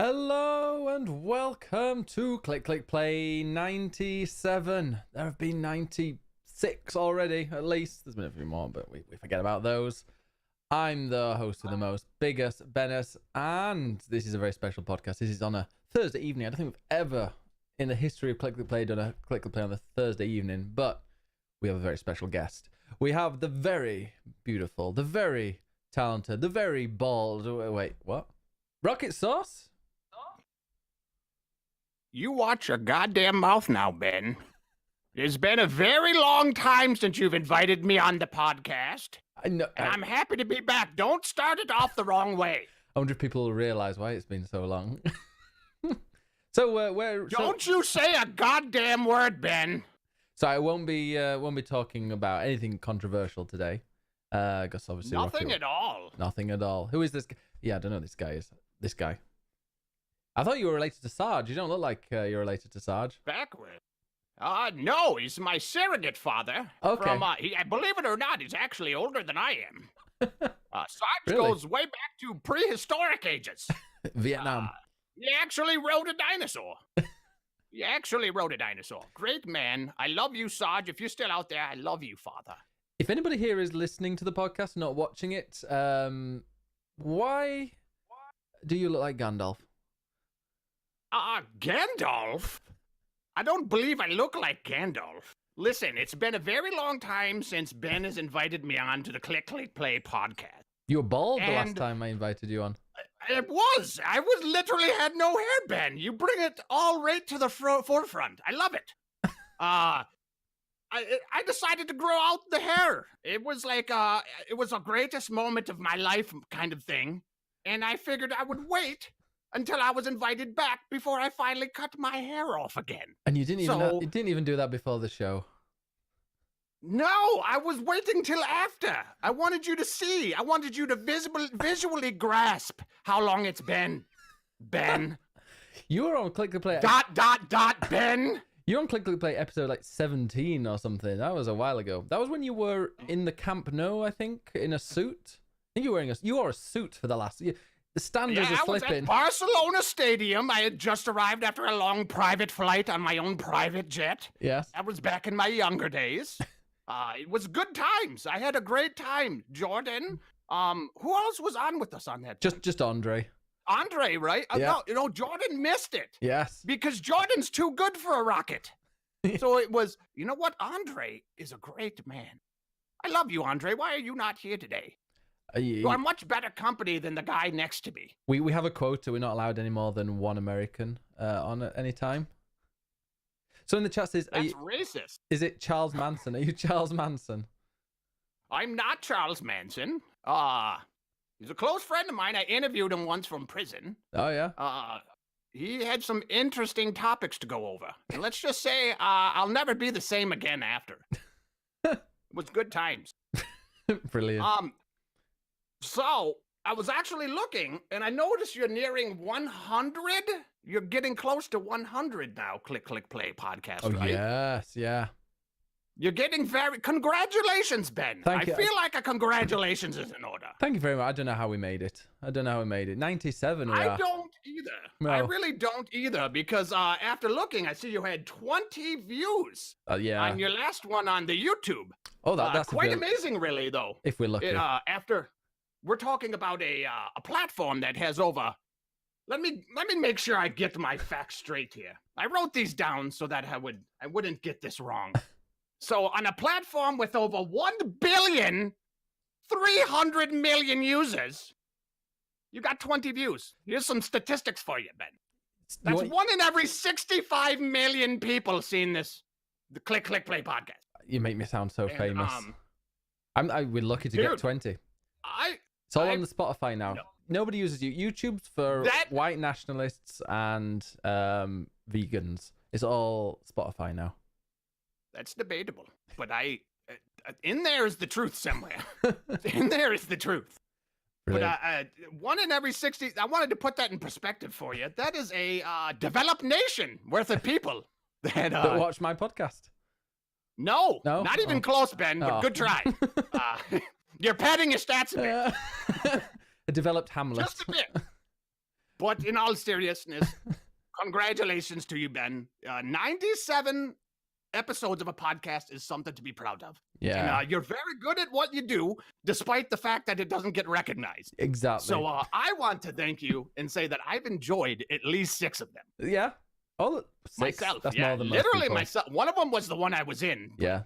Hello and welcome to Click Click Play 97. There have been 96 already, at least. There's been a few more, but we forget about those. I'm the host of the most, biggest, Bennis, and this is a very special podcast. This is on a Thursday evening. I don't think we've ever, in the history of Click Click Play, done a Click Click Play on a Thursday evening, but we have a very special guest. We have the very beautiful, the very talented, the very bald, wait, what? Rockitsauce? You watch your goddamn mouth now, Ben. It's been a very long time since you've invited me on the podcast. I know. And I'm happy to be back. Don't start it off the wrong way. I wonder if people will realize why it's been so long. So Don't you say a goddamn word, Ben. So I won't be talking about anything controversial today. Because obviously Nothing at all. Nothing at all. Who is this? Yeah, I don't know. Who this guy. I thought you were related to Sarge. You don't look like you're related to Sarge. Backward. No, he's my surrogate father. Okay. From, believe it or not, he's actually older than I am. Sarge Really? goes way back to prehistoric ages. Vietnam. He actually rode a dinosaur. Great man. I love you, Sarge. If you're still out there, I love you, father. If anybody here is listening to the podcast, not watching it, why do you look like Gandalf? Gandalf? I don't believe I look like Gandalf. Listen, it's been a very long time since Ben has invited me on to the Click Click Play podcast. You were bald the last time I invited you on. I was literally had no hair, Ben. You bring it all right to the forefront. I love it. I decided to grow out the hair. It was like, it was the greatest moment of my life kind of thing. And I figured I would wait until I was invited back before I finally cut my hair off again. And you didn't even do that before the show. No, I was waiting till after. I wanted you to see. I wanted you to visually grasp how long it's been. Ben. You were on Click Click Play. Ben. You're on Click Click Play episode like 17 or something. That was a while ago. That was when you were in the Camp Nou, I think, in a suit. I think you wore a suit for the last year. The standards are slipping. I was at Barcelona Stadium. I had just arrived after a long private flight on my own private jet. Yes. That was back in my younger days. It was good times. I had a great time. Jordan. Who else was on with us on that? Just Andre. Andre, right? Yeah. No, Jordan missed it. Yes. Because Jordan's too good for a rocket. So it was, you know what? Andre is a great man. I love you, Andre. Why are you not here today? You are much better company than the guy next to me. We have a quota. We're not allowed any more than one American on at any time. So in the chat says, That's racist. Is it Charles Manson? Are you Charles Manson? I'm not Charles Manson. He's a close friend of mine. I interviewed him once from prison. Oh, yeah? He had some interesting topics to go over. And let's just say I'll never be the same again after. It was good times. Brilliant. So I was actually looking, and I noticed you're nearing 100. You're getting close to 100 now, Click Click Play podcast, right? Yes, yeah. You're getting congratulations, Ben. Thank you. I feel like a congratulations is in order. Thank you very much. I don't know how we made it. 97 we are. I don't either. No. I really don't either, because after looking, I see you had 20 views yeah. on your last one on the YouTube. Oh, that's quite amazing, really, though. If we're lucky. After we're talking about a platform that has over. Let me make sure I get my facts straight here. I wrote these down so that I wouldn't get this wrong. So on a platform with over 1,300,000,000 users, you got 20 views. Here's some statistics for you, Ben. That's 1 in every 65 million people seen the Click Click Play podcast. You make me sound so famous. We're lucky to get 20. It's all on the Spotify now. No. Nobody uses you. YouTube's for white nationalists and vegans. It's all Spotify now. That's debatable, but in there is the truth somewhere. In there is the truth. Brilliant. But 1 in every 60. I wanted to put that in perspective for you. That is a developed nation worth of people that watch my podcast. No, not even close, Ben. But good try. You're padding your stats a bit. A developed Hamlet. Just a bit. But in all seriousness, congratulations to you, Ben. 97 episodes of a podcast is something to be proud of. Yeah. And you're very good at what you do, despite the fact that it doesn't get recognized. Exactly. So I want to thank you and say that I've enjoyed at least 6 of them. Yeah. Oh, 6. Myself. That's yeah, more than most literally people. myself. One of them was the one I was in. Yeah.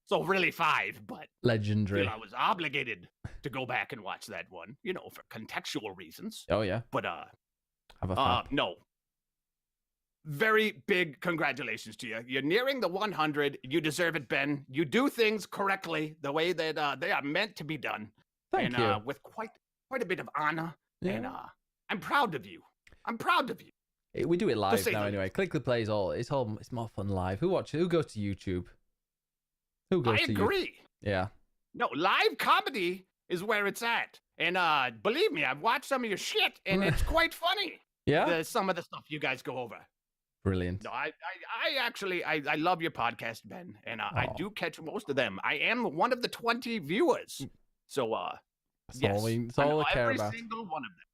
So really 5, but Legendary. I was obligated to go back and watch that one, for contextual reasons. Oh, yeah. But Have a fab. no. Very big congratulations to you. You're nearing the 100. You deserve it, Ben. You do things correctly, the way that they are meant to be done. Thank you. With quite a bit of honor. Yeah. And I'm proud of you. I'm proud of you. We do it live say now the anyway. Click the plays it's more fun live. Who goes to YouTube? Who goes I to agree. Yeah. No, live comedy is where it's at. And believe me, I've watched some of your shit, and it's quite funny. Yeah. Some of the stuff you guys go over. Brilliant. No, I actually love your podcast, Ben, and I do catch most of them. I am one of the 20 viewers, so That's all we care every about. single one of them.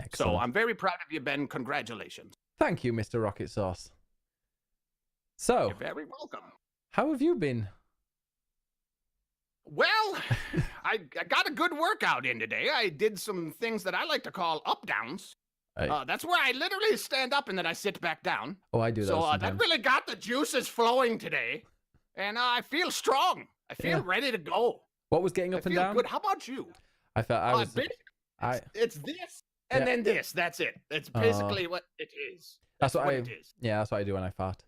Excellent. So I'm very proud of you, Ben. Congratulations. Thank you, Mr. Rockitsauce. So, You're very welcome. how have you been? Well, I got a good workout in today. I did some things that I like to call up downs. That's where I literally stand up and then I sit back down. Oh, I do that So that sometimes. really got the juices flowing today, and I feel strong. I feel ready to go. What was getting up I and feel down? good. How about you? I felt I was. Basically, I it's this and then this. That's it. It's basically what it is. That's what it is. Yeah, that's what I do when I fart.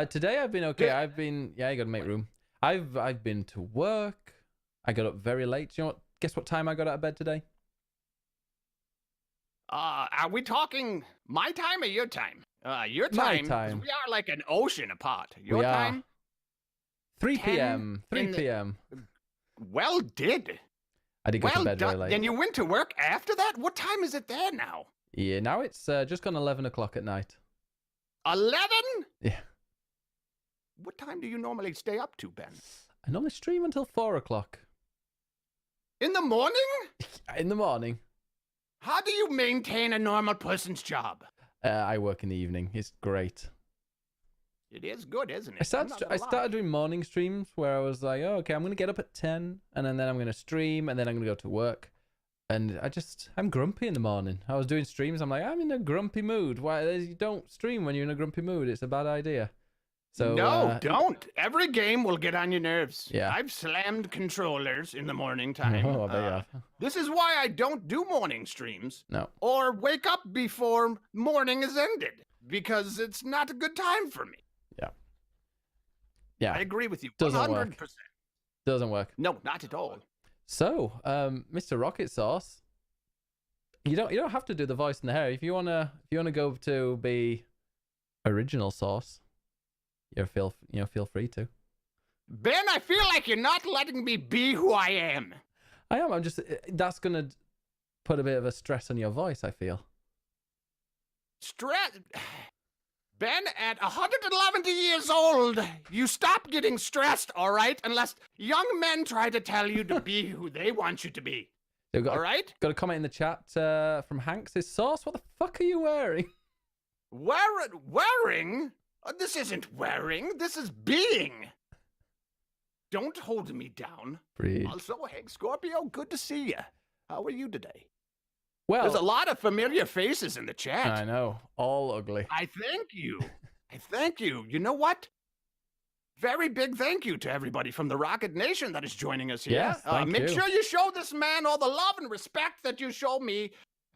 Today I've been okay. I've been you got to make room. I've been to work. I got up very late. You know what? Guess what time I got out of bed today? Are we talking my time or your time? Your My time. 'Cause time. We are like an ocean apart. Your We are. time. 3 10 p.m. 3 in the- p.m. Well did. I did go to bed very done. late. Then you went to work after that? What time is it there now? Yeah, now it's just gone 11 o'clock at night. 11? Yeah. What time do you normally stay up to, Ben? I normally stream until 4 o'clock In the morning? in the morning. How do you maintain a normal person's job? I work in the evening. It's great. It is good, isn't it? I started doing morning streams where I was like, oh, okay, I'm going to get up at 10 and then I'm going to stream and then I'm going to go to work. And I'm grumpy in the morning. I was doing streams. I'm like, I'm in a grumpy mood. Why? You don't stream when you're in a grumpy mood. It's a bad idea. So No, don't. Every game will get on your nerves. Yeah. I've slammed controllers in the morning time. Oh, I bet you have. This is why I don't do morning streams No. or wake up before morning is ended, because it's not a good time for me. Yeah. I agree with you. Doesn't 100%. work. Doesn't work. No, not at all. So, Mr. Rockitsauce, you don't have to do the voice and the hair. If you wanna go to be original sauce, feel free to. Ben, I feel like you're not letting me be who I am. I am. I'm just. That's gonna put a bit of a stress on your voice, I feel. Stress. Ben, at 111 years old, you stop getting stressed, all right? Unless young men try to tell you to be who they want you to be. All right? Got a comment in the chat from Hank. Says, Sauce, what the fuck are you wearing? Wearing? This isn't wearing. This is being. Don't hold me down. Breathe. Also, Hank Scorpio, good to see you. How are you today? Well, There's a lot of familiar faces in the chat. I know. All ugly. I thank you. I thank you. You know what? Very big thank you to everybody from the Rocket Nation that is joining us here. Yes, thank Make you. sure you show this man all the love and respect that you show me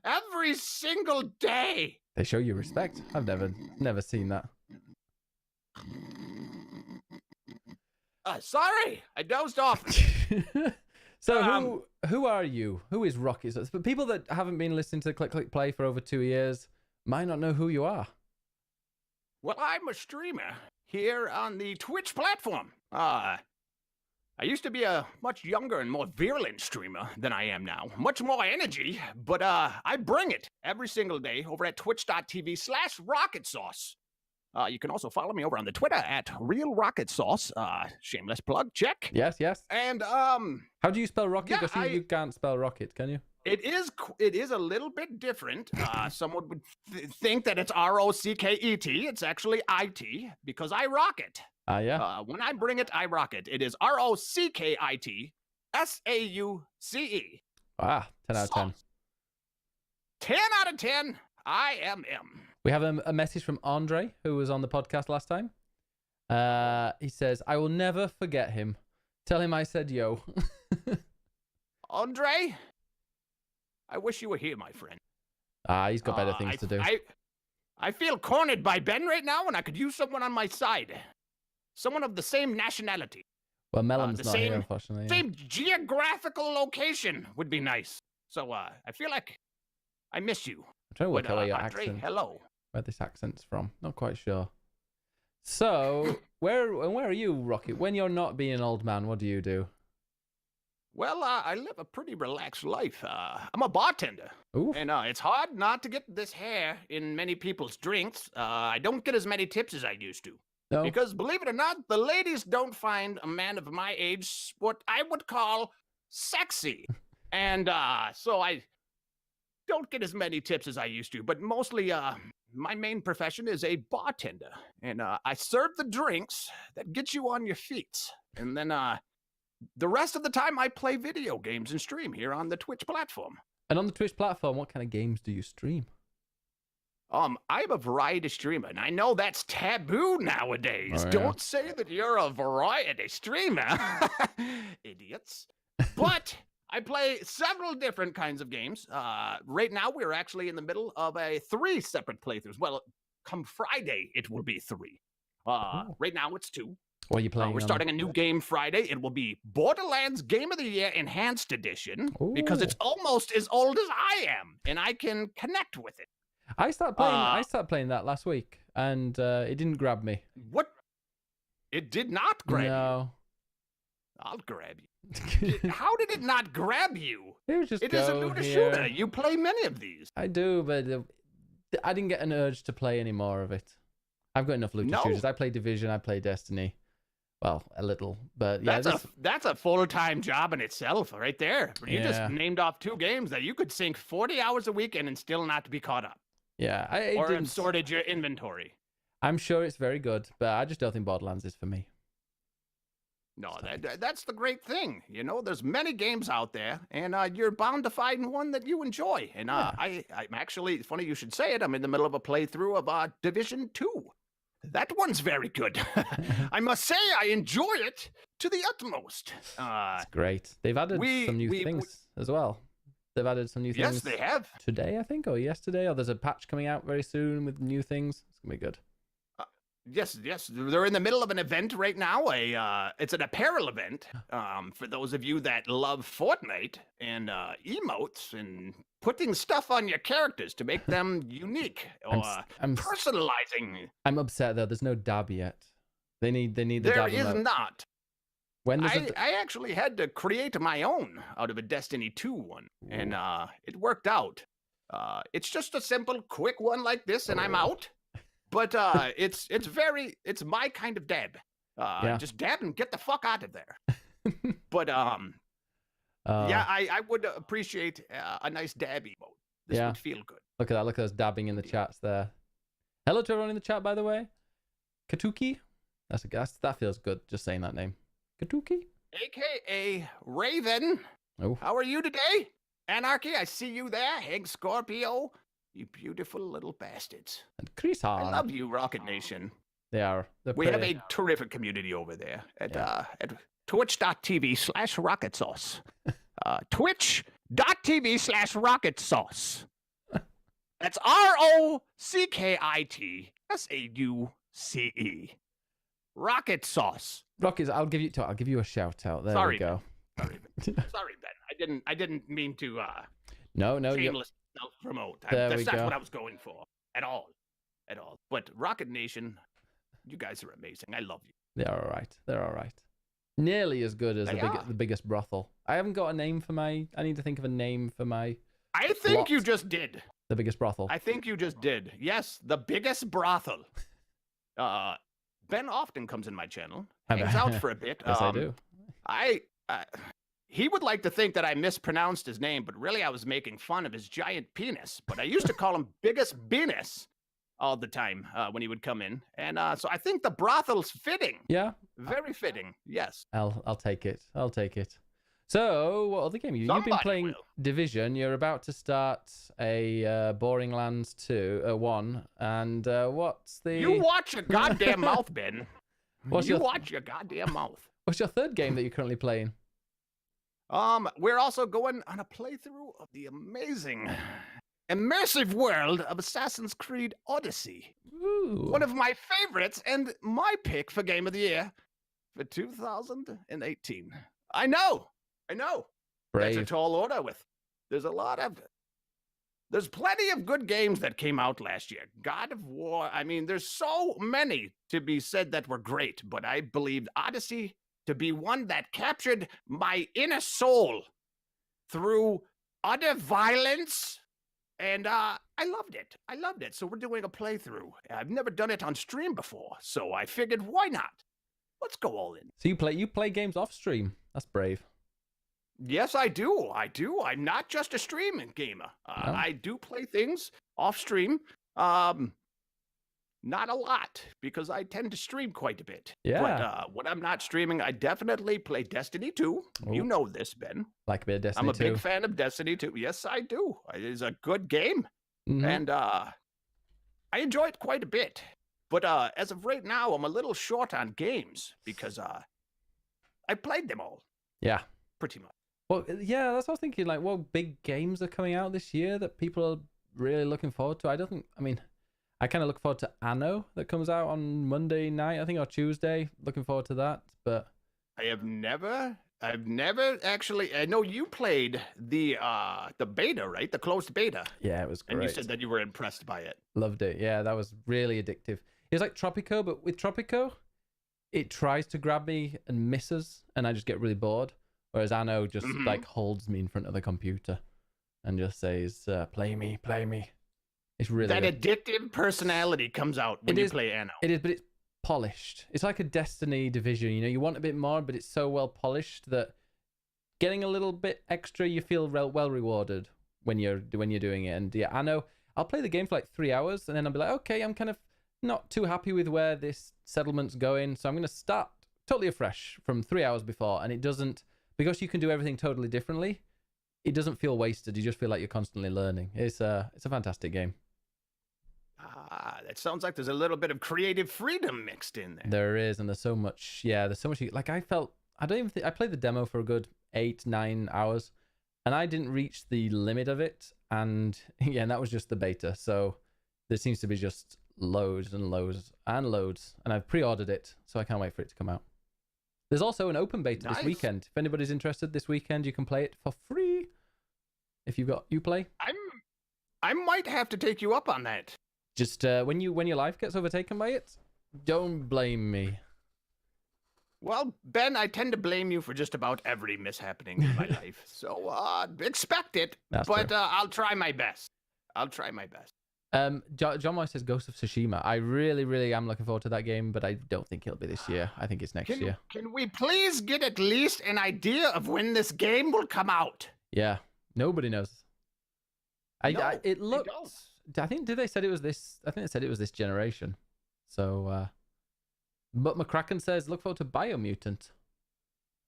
every single day. They show you respect. I've never seen that. Sorry, I dozed off. So who are you? Who is Rockitsauce? For people that haven't been listening to Click Click Play for over 2 years, might not know who you are. Well, I'm a streamer here on the Twitch platform. I used to be a much younger and more virulent streamer than I am now. Much more energy, but I bring it every single day over at twitch.tv/Rockitsauce. You can also follow me over on the Twitter at Real Rockitsauce. Shameless plug, check. Yes. And How do you spell rocket? Yeah, Because you can't spell rocket, can you? It is a little bit different. Someone would think that it's Rocket. It's actually IT because I rock it. Yeah. When I bring it, I rock it. It is Rockit Sauce. Ah, 10 out of 10. 10 out of 10. I am M. We have a message from Andre, who was on the podcast last time. He says, I will never forget him. Tell him I said yo. Andre, I wish you were here, my friend. He's got better things to do. I feel cornered by Ben right now, and I could use someone on my side. Someone of the same nationality. Well, Melon's not here, unfortunately. Same geographical location would be nice. So I feel like I miss you. I'm trying to work out where your Andre, accent. hello. Where this accent's from. Not quite sure. So, where are you, Rocket? When you're not being an old man, what do you do? Well, I live a pretty relaxed life. I'm a bartender. Ooh. And it's hard not to get this hair in many people's drinks. I don't get as many tips as I used to. No. Because, believe it or not, the ladies don't find a man of my age what I would call sexy. And so I don't get as many tips as I used to. But mostly, my main profession is a bartender. And I serve the drinks that get you on your feet. And then the rest of the time, I play video games and stream here on the Twitch platform. And on the Twitch platform, what kind of games do you stream? I'm a variety streamer, and I know that's taboo nowadays. Oh, yeah. Don't say that you're a variety streamer, idiots. But I play several different kinds of games. Right now, we're actually in the middle of 3 separate playthroughs. Well, come Friday, it will be 3. Right now, it's 2. What are you playing? We're starting a new game Friday. It will be Borderlands Game of the Year Enhanced Edition because it's almost as old as I am, and I can connect with it. I started playing that last week, and it didn't grab me. What? It did not grab you? No. I'll grab you. How did it not grab you? It is a looter shooter. You play many of these. I do, but I didn't get an urge to play any more of it. I've got enough looter shooters. I play Division, I play Destiny. Well, a little, but yeah. That's a full-time job in itself right there. You just named off 2 games that you could sink 40 hours a weekend and still not be caught up. Yeah, or have sorted your inventory. I'm sure it's very good, but I just don't think Borderlands is for me. No, that's the great thing. You know, there's many games out there, and you're bound to find one that you enjoy. And I'm actually, it's funny you should say it, I'm in the middle of a playthrough of Division 2. That one's very good. I must say, I enjoy it to the utmost. It's great. They've added some new things as well. They've added some new things. Yes, they have. Today, I think, or yesterday, or there's a patch coming out very soon with new things. It's going to be good. Yes. They're in the middle of an event right now. It's an apparel event for those of you that love Fortnite and emotes and putting stuff on your characters to make them unique or personalizing. I'm upset though. There's no dab yet. They need the dab. There is not. When I actually had to create my own out of a Destiny 2 one, and it worked out. It's just a simple, quick one like this, and I'm out. But it's my kind of dab. Just dab and get the fuck out of there. But I would appreciate a nice dab emote. This would feel good. Look at that. Look at us dabbing in the chats there. Hello to everyone in the chat, by the way. Katuki. That feels good. Just saying that name. Katuki. AKA Raven. Oh. How are you today? Anarchy, I see you there. Hank Scorpio. You beautiful little bastards. And Chris Hart. I love you, Rocket Nation. They are. We have a terrific community over there at twitch.tv/Rockitsauce. Twitch.tv/Rockitsauce. That's ROCKITSAUCE. Rocket Sauce. Rockets, I'll give you a shout out. There we go. Sorry, Ben. I didn't mean to No, shameless self-promote. That's not what I was going for. At all. But Rocket Nation, you guys are amazing. I love you. They're all right. Nearly as good as the biggest brothel. I haven't got a name for I need to think of a name for my I think you just did. The biggest brothel. I think you just did. Yes, the biggest brothel. Ben often comes in my channel, hangs out for a bit. Yes, I do. he would like to think that I mispronounced his name, but really I was making fun of his giant penis. But I used to call him Biggest Venus all the time when he would come in. And so I think the brothel's fitting. Yeah. Very fitting. Yes. I'll take it. I'll take it. So, what other game? You've been playing Division. You're about to start a Boring Lands 1. And what's the... You watch your goddamn mouth, Ben. Watch your goddamn mouth. What's your third game that you're currently playing? We're also going on a playthrough of the amazing, immersive world of Assassin's Creed Odyssey. Ooh. One of my favorites and my pick for Game of the Year for 2018. I know. Brave. That's a tall order there's plenty of good games that came out last year. God of War, I mean, there's so many to be said that were great, but I believed Odyssey to be one that captured my inner soul through utter violence, and I loved it. So we're doing a playthrough. I've never done it on stream before, so I figured, why not? Let's go all in. So you play games off stream. That's brave. Yes, I do. I'm not just a streaming gamer. No. I do play things off stream. Not a lot, because I tend to stream quite a bit. Yeah. But when I'm not streaming, I definitely play Destiny 2. Ooh. You know this, Ben. Like a bit of Destiny 2. I'm a big fan of Destiny 2. Yes, I do. It is a good game. Mm-hmm. And I enjoy it quite a bit. But as of right now, I'm a little short on games because I played them all. Yeah. Pretty much. Well, yeah, that's what I was thinking. Like, what big games are coming out this year that people are really looking forward to? I kind of look forward to Anno that comes out on Monday night, I think, or Tuesday. Looking forward to that. But I've never actually. I know you played the beta, right? The closed beta. Yeah, it was great. And you said that you were impressed by it. Loved it. Yeah, that was really addictive. It was like Tropico, but with Tropico, it tries to grab me and misses, and I just get really bored. Whereas Anno just like holds me in front of the computer and just says, "Play me, play me." It's really that addictive personality comes out when you play Anno. It is, but it's polished. It's like a Destiny Division. You know, you want a bit more, but it's so well polished that getting a little bit extra, you feel well rewarded when you're doing it. And yeah, Anno, I'll play the game for like 3 hours, and then I'll be like, okay, I'm kind of not too happy with where this settlement's going, so I'm going to start totally afresh from 3 hours before, and it doesn't. Because you can do everything totally differently, it doesn't feel wasted. You just feel like you're constantly learning. It's a fantastic game. That sounds like there's a little bit of creative freedom mixed in there. There is, and there's so much. Yeah, there's so much. Like I played the demo for a good 8-9 hours, and I didn't reach the limit of it. And yeah, and that was just the beta. So there seems to be just loads and loads and loads, and I've pre-ordered it, so I can't wait for it to come out. There's also an open beta this weekend. If anybody's interested, this weekend you can play it for free. If you play. I might have to take you up on that. Just when your life gets overtaken by it, don't blame me. Well, Ben, I tend to blame you for just about every mishappening in my life. So expect it. That's but true. I'll try my best. John Moy says Ghost of Tsushima. I really, really am looking forward to that game, but I don't think it'll be this year. I think it's next year. Can we please get at least an idea of when this game will come out? Yeah, nobody knows. It looks. I think did they said it was this? I think they said it was this generation. So, but McCracken says look forward to Biomutant.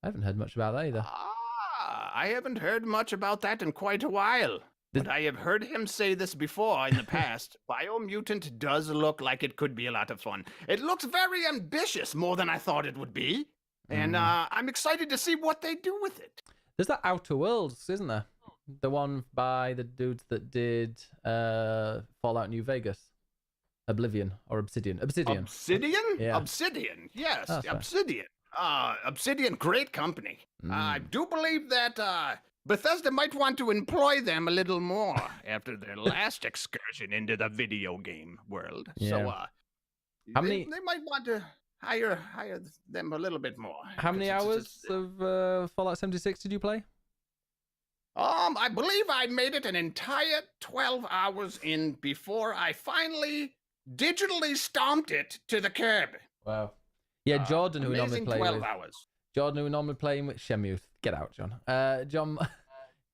I haven't heard much about that either. I haven't heard much about that in quite a while. But I have heard him say this before in the past. Biomutant does look like it could be a lot of fun. It looks very ambitious, more than I thought it would be. And I'm excited to see what they do with it. There's that Outer Worlds, isn't there? The one by the dudes that did Fallout New Vegas. Oblivion or Obsidian. Obsidian? Yeah. Obsidian, yes. That's Obsidian. Obsidian, great company. I do believe that Bethesda might want to employ them a little more after their last excursion into the video game world. Yeah. So they might want to hire them a little bit more. How many hours of Fallout 76 did you play? I believe I made it an entire 12 hours in before I finally digitally stomped it to the curb. Wow. Yeah, Jordan, who we normally play 12 with. hours. Jordan, who we normally playing with Shemuth, Get out, John. John,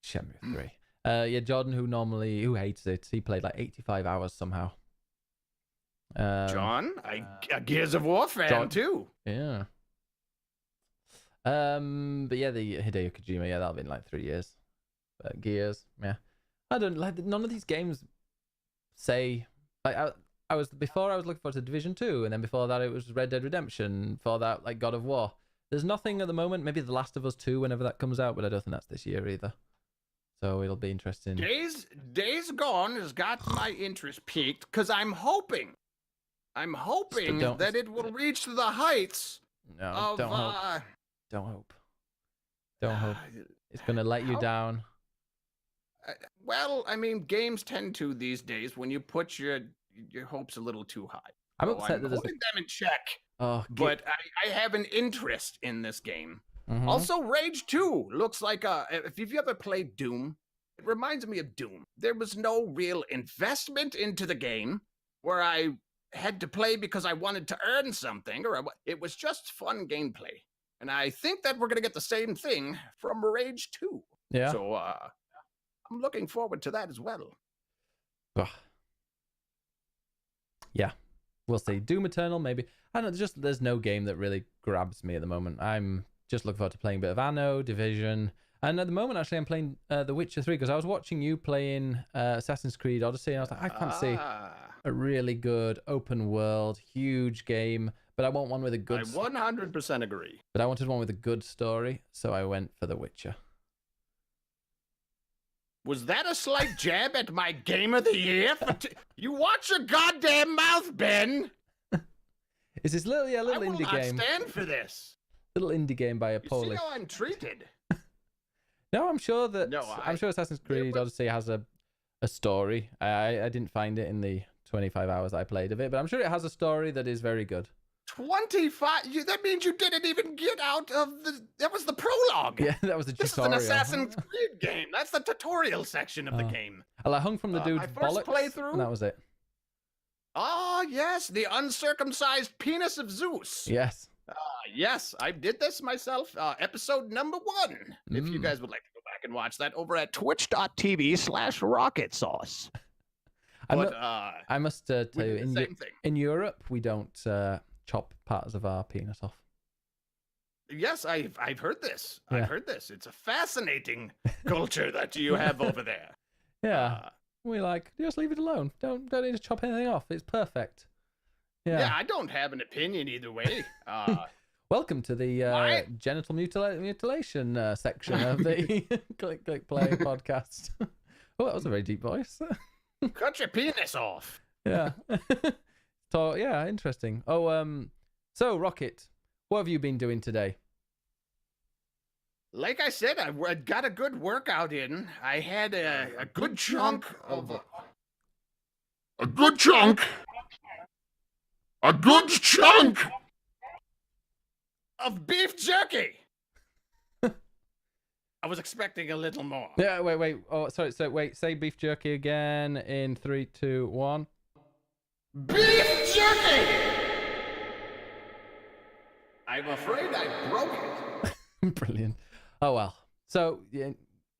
Shenmue 3. Yeah, Jordan, who hates it, he played like 85 hours somehow. John, a Gears of War fan too. Yeah. But yeah, the Hideo Kojima, yeah, that'll be in like 3 years. Gears, yeah. I don't like none of these games say like I was looking forward to Division 2, and then before that it was Red Dead Redemption, before that like God of War. There's nothing at the moment, maybe The Last of Us 2 whenever that comes out, but I don't think that's this year either. So it'll be interesting. Days Gone has got my interest piqued because I'm hoping that it will reach the heights of... Don't hope. Don't hope. It's going to let you down. Well, I mean, games tend to these days when you put your hopes a little too high. I'm upset that holding them in check. But I have an interest in this game. Mm-hmm. Also, Rage 2 looks like if you've ever played Doom, it reminds me of Doom. There was no real investment into the game where I had to play because I wanted to earn something, it was just fun gameplay. And I think that we're going to get the same thing from Rage 2. Yeah. So I'm looking forward to that as well. Ugh. Yeah. We'll see. Doom Eternal, maybe. I don't know, there's no game that really grabs me at the moment. I'm just looking forward to playing a bit of Anno, Division, and at the moment, actually, I'm playing The Witcher 3 because I was watching you playing Assassin's Creed Odyssey, and I was like, I fancy a really good open world, huge game, but I want one with a good... I 100% agree. But I wanted one with a good story, so I went for The Witcher. Was that a slight jab at my Game of the Year? You watch your goddamn mouth, Ben! It's this little indie game. I will not stand for this. Little indie game by a Polish... You see how I'm treated? No, I'm sure that... I'm sure Assassin's Creed Odyssey has a story. I didn't find it in the 25 hours I played of it, but I'm sure it has a story that is very good. 25? That means you didn't even get out of the... That was the prologue. Yeah, that was the tutorial. This is an Assassin's Creed game. That's the tutorial section of the game. Well, I hung from the dude's bollocks, playthrough, and that was it. Oh, yes, the uncircumcised penis of Zeus. Yes. Yes, I did this myself. Episode number 1. If you guys would like to go back and watch that over at twitch.tv/Rockitsauce. I must tell you, in Europe, we don't chop parts of our penis off. Yes, I've heard this. Yeah. I've heard this. It's a fascinating culture that you have over there. Yeah. We just leave it alone. Don't need to chop anything off. It's perfect. Yeah, I don't have an opinion either way. Welcome to the genital mutilation section of the Click Play podcast. Oh, that was a very deep voice. Cut your penis off. Yeah. So, yeah, interesting. Oh, so Rocket, what have you been doing today? Like I said, I got a good workout in. I had a good chunk of... A good chunk of beef jerky. I was expecting a little more. Yeah, wait. Oh, sorry. So wait, say beef jerky again in 3, 2, 1. Beef jerky. I'm afraid I broke it. Brilliant. Oh well. So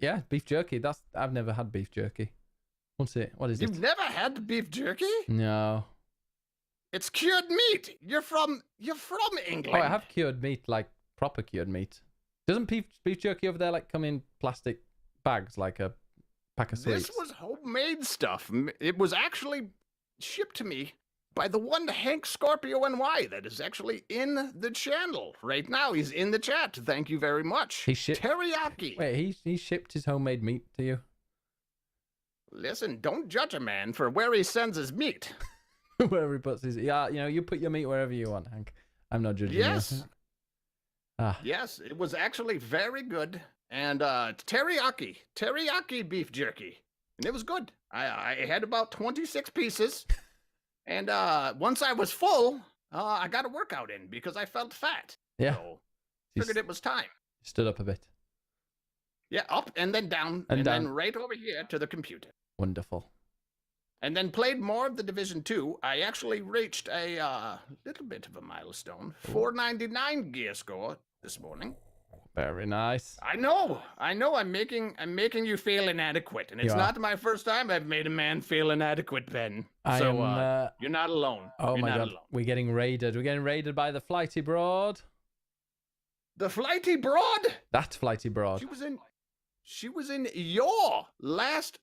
yeah, beef jerky. I've never had beef jerky. What's it? What is it? You've never had beef jerky? No. It's cured meat. You're from England. Oh, I have cured meat, like proper cured meat. Doesn't beef jerky over there like come in plastic bags like a pack of sweets? This was homemade stuff. It was actually shipped to me by the one Hank Scorpio NY that is actually in the channel right now. He's in the chat. Thank you very much. He shipped teriyaki. Wait, he shipped his homemade meat to you? Listen, don't judge a man for where he sends his meat. Wherever he puts his... Yeah, you put your meat wherever you want, Hank. I'm not judging you. Yes, it was actually very good. And teriyaki beef jerky. And it was good. I had about 26 pieces. And once I was full, I got a workout in because I felt fat. Yeah. So figured it was time. Stood up a bit. Yeah, up and then down. And then right over here to the computer. Wonderful. And then played more of the Division 2. I actually reached a little bit of a milestone. 499 gear score this morning. Very nice. I know. I'm making you feel inadequate, and it's not my first time I've made a man feel inadequate, Ben. You're not alone. Oh you're my not god, alone. we're getting raided. We're getting raided by the Flighty Broad. The Flighty Broad. That Flighty Broad. She was in your last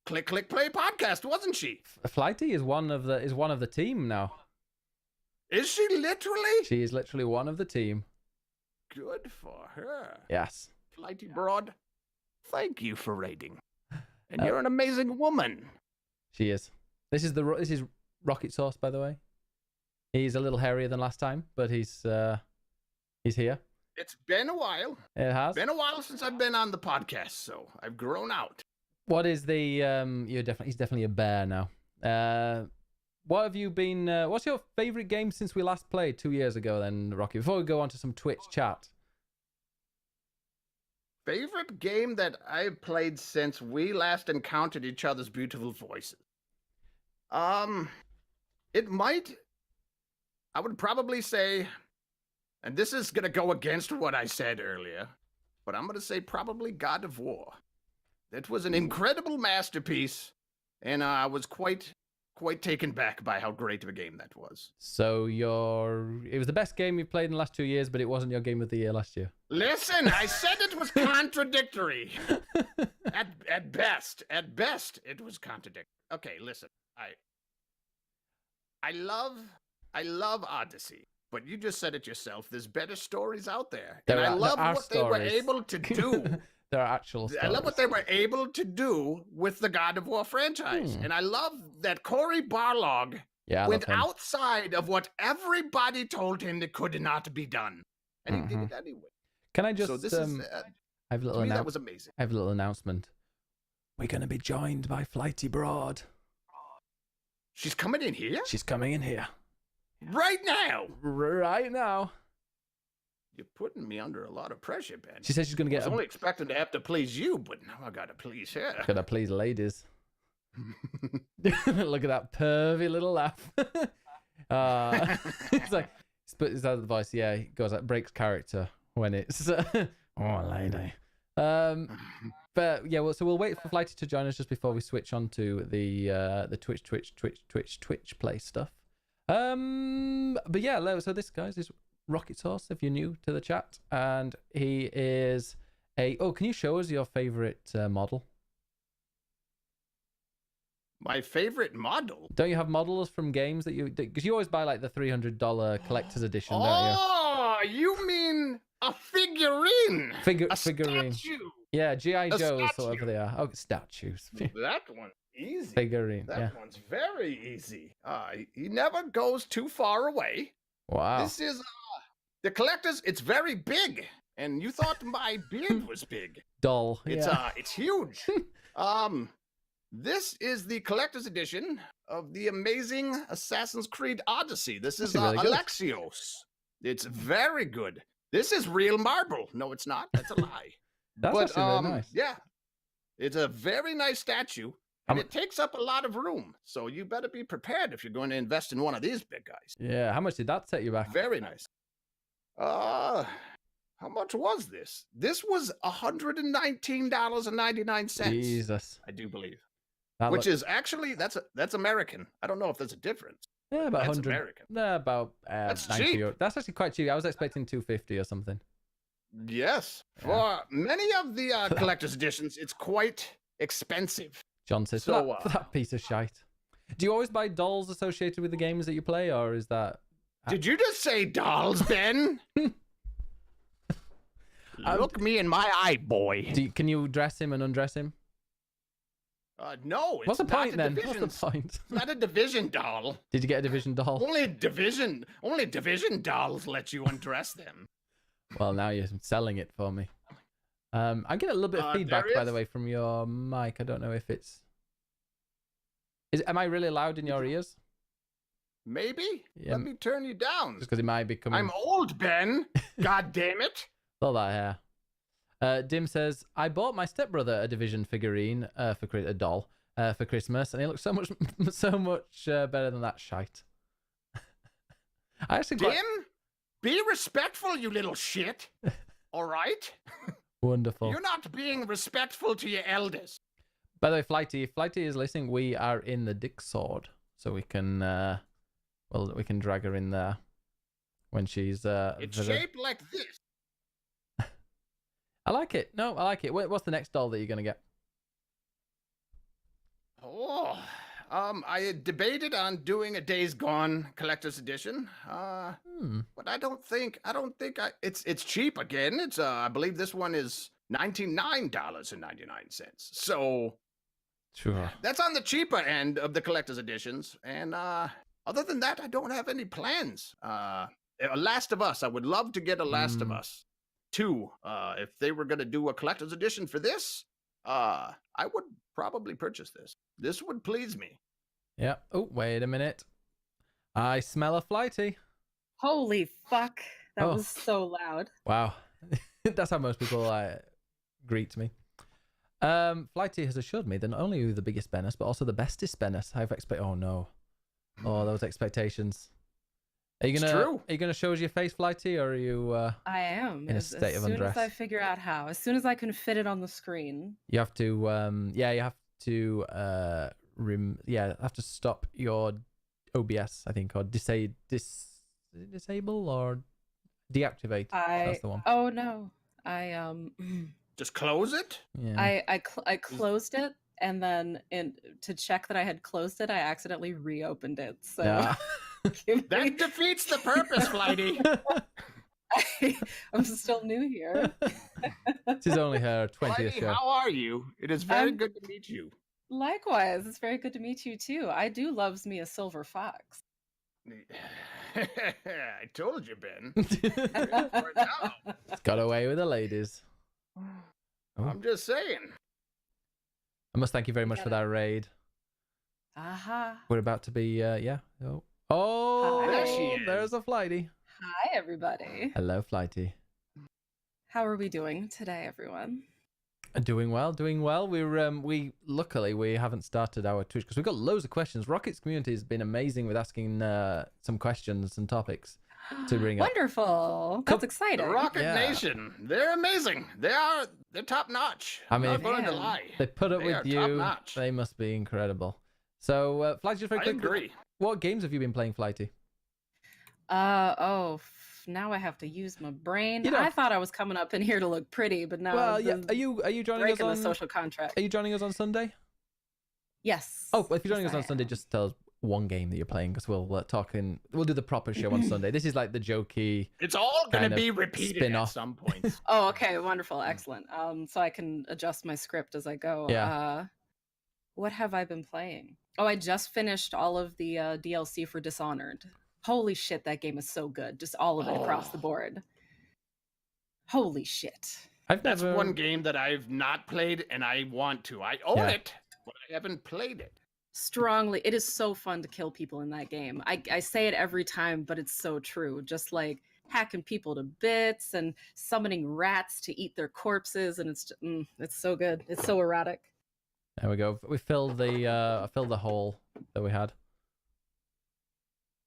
Click Click Play podcast, wasn't she? Flighty is one of the team now. Is she literally? She is literally one of the team. Good for her. Yes. Flighty Broad, thank you for raiding. And you're an amazing woman. She is. This is Rockitsauce, by the way. He's a little hairier than last time, but he's here. It's been a while. It has been a while since I've been on the podcast, so I've grown out. What is the he's definitely a bear now. What have you been what's your favorite game since we last played 2 years ago then, Rocky? Before we go on to some Twitch chat. Favorite game that I've played since we last encountered each other's beautiful voices. I would probably say, and this is going to go against what I said earlier, but I'm going to say probably God of War. That was an incredible masterpiece, and I was quite taken back by how great of a game that was. So it was the best game you've played in the last 2 years, but it wasn't your game of the year last year. Listen, I said it was contradictory. At best, it was contradictory. Okay, listen, I love Odyssey. But you just said it yourself. There's better stories out there. And I love what they were able to do. There are actual stories. I love what they were able to do with the God of War franchise. And I love that Cory Barlog went outside of what everybody told him that could not be done. And he did it anyway. Can I just... So this I have a little that was amazing. I have a little announcement. We're going to be joined by Flighty Broad. She's coming in here? She's coming in here. Right now. Right now. You're putting me under a lot of pressure, Ben. She says she's going to get... I was only expecting to have to please you, but now I got to please her. Got to please ladies. Look at that pervy little laugh. It's like... Is that the voice? Yeah, he goes like, breaks character when it's... oh, lady. But yeah, so we'll wait for Flighty to join us just before we switch on to the Twitch play stuff. But yeah, so this, guys, is Rockitsauce, if you're new to the chat, and he is can you show us your favorite model? My favorite model? Don't you have models from games that because you always buy like the $300 collector's edition, don't you? Oh, you mean a figurine? Figurine. Statue. Yeah, G.I. Joes, or whatever they are. Oh, statues. That one. Easy. Figurine. That one's very easy. He never goes too far away. Wow. This is the collector's. It's very big, and you thought my beard was big. Dull. It's huge. This is the collector's edition of the amazing Assassin's Creed Odyssey. This is really Alexios. It's very good. This is real marble. No, it's not. That's a lie. That's actually very nice. Yeah, it's a very nice statue. And it takes up a lot of room, so you better be prepared if you're going to invest in one of these big guys. Yeah, how much did that set you back? Very nice. How much was this? This was $119.99. Jesus. I do believe. Which is actually, that's American. I don't know if there's a difference. Yeah, about 100. American. Yeah, about that's 90 cheap. Euro. That's actually quite cheap. I was expecting 250 or something. Yes. For many of the collector's editions, it's quite expensive. John says, for that piece of shite. Do you always buy dolls associated with the games that you play, or is that... Did you just say dolls, Ben? Look me in my eye, boy. Can you dress him and undress him? No, it's What's the point, not then? What's the point? It's not a Division doll. Did you get a Division doll? Only Division dolls let you undress them. Well, now you're selling it for me. I get a little bit of feedback, by the way, from your mic. I don't know if it's... Am I really loud in your ears? Maybe. Yeah. Let me turn you down. Just because it might be coming... I'm old, Ben. God damn it. All that hair. Dim says, I bought my stepbrother a Division figurine, a doll, for Christmas, and he looks so much better than that shite. I actually Dim? Be respectful, you little shit. All right. Wonderful. You're not being respectful to your elders. By the way, Flighty, if Flighty is listening, we are in the Dick Sword, so we can, we can drag her in there when she's. It's shaped like this. I like it. No, I like it. What's the next doll that you're gonna get? Oh, I had debated on doing a Days Gone collector's edition. But I don't think it's cheap again. It's I believe this one is $99.99. So Sure. that's on the cheaper end of the collector's editions. And other than that, I don't have any plans. A Last of Us. I would love to get a Last of Us 2. If they were going to do a collector's edition for this, I would probably purchase this. This would please me. Yeah. Oh, wait a minute. I smell a Flighty. Holy fuck. That was so loud. Wow. That's how most people greet me. Flighty has assured me that not only are you the biggest Bennis, but also the bestest Bennis. I've oh no. Oh, those expectations. Are you gonna show us your face, Flighty, or are you I am in a state of undress? As soon as I figure out how. As soon as I can fit it on the screen. You have to you have to have to stop your OBS, I think, or disable or deactivate. That's the one. Oh no. Just close it? Yeah. I closed it, and then to check that I had closed it, I accidentally reopened it. So Yeah. That defeats the purpose, Flighty. I'm still new here. This is only her 20th Flighty, show. how are you? It is very good to meet you. Likewise, it's very good to meet you too. I do loves me a silver fox. I told you, Ben. Got away with the ladies. I'm just saying. I must thank you very much for that raid. Aha. We're about to be Oh, Hi. There she is. There's a Flighty. Hi, everybody. Hello, Flighty. How are we doing today, everyone? Doing well, doing well. We luckily we haven't started our Twitch because we've got loads of questions. Rocket's community has been amazing with asking some questions and topics to bring up. Wonderful. That's exciting. The Rocket Nation, they're amazing. They're top notch. I mean, I'm not going to lie. They put up They with are you. top-notch. They must be incredible. So, Flighty, just very I quickly, agree. what games have you been playing, Flighty? Now I have to use my brain. You know- I thought I was coming up in here to look pretty, but now Well, yeah. Are you joining us breaking on the social contract. Are you joining us on Sunday? Yes. Oh, well, if you're joining Yes, us on I Sunday, am. just tell us one game that you're playing because we'll we'll do the proper show on Sunday. This is like the jokey. It's all going kind to of be repeated spin-off. at some point. Oh, okay, wonderful, excellent. So I can adjust my script as I go. Yeah. What have I been playing? Oh, I just finished all of the DLC for Dishonored. Holy shit, that game is so good. Just all of it across the board. Holy shit. That's one game that I've not played and I want to. I own it, but I haven't played it. Strongly, it is so fun to kill people in that game. I say it every time, but it's so true. Just like hacking people to bits and summoning rats to eat their corpses, and it's so good. It's so erotic. There we go. We filled the hole that we had.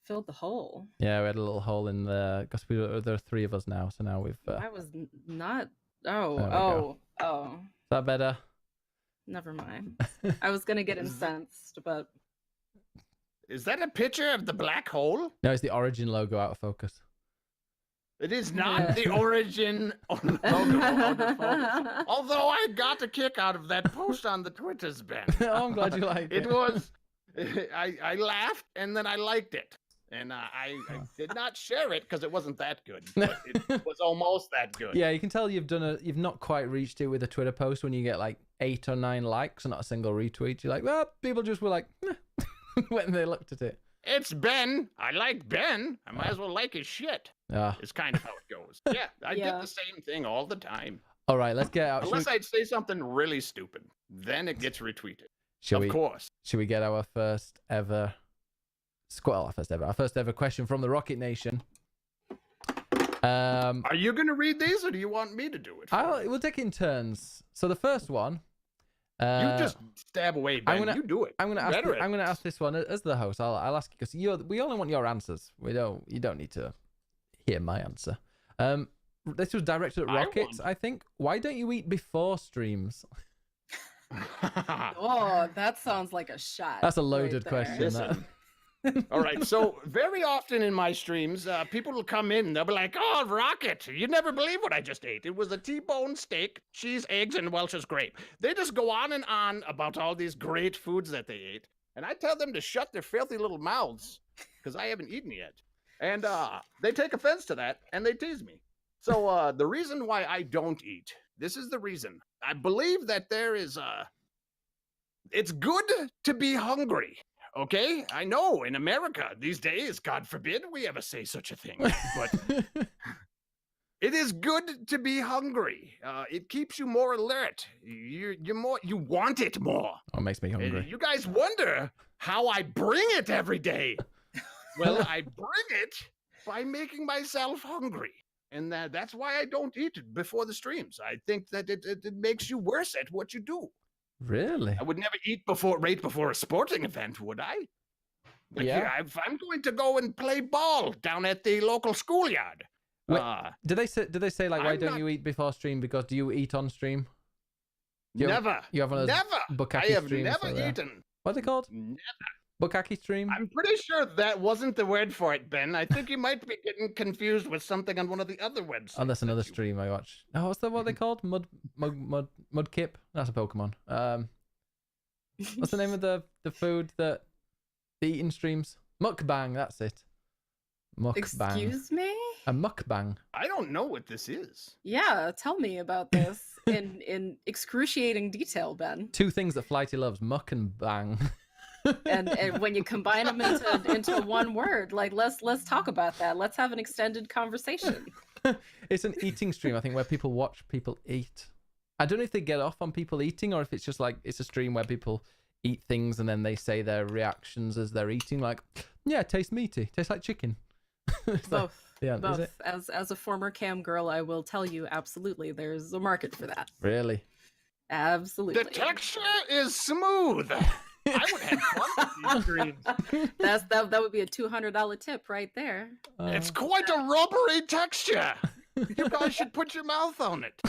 Filled the hole. Yeah, we had a little hole in the because there are 3 of us now, so now we've. I was not. There Oh. Is that better? Never mind. I was gonna get incensed, but Is that a picture of the black hole? No, it's the Origin logo out of focus. It is not the origin logo of the photo. Although I got a kick out of that post on the Twitters, Ben. Oh, I'm glad you liked it. It was. I laughed and then I liked it. And I did not share it because it wasn't that good. But it was almost that good. Yeah, you can tell you've not quite reached it with a Twitter post when you get like 8 or 9 likes and not a single retweet. You're like, well, people just were like, when they looked at it. It's Ben. I like Ben. I might as well like his shit. Yeah. It's kind of how it goes. Yeah, I get the same thing all the time. All right, let's get out. Unless I'd say something really stupid, then it gets retweeted. Of course. Should we get our first ever question from the Rocket Nation? Are you going to read these, or do you want me to do it? We'll take it in turns. So the first one. You just stab away, Ben. You do it. I'm gonna ask this one as the host. I'll ask you because we only want your answers. You don't need to hear my answer. this was directed at Rockets, I think. Why don't you eat before streams? Oh, that sounds like a shot. That's a loaded right there. question. Listen. All right, so very often in my streams, people will come in and they'll be like, "Oh, Rocket, you never believe what I just ate. It was a T-bone steak, cheese, eggs, and Welch's grape." They just go on and on about all these great foods that they ate, and I tell them to shut their filthy little mouths because I haven't eaten yet. And they take offense to that, and they tease me. So the reason why I don't eat, this is the reason. I believe that there is it's good to be hungry. Okay, I know in America these days, God forbid we ever say such a thing, but it is good to be hungry. It keeps you more alert. You want it more. Oh, it makes me hungry. You guys wonder how I bring it every day. Well, I bring it by making myself hungry, and that's why I don't eat before the streams. I think that it makes you worse at what you do. Really? I would never eat right before a sporting event, would I? Like, Yeah. If I'm going to go and play ball down at the local schoolyard. Wait, did they say like, why I'm don't not- you eat before stream? Because do you eat on stream? You have- Never. you have one of those Never. bukkake I have streams never over there. eaten. What's it called? Never. Bukkake stream? I'm pretty sure that wasn't the word for it, Ben. I think you might be getting confused with something on one of the other websites. Oh, that's another that you- stream I watch. Oh, what they called? Mudkip? That's a Pokemon. What's the name of the food that the eating streams? Mukbang, that's it. Mukbang. Excuse me? A mukbang. I don't know what this is. Yeah, tell me about this in excruciating detail, Ben. Two things that Flighty loves, muck and bang. And when you combine them into one word, like let's talk about that. Let's have an extended conversation. It's an eating stream, I think, where people watch people eat. I don't know if they get off on people eating or if it's just like it's a stream where people eat things and then they say their reactions as they're eating, like, yeah, it tastes meaty, tastes like chicken. It's like, Both. yeah, is Both. it? As a former cam girl, I will tell you absolutely there's a market for that. Really? Absolutely. The texture is smooth. I would have fun with these streams. That would be a $200 tip right there. It's quite a rubbery texture. You guys should put your mouth on it.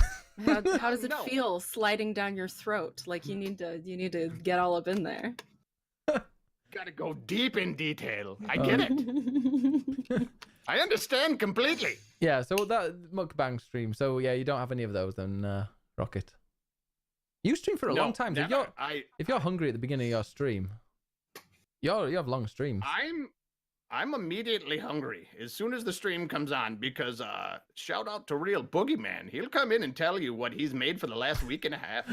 How does it No. feel sliding down your throat? Like you need to get all up in there. Gotta go deep in detail. I get it. I understand completely. Yeah, so that mukbang stream. So yeah, you don't have any of those then, Rocket. You stream for a long time. So Never. if you're hungry at the beginning of your stream, you have long streams. I'm immediately hungry as soon as the stream comes on because shout out to Real Boogeyman. He'll come in and tell you what he's made for the last week and a half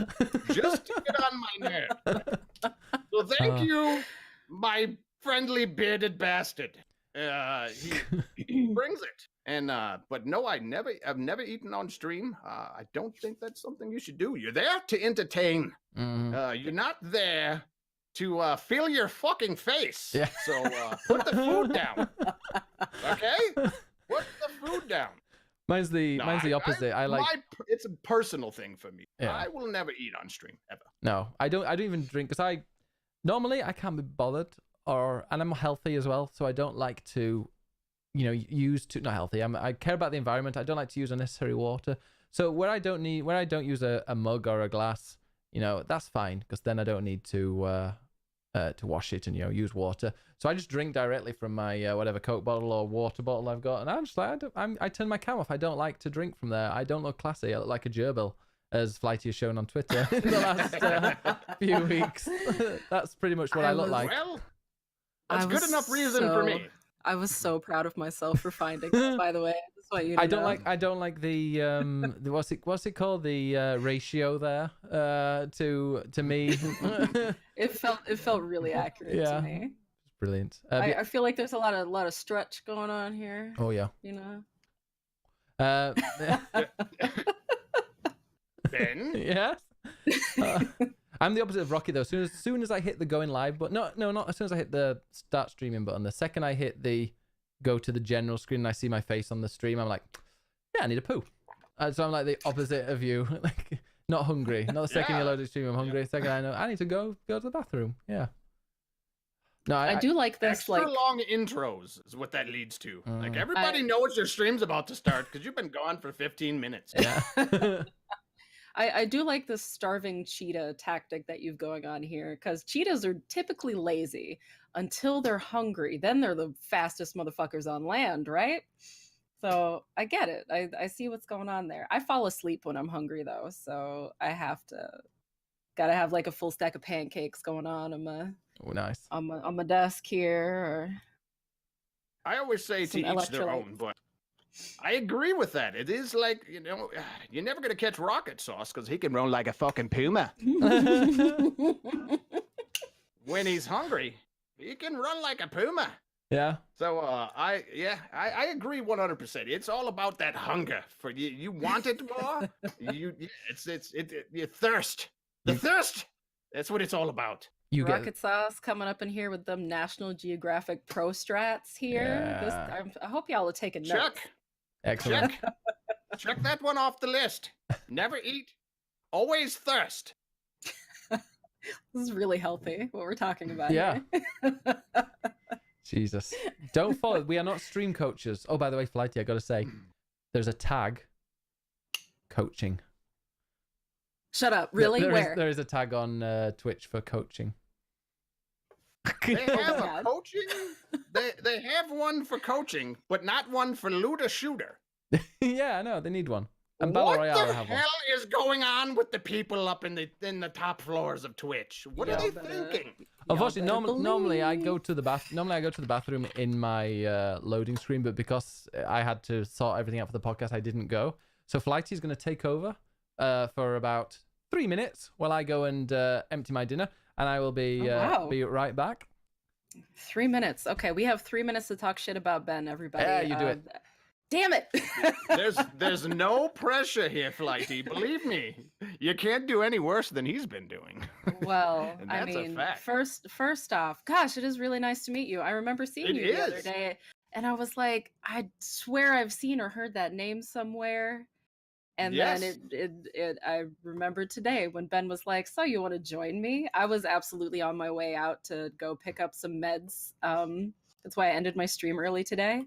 just to get on my nerve. So thank you, my friendly bearded bastard. He brings it. And but no, I've never eaten on stream. I don't think that's something you should do. You're there to entertain. Mhm. You're not there to fill your fucking face. Yeah. So put the food down. Okay? Put the food down. Mine's the opposite. I like. It's a personal thing for me. Yeah. I will never eat on stream ever. No, I don't even drink because normally I can't be bothered, and I'm healthy as well, so I don't like to, not healthy. I care about the environment. I don't like to use unnecessary water. So where I don't use a mug or a glass, that's fine because then I don't need to wash it and use water. So I just drink directly from my whatever Coke bottle or water bottle I've got, and I'm just like I turn my cam off. I don't like to drink from there. I don't look classy. I look like a gerbil, as Flighty has shown on Twitter in the last few weeks. That's pretty much what I look like. Well, that's good enough reason for me. I was so proud of myself for finding this, by the way. I just want you to know. I don't like the what's it called, the ratio there to me. It felt really accurate Yeah. to me. Brilliant. I feel like there's a lot of stretch going on here. Oh yeah. Ben? Yes. I'm the opposite of Rocky though. As soon as I hit the going live, but not as soon as I hit the start streaming button. The second I hit the go to the general screen and I see my face on the stream, I'm like, yeah, I need a poo. So I'm like the opposite of you, like not hungry. Not the second you load the stream, I'm hungry. The second I know I need to go to the bathroom. Yeah. No, I do like this. Extra Like, long intros is what that leads to. Like Mm. everybody knows your stream's about to start because you've been gone for 15 minutes. Yeah. I do like this starving cheetah tactic that you've going on here, because cheetahs are typically lazy until they're hungry. Then they're the fastest motherfuckers on land, right? So I get it. I see what's going on there. I fall asleep when I'm hungry though, so I gotta have like a full stack of pancakes going on Oh, nice. on my desk here, or I always say to some each their own, electrolytes. but I agree with that. It is like, you're never going to catch Rockitsauce because he can run like a fucking puma. When he's hungry, he can run like a puma. Yeah. So I agree 100%. It's all about that hunger for you. You want it more. You thirst. The thirst. That's what it's all about. You get Rockitsauce coming up in here with them National Geographic Pro Strats here. Yeah. I hope y'all are taking notes. Check. excellent. Check. Check that one off the list. Never eat. Always thirst. This is really healthy, what we're talking about. Yeah. Here. Jesus. Don't follow. We are not stream coaches. Oh, by the way, Flighty, I got to say, there's a tag coaching. Shut up. Really? Where? There is a tag on Twitch for coaching. They have a God. coaching. They have one for coaching, but not one for looter shooter. Yeah, I know. They need one. And Battle What Royale the have one. hell is going on with the people up in the top floors of Twitch? What are they thinking? Unfortunately, better normally I believe. go to the bathroom in my loading screen, but because I had to sort everything out for the podcast, I didn't go. So Flighty is going to take over for about 3 minutes while I go and empty my dinner, and I will be wow. be right back. 3 minutes. Okay, we have 3 minutes to talk shit about Ben, everybody. Yeah, you do it. Damn it. There's no pressure here, Flighty. Believe me, you can't do any worse than he's been doing. Well, And I that's a mean, fact. first off, gosh, it is really nice to meet you. I remember seeing It you the other is. day, and I was like, I swear I've seen or heard that name somewhere. And Yes. then I remembered today when Ben was like, "So you want to join me?" I was absolutely on my way out to go pick up some meds. That's why I ended my stream early today.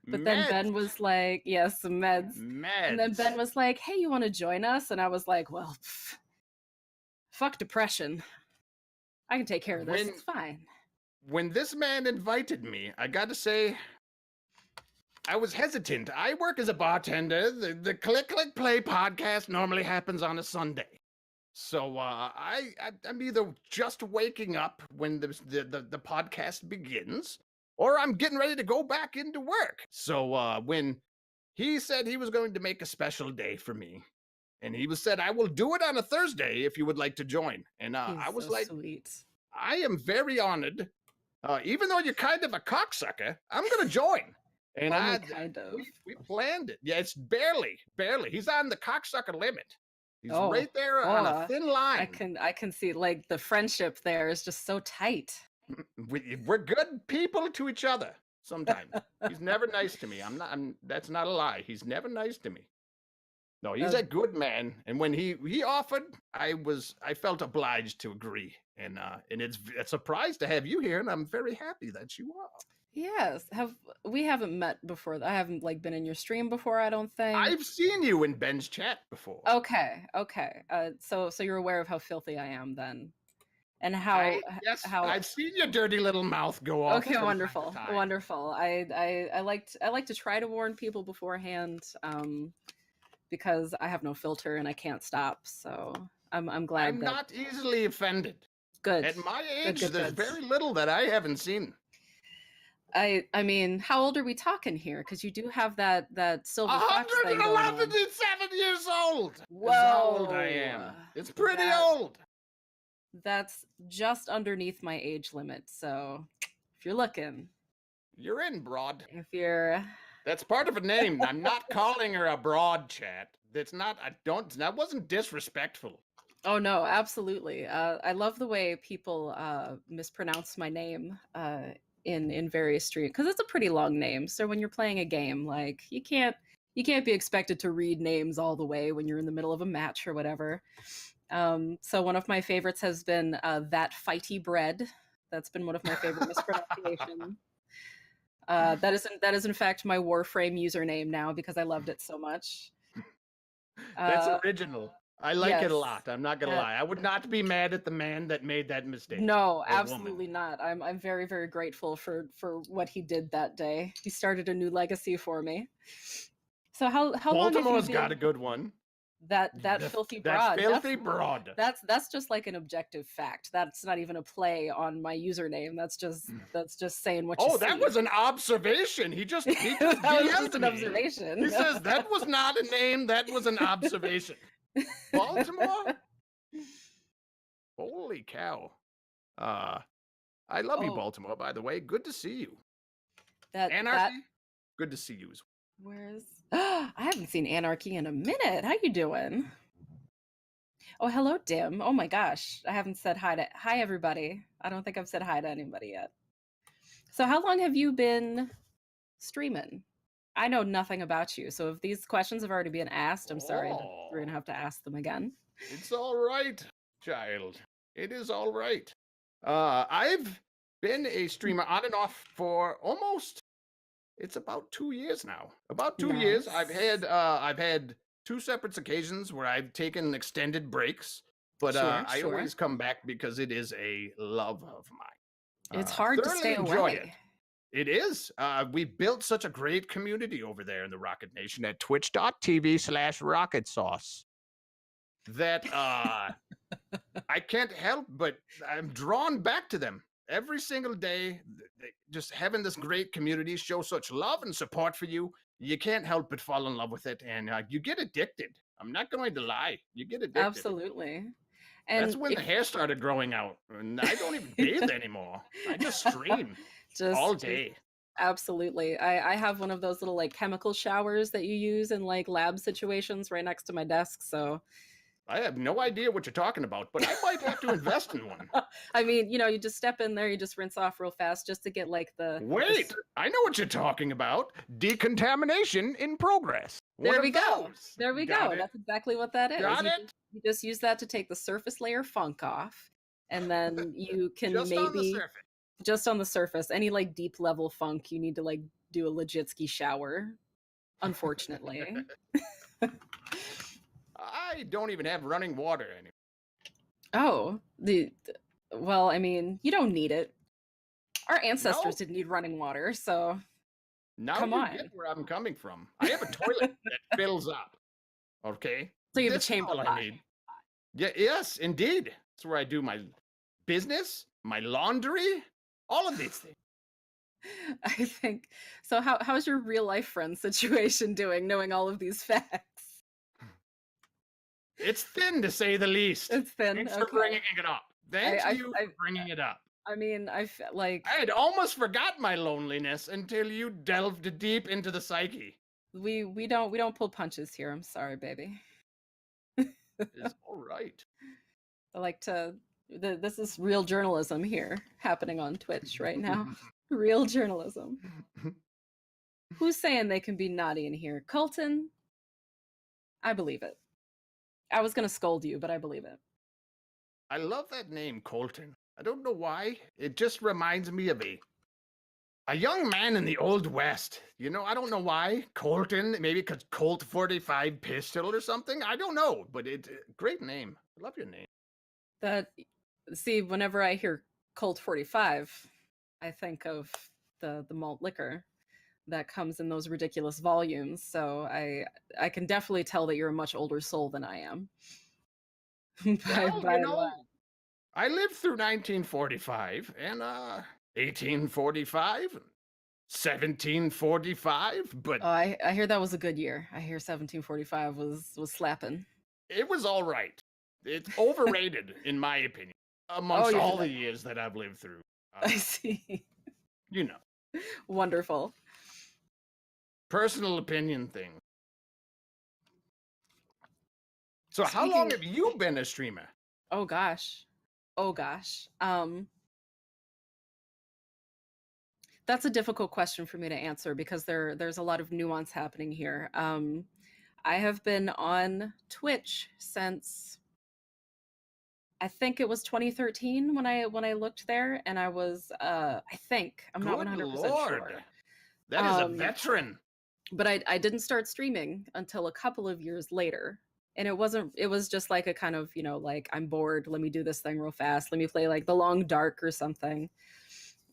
But then Meds. Ben was like, "Yes, some meds." And then Meds. Ben was like, "Hey, you want to join us?" And I was like, "Well, fuck depression. I can take care of this. When- It's fine." When this man invited me, I got to say, I was hesitant. I work as a bartender. The Click Click Play podcast normally happens on a Sunday. So I'm either just waking up when the podcast begins, or I'm getting ready to go back into work. So when he said he was going to make a special day for me, and he said, I will do it on a Thursday if you would like to join. And I He's was so like, sweet. I am very honored. Even though you're kind of a cocksucker, I'm going to join. And Only kind of. we planned it. Yeah, it's barely. He's on the cocksucker limit. He's Oh, right there on oh, a thin line. I can see like the friendship there is just so tight. We're good people to each other sometimes. He's never nice to me. That's not a lie. He's never nice to me. No, he's a good man. And when he offered, I felt obliged to agree. And it's a surprise to have you here, and I'm very happy that you are. Yes. We haven't met before. I haven't like been in your stream before, I don't think. I've seen you in Ben's chat before. Okay. So you're aware of how filthy I am then. And how Yes, how I've seen your dirty little mouth go off. Okay, from time to wonderful. time. Wonderful. I like to try to warn people beforehand because I have no filter and I can't stop. So I'm glad I'm that not easily offended. good. At my age, good, there's good. very little that I haven't seen. I mean, how old are we talking here? Because you do have that silver fox thing going on. 111 years old. Whoa. Is how old I am. It's pretty old. That's just underneath my age limit. So if you're looking, You're in, broad. if you're That's part of a name. I'm not calling her a broad, chat. That's not. That wasn't disrespectful. Oh no, absolutely. I love the way people mispronounce my name in various streams because it's a pretty long name. So when you're playing a game, like you can't be expected to read names all the way when you're in the middle of a match or whatever. So one of my favorites has been that Flighty bread. That's been one of my favorite mispronunciations. That is in fact my Warframe username now because I loved it so much. That's original. I like it a yes. lot. I'm not gonna lie. I would not be mad at the man that made that mistake. No, or absolutely woman. not. I'm very, very grateful for what he did that day. He started a new legacy for me. So how long have you Baltimore's been got a good one. that filthy That broad? filthy broad. That's just like an objective fact. That's not even a play on my username. That's just saying what you see. Oh, that was an observation. He just that was just DM'd an me. observation. He says that was not a name. That was an observation. Baltimore? Holy cow. I love you, Oh. Baltimore, by the way. Good to see you. that Anarchy? Good to see you as well. where's I haven't seen Anarchy in a minute. How you doing? Oh, hello, Dim. Oh my gosh. I haven't said hi everybody. I don't think I've said hi to anybody yet. So how long have you been streaming? I know nothing about you. So if these questions have already been asked, I'm sorry that we're gonna have to ask them again. It's all right, child. It is all right. I've been a streamer on and off for it's about 2 years now. About 2 years. I've had 2 separate occasions where I've taken extended breaks, but I Sure. always come back because it is a love of mine. It's hard to thoroughly stay enjoy away. it. It is. We built such a great community over there in the Rocket Nation at twitch.tv/Rockitsauce that I can't help but I'm drawn back to them every single day. Just having this great community show such love and support for you, you can't help but fall in love with it, and you get addicted. I'm not going to lie, you get addicted. Absolutely. And that's when the hair started growing out, and I don't even bathe anymore. I just stream all day. Absolutely. I have one of those little like chemical showers that you use in like lab situations right next to my desk. So I have no idea what you're talking about, but I might have to invest in one. I mean, you just step in there, you just rinse off real fast just to get like Wait, I know what you're talking about. Decontamination in progress. There we go. Those. There we Got go. it. That's exactly what that is. Got it. You just use that to take the surface layer funk off, and then you can Just on the maybe surface. just on the surface. Any like deep level funk, you need to like do a legit ski shower. Unfortunately. I don't even have running water anymore. Oh, well, I mean, you don't need it. Our ancestors No. didn't need running water, so Now Come you on. get where I'm coming from. I have a toilet that fills up. Okay. so you have a That's chamber all I pot. need. Yeah. Yes, indeed. That's where I do my business, my laundry, all of these things. I think so. How's your real life friend situation doing, knowing all of these facts? It's thin, to say the least. It's thin. Thanks for Okay. bringing it up. Thanks I- you for bringing it up. I mean, like I had almost forgot my loneliness until you delved deep into the psyche. we don't pull punches here. I'm sorry, baby. It's all right. I like to. This is real journalism here happening on Twitch right now. Real journalism. Who's saying they can be naughty in here? Colton? I believe it. I was gonna scold you, but I believe it. I love that name, Colton. I don't know why. It just reminds me of a young man in the Old West. You know, I don't know why. Colton, maybe because Colt 45 pistol or something. I don't know, but it's a great name. I love your name. See, whenever I hear Colt 45, I think of the malt liquor that comes in those ridiculous volumes. So I can definitely tell that you're a much older soul than I am. I lived through 1945 and 1845, 1745, but Oh, I hear that was a good year. I hear 1745 was slapping. it was all right. It's overrated, in my opinion, amongst you all think the years that I've lived through. I see. You know, Wonderful. personal opinion thing. So how long have you been a streamer? Oh gosh. That's a difficult question for me to answer because there's a lot of nuance happening here. I have been on Twitch since I think it was 2013 when I looked there, and I was I think I'm not Good 100% Lord. sure. That is a veteran. But I didn't start streaming until a couple of years later. And it was just like a kind of, like, I'm bored, let me do this thing real fast. Let me play like The Long Dark or something.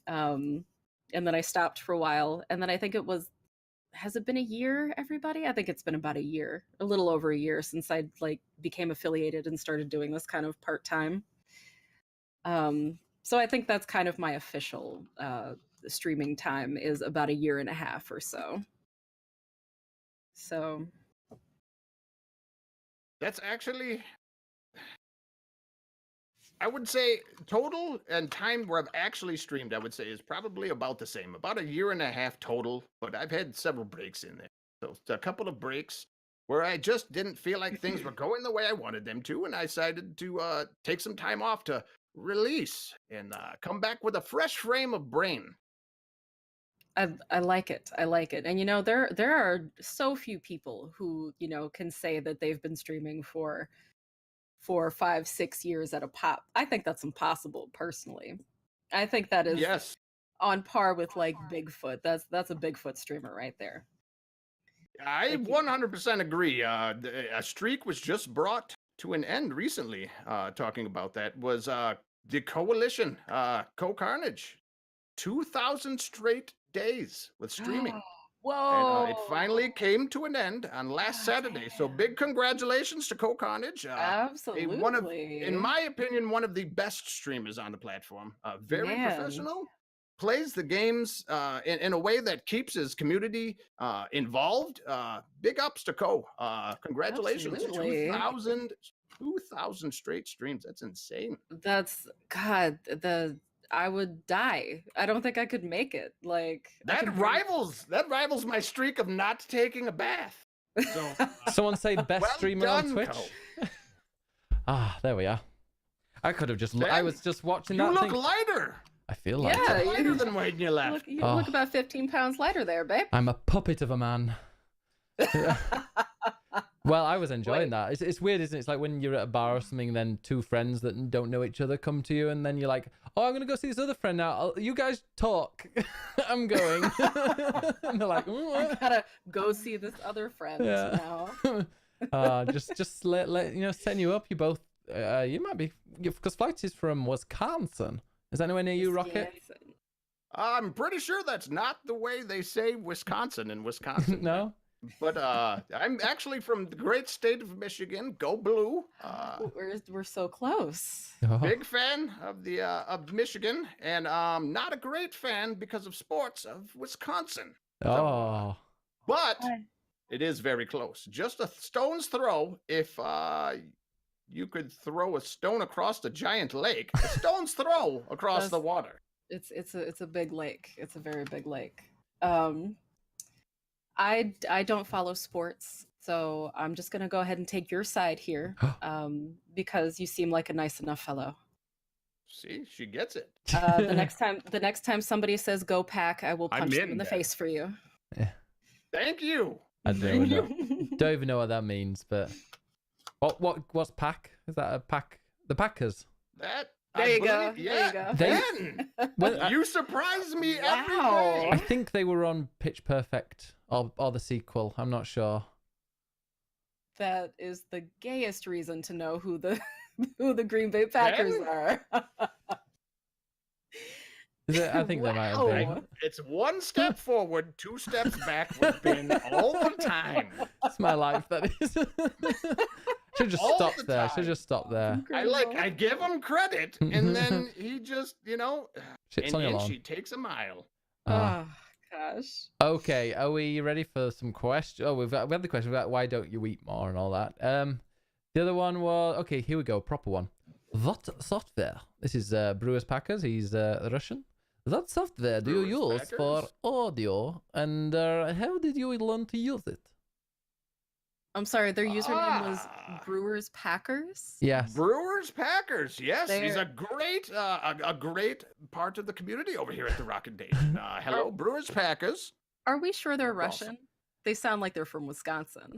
And then I stopped for a while. And then I think has it been a year, everybody? I think it's been about a year, a little over a year since I like became affiliated and started doing this kind of part-time. So I think that's kind of my official streaming time is about a year and a half or so. So That's actually, I would say total and time where I've actually streamed, I would say is probably about the same, about a year and a half total, but I've had several breaks in there. So a couple of breaks where I just didn't feel like things were going the way I wanted them to, and I decided to take some time off to release and come back with a fresh frame of brain. I like it. I like it. And there are so few people who, can say that they've been streaming for 4, 5, 6 years at a pop. I think that's impossible personally. I think that is Yes. on par with like Bigfoot. That's a Bigfoot streamer right there. I 100% agree. A streak was just brought to an end recently. Talking about that was the Coalition, Co-Carnage, 2,000 straight days with streaming. Whoa! And it finally came to an end on last Saturday. So big congratulations to Co-Carnage. Absolutely. In my opinion, one of the best streamers on the platform. Very professional. Plays the games in a way that keeps his community involved. Big ups to Co. Congratulations. Absolutely. 2,000 straight streams. That's insane. That's God. I would die. I don't think I could make it. Like that rivals my streak of not taking a bath. So someone say best well streamer done, on Twitch. There we are. I could have just. I was just watching that. You look lighter. I feel like lighter than when you left. You look about 15 pounds lighter there, babe. I'm a puppet of a man. Well, I was enjoying that. It's weird, isn't it? It's like when you're at a bar or something, then two friends that don't know each other come to you, and then you're like, "Oh, I'm gonna go see this other friend now. You guys talk. I'm going." And they're like, "I gotta go see this other friend now." Just let setting you up. You both, you might be, because Flighty's from Wisconsin. Is that anywhere near you, Rocket? I'm pretty sure that's not the way they say Wisconsin in Wisconsin. No. But I'm actually from the great state of Michigan. Go Blue! We're so close. Big fan of Michigan, and not a great fan because of sports of Wisconsin. Oh, but it is very close. Just a stone's throw. If you could throw a stone across a giant lake, a stone's throw across the water. It's a big lake. It's a very big lake. I don't follow sports, so I'm just gonna go ahead and take your side here, because you seem like a nice enough fellow. See, she gets it. The next time somebody says "Go Pack," I will punch them in the face for you. Yeah. Thank you. I don't even know what that means, but what's pack? Is that a pack? The Packers. There you go. Ben, you surprise me every day. I think they were on Pitch Perfect or the sequel. I'm not sure. That is the gayest reason to know who the Green Bay Packers are. I think they might have been. It's one step forward, 2 steps backward, Ben, all the time. It's my life, that is. Should just stop there. I give him credit, and then he just, shits on your lawn. She takes a mile. Oh gosh. Okay, are we ready for some questions? Oh, we had the question about why don't you eat more and all that. The other one was, okay, here we go, proper one. What software? This is Brewers Packers. He's Russian. What software do you use for audio, and how did you learn to use it? I'm sorry, their username was Brewers Packers? Yes. Brewers Packers, yes. He's a great part of the community over here at the Rocket Nation. Hello, Brewers Packers. Are we sure they're Russian? They sound like they're from Wisconsin.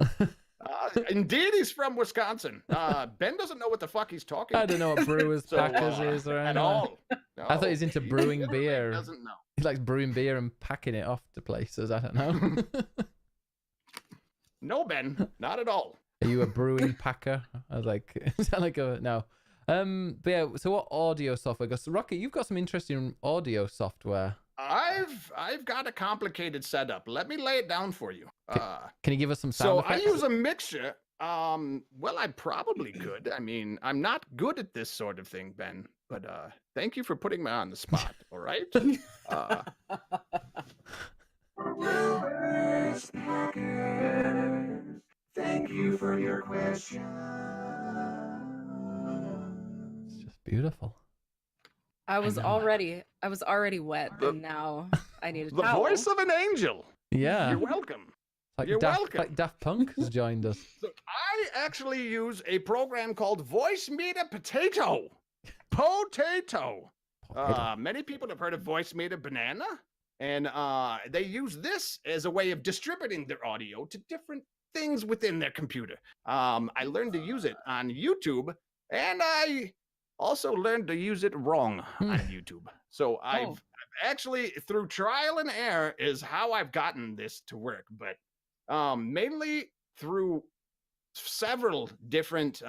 Indeed, he's from Wisconsin. Ben doesn't know what the fuck he's talking I about. don't know what Brewers So, Packers is or at anything. all. I thought he's into No, brewing he literally beer. doesn't know. He likes brewing beer and packing it off to places. I don't know. No, Ben, not at all. Are you a brewing packer? I was like, is that like a no? But yeah. So what audio software? Because Rocket, you've got some interesting audio software. I've got a complicated setup. Let me lay it down for you. Can you give us some sound So effects? I use a mixture. Well, I probably could. I mean, I'm not good at this sort of thing, Ben. But thank you for putting me on the spot. All right. Thank you for your question. It's just beautiful. I was know. already wet, and now I need a The towel. voice of an angel. Yeah. You're welcome. Like You're Daft, welcome. Like Daft Punk has joined us. So I actually use a program called Voice Meter Potato. Potato. Many people have heard of Voice Meter Banana, and they use this as a way of distributing their audio to different things within their computer. I learned to use it on YouTube, and I also learned to use it wrong on YouTube. So I've actually, through trial and error, is how I've gotten this to work. But mainly through several different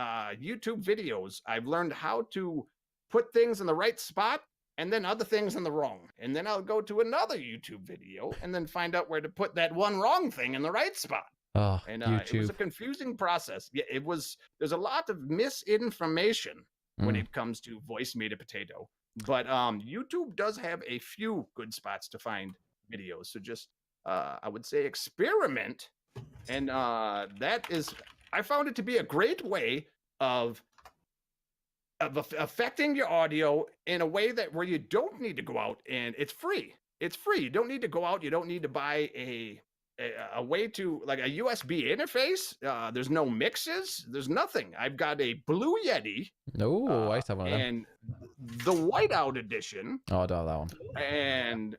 YouTube videos, I've learned how to put things in the right spot and then other things in the wrong. And then I'll go to another YouTube video and then find out where to put that one wrong thing in the right spot. Oh, And YouTube. it was a confusing process. Yeah, it was. There's a lot of misinformation when it comes to Voice Meter Potato. But YouTube does have a few good spots to find videos. So just, I would say, experiment. And that is, I found it to be a great way of affecting your audio in a way that where you don't need to go out, and it's free. It's free. You don't need to go out. You don't need to buy a way to, like, a USB interface. There's no mixes. There's nothing. I've got a Blue Yeti. No, I used to have one of them. And the Whiteout edition. Oh, I don't have that one. And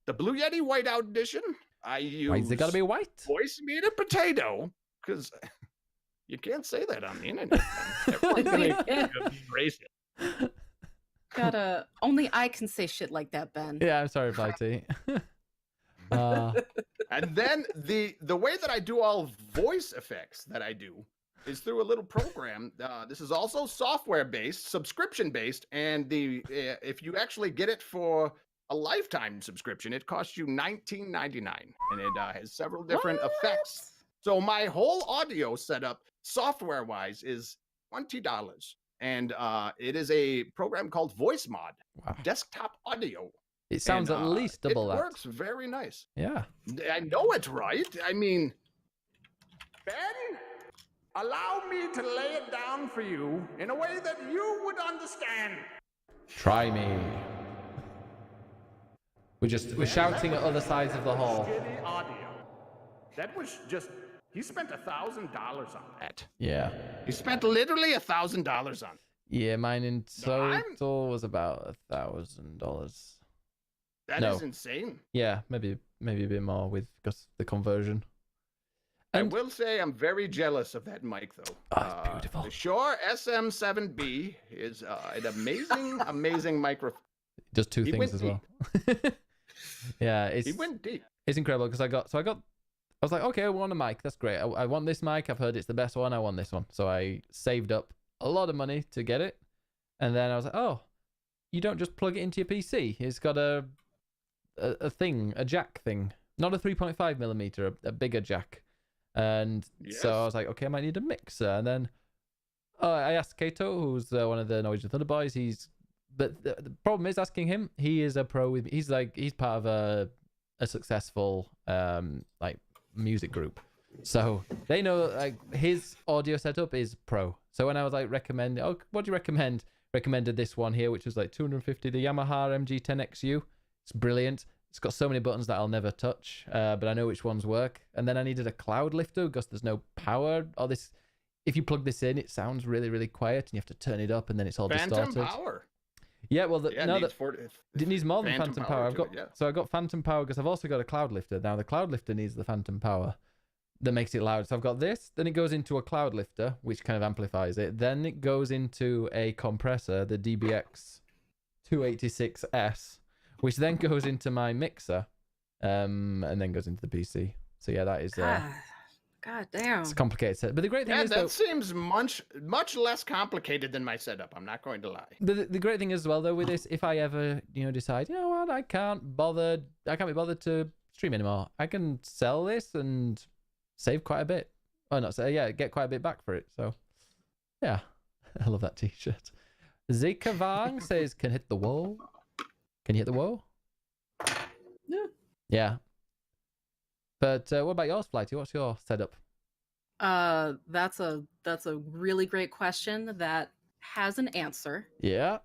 the Blue Yeti Whiteout edition, I use. Why's it gotta be white? Voice Meter Potato, because you can't say that on the internet. Everyone's gonna erase it. Only I can say shit like that, Ben. Yeah, I'm sorry, Flighty. And then the way that I do all voice effects that I do is through a little program. This is also software based, subscription based, and if you actually get it for a lifetime subscription, it costs you $19.99, and it has several different effects. So my whole audio setup, software wise, is $20, and it is a program called Voice Mod, Wow. desktop audio. It sounds And, at least double it that. works very nice. Yeah. I know it's right. I mean, Ben, allow me to lay it down for you in a way that you would understand. Try me. We're shouting at other sides of the hall. Shitty audio. That was just. He spent $1,000 on that. Yeah. He spent literally $1,000 on it. Yeah, mine in I'm- total was about $1,000. That No. is insane. Yeah, maybe a bit more with just the conversion. I And will say I'm very jealous of that mic, though. Oh, it's beautiful. The Shure SM7B is an amazing, amazing microphone. does two He things went as well. Yeah, He went deep. it's incredible because I was like, okay, I want a mic. That's great. I want this mic. I've heard it's the best one. I want this one. So I saved up a lot of money to get it. And then I was like, oh, you don't just plug it into your PC. It's got a jack thing. Not a 3.5 millimeter, a bigger jack. And so I was like, okay, I might need a mixer. And then I asked Kato, who's one of the Norwegian Thunder Boys. But the problem is asking him. He is a pro with me. He's part of a successful like music group, so they know like his audio setup is pro. So when I was like what do you recommend? Recommended this one here, which was like 250, the Yamaha MG10XU. It's brilliant. It's got so many buttons that I'll never touch, but I know which ones work. And then I needed a cloud lifter because there's no power. If you plug this in, it sounds really, really quiet, and you have to turn it up, and then it's all Phantom distorted. power. Yeah, well, Yeah, it needs more than Phantom power. to it, yeah. So I've got Phantom power because I've also got a cloud lifter. Now the cloud lifter needs the Phantom power. that makes it loud. So I've got this, then it goes into a cloud lifter, which kind of amplifies it. Then it goes into a compressor, the DBX 286S, which then goes into my mixer, and then goes into the PC. So yeah, that is God damn. it's a complicated set. But the great thing is, that seems much less complicated than my setup. I'm not going to lie. the great thing as well though with this, if I ever decide, you know what, I can't be bothered to stream anymore, I can sell this and save quite a bit. Oh, not say, yeah, get quite a bit back for it. So yeah, I love that t-shirt. Zika Vang says, can hit the wall. Can you hit the wall? Yeah. Yeah. But what about yours, Flighty? What's your setup? That's a really great question that has an answer Yeah.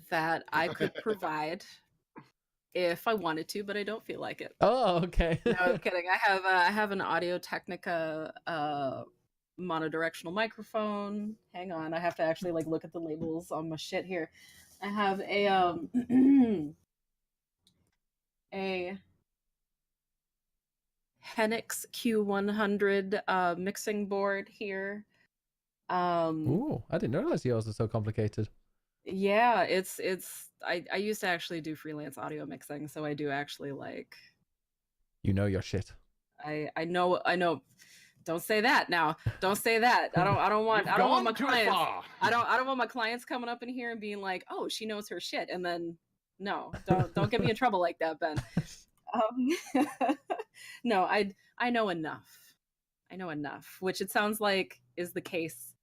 that I could provide if I wanted to, but I don't feel like it. Oh, okay. No, I'm kidding. I have an Audio Technica monodirectional microphone. Hang on, I have to actually like look at the labels on my shit here. I have a a Henix Q100 mixing board here. Ooh, I didn't realize yours was so complicated. Yeah, I used to actually do freelance audio mixing, so I do actually like. You know your shit. I know. Don't say that now. Don't say that. I don't want my clients. I don't want my clients coming up in here and being like, "Oh, she knows her shit," and then no, don't get me in trouble like that, Ben. No, I know enough. I know enough, which it sounds like is the case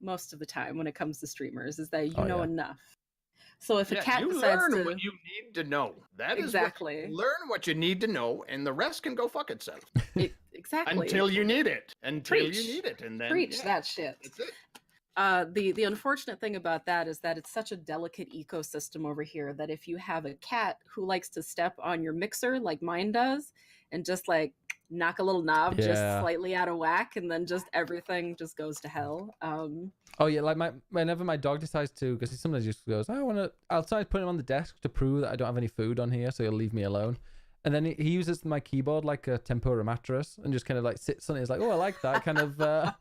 most of the time when it comes to streamers, is that you know enough. So if a cat you decides learn what you need to know. That is exactly learn what you need to know, and the rest can go fuck itself. Exactly Until you need it. And then preach that shit. That's it. The unfortunate thing about that is that it's such a delicate ecosystem over here that if you have a cat who likes to step on your mixer like mine does and just like knock a little knob just slightly out of whack, and then just everything just goes to hell. Oh yeah, like whenever my dog decides to, because he sometimes just goes, I'll try to put him on the desk to prove that I don't have any food on here, so he'll leave me alone. And then he uses my keyboard like a tempura mattress and just kind of like sits on it. He's like, oh, I like that. It kind of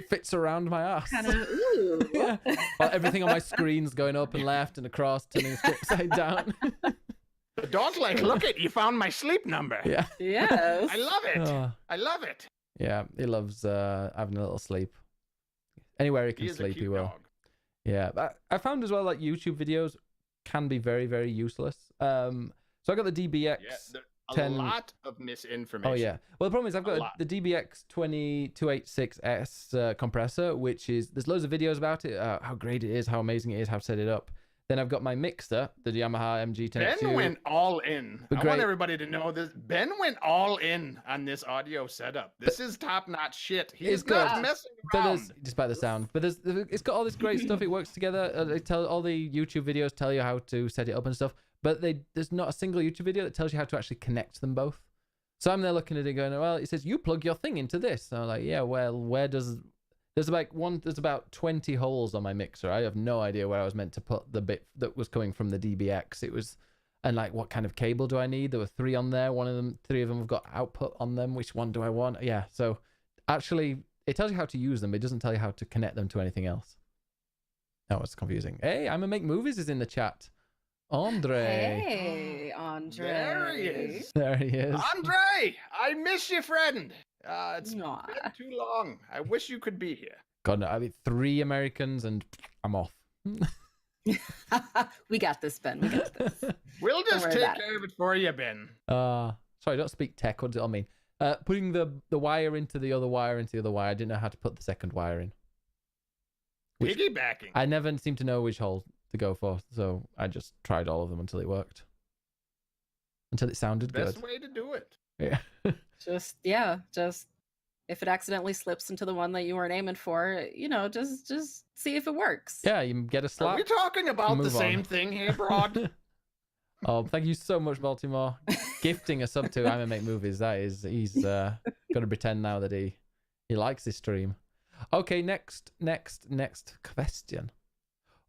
fits around my ass. Kind of, ooh. Yeah. Well, everything on my screen's going up and left and across, turning the script upside down. The dog's like, look it, you found my sleep number. Yeah. Yes. I love it. Oh. I love it. Yeah, he loves having a little sleep. Anywhere he can sleep, he will. Dog. Yeah, but I found as well like YouTube videos can be very, very useless. So I got the DBX. Yeah, a 10... lot of misinformation. Oh yeah. Well, the problem is I've got the DBX 286S compressor, which is there's loads of videos about it, how great it is, how amazing it is, how to set it up. Then I've got my mixer, the Yamaha MG10X2. Ben went all in. But I want everybody to know this. Ben went all in on this audio setup. This is top-notch shit. He's not messing around. Despite the sound. But it's got all this great stuff. It works together. All the YouTube videos tell you how to set it up and stuff. But there's not a single YouTube video that tells you how to actually connect them both. So I'm there looking at it going, well, it says, you plug your thing into this. And I'm like, yeah, well, where does... There's about 20 holes on my mixer. I have no idea where I was meant to put the bit that was coming from the DBX. And like, what kind of cable do I need? There were 3 on there. 3 of them have got output on them. Which one do I want? Yeah. So actually, it tells you how to use them. But it doesn't tell you how to connect them to anything else. That was confusing. Hey, I'm gonna make movies is in the chat. Andre. Hey, Andre. There he is. There he is. Andre, I miss you, friend. It's Aw. been too long. I wish you could be here. God, no, I mean 3 Americans and I'm off. We got this, Ben. We got this. We'll just worry take about care of it for you, Ben. Sorry, I don't speak tech. What does it all mean? Putting the wire into the other wire into the other wire. I didn't know how to put the second wire in. Piggybacking. I never seemed to know which hole to go for, so I just tried all of them until it worked. Until it sounded good. Best way to do it. Yeah. Just if it accidentally slips into the one that you weren't aiming for, just see if it works. Yeah, you get a slap. Are we talking about the same on. thing here, Broad? Oh, thank you so much, Baltimore. Gifting a sub to I'm gonna make movies. He's gonna pretend now that he likes this stream. Okay, next question.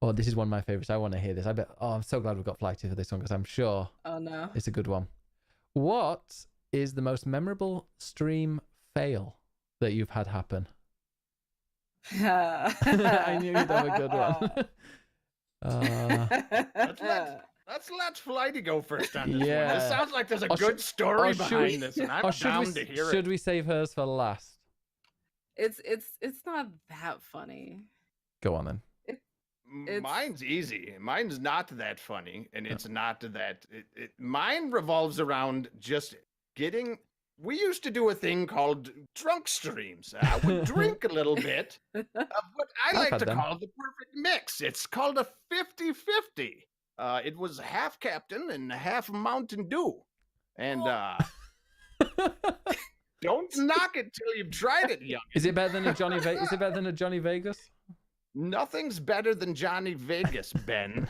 Oh, this is one of my favorites. I want to hear this. I'm so glad we've got Flighty for this one because I'm sure no, it's a good one. What is the most memorable stream fail that you've had happen? I knew you'd have a good one. Let's let Flighty go first on this one. Yeah. This sounds like there's a Or good story should behind we- this, and I'm Or should down we to hear should it. we save hers for last? It's not that funny. Go on then. It's- Mine's easy. Mine's not that funny, and it's not that. Mine revolves around just getting. We used to do a thing called drunk streams. I would drink a little bit of what I I've like had to them. call the perfect mix. It's called a 50-50. It was half Captain and half Mountain Dew. And don't knock it till you've tried it, young. Is it better than a Johnny? Is it better than a Johnny Vegas? Nothing's better than Johnny Vegas, Ben.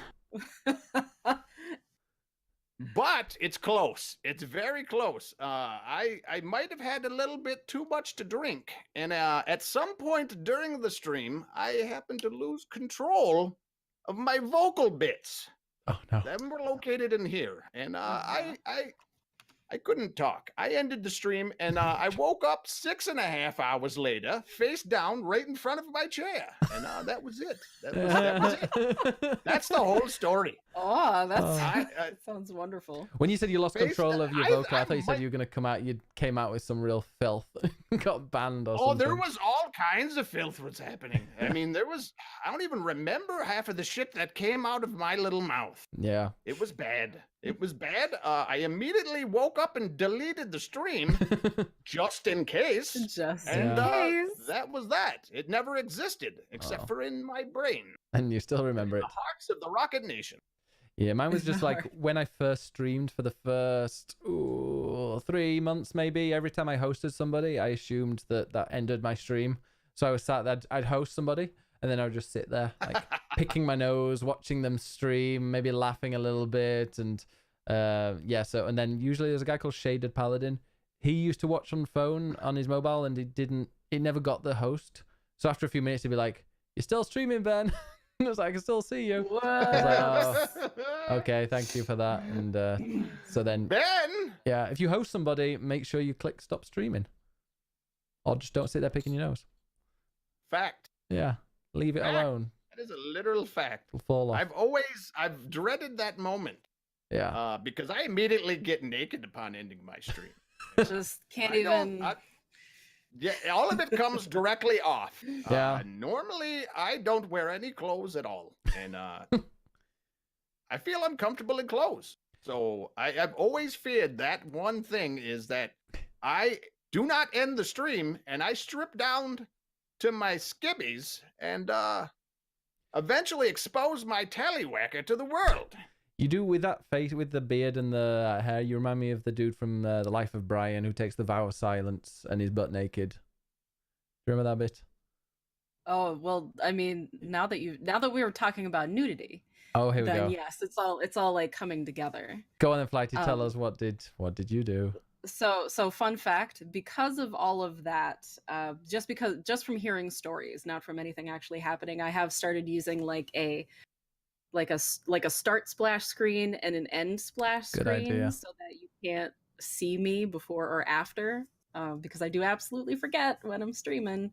But it's close. It's very close. I might have had a little bit too much to drink, and at some point during the stream, I happened to lose control of my vocal bits. Oh no. Them were located in here, and I couldn't talk. I ended the stream, and I woke up 6.5 hours later, face down, right in front of my chair, and that was it. That was it. That's the whole story. Oh, that's Oh. that sounds wonderful. When you said you lost Face control of your I- vocal, I I thought you said might- you were gonna you came out with some real filth, got banned or Oh, something. there was all kinds of filth was happening. I mean, I don't even remember half of the shit that came out of my little mouth. Yeah. It was bad. It was bad. I immediately woke up and deleted the stream just in case. Just And in case. that was that. It never existed except Oh. for in my brain. And you still remember it. The hearts of the Rocket Nation. Yeah, mine was just like Sorry. when I first streamed for the first 3 months, maybe. Every time I hosted somebody, I assumed that ended my stream. So I was sat there, I'd host somebody, and then I would just sit there, like picking my nose, watching them stream, maybe laughing a little bit, and yeah. So and then usually there's a guy called Shaded Paladin. He used to watch on phone on his mobile, and he never got the host. So after a few minutes, he'd be like, "You're still streaming, Ben?" And I was like, "I can still see you." What? Okay, thank you for that. And so then, Ben! yeah, if you host somebody, make sure you click stop streaming, or just don't sit there picking your nose. Fact. Yeah, leave it Fact. alone. That is a literal fact. It'll fall off. I've dreaded that moment Yeah. because I immediately get naked upon ending my stream. Just can't I don't- even. Yeah, all of it comes directly off. Yeah. Normally, I don't wear any clothes at all, and I feel uncomfortable in clothes. So I've always feared that one thing is that I do not end the stream, and I strip down to my skibbies and eventually expose my tallywhacker to the world. You do with that face, with the beard and the hair. You remind me of the dude from The Life of Brian who takes the vow of silence and is butt naked. Do you remember that bit? Oh well, I mean, now that we were talking about nudity, Oh, here we then go. yes, it's all like coming together. Go on then, Flighty. Tell Um, us what did you do? So fun fact, because of all of that, just from hearing stories, not from anything actually happening, I have started using like a start splash screen and an end splash Good screen idea. so that you can't see me before or after, because I do absolutely forget when I'm streaming.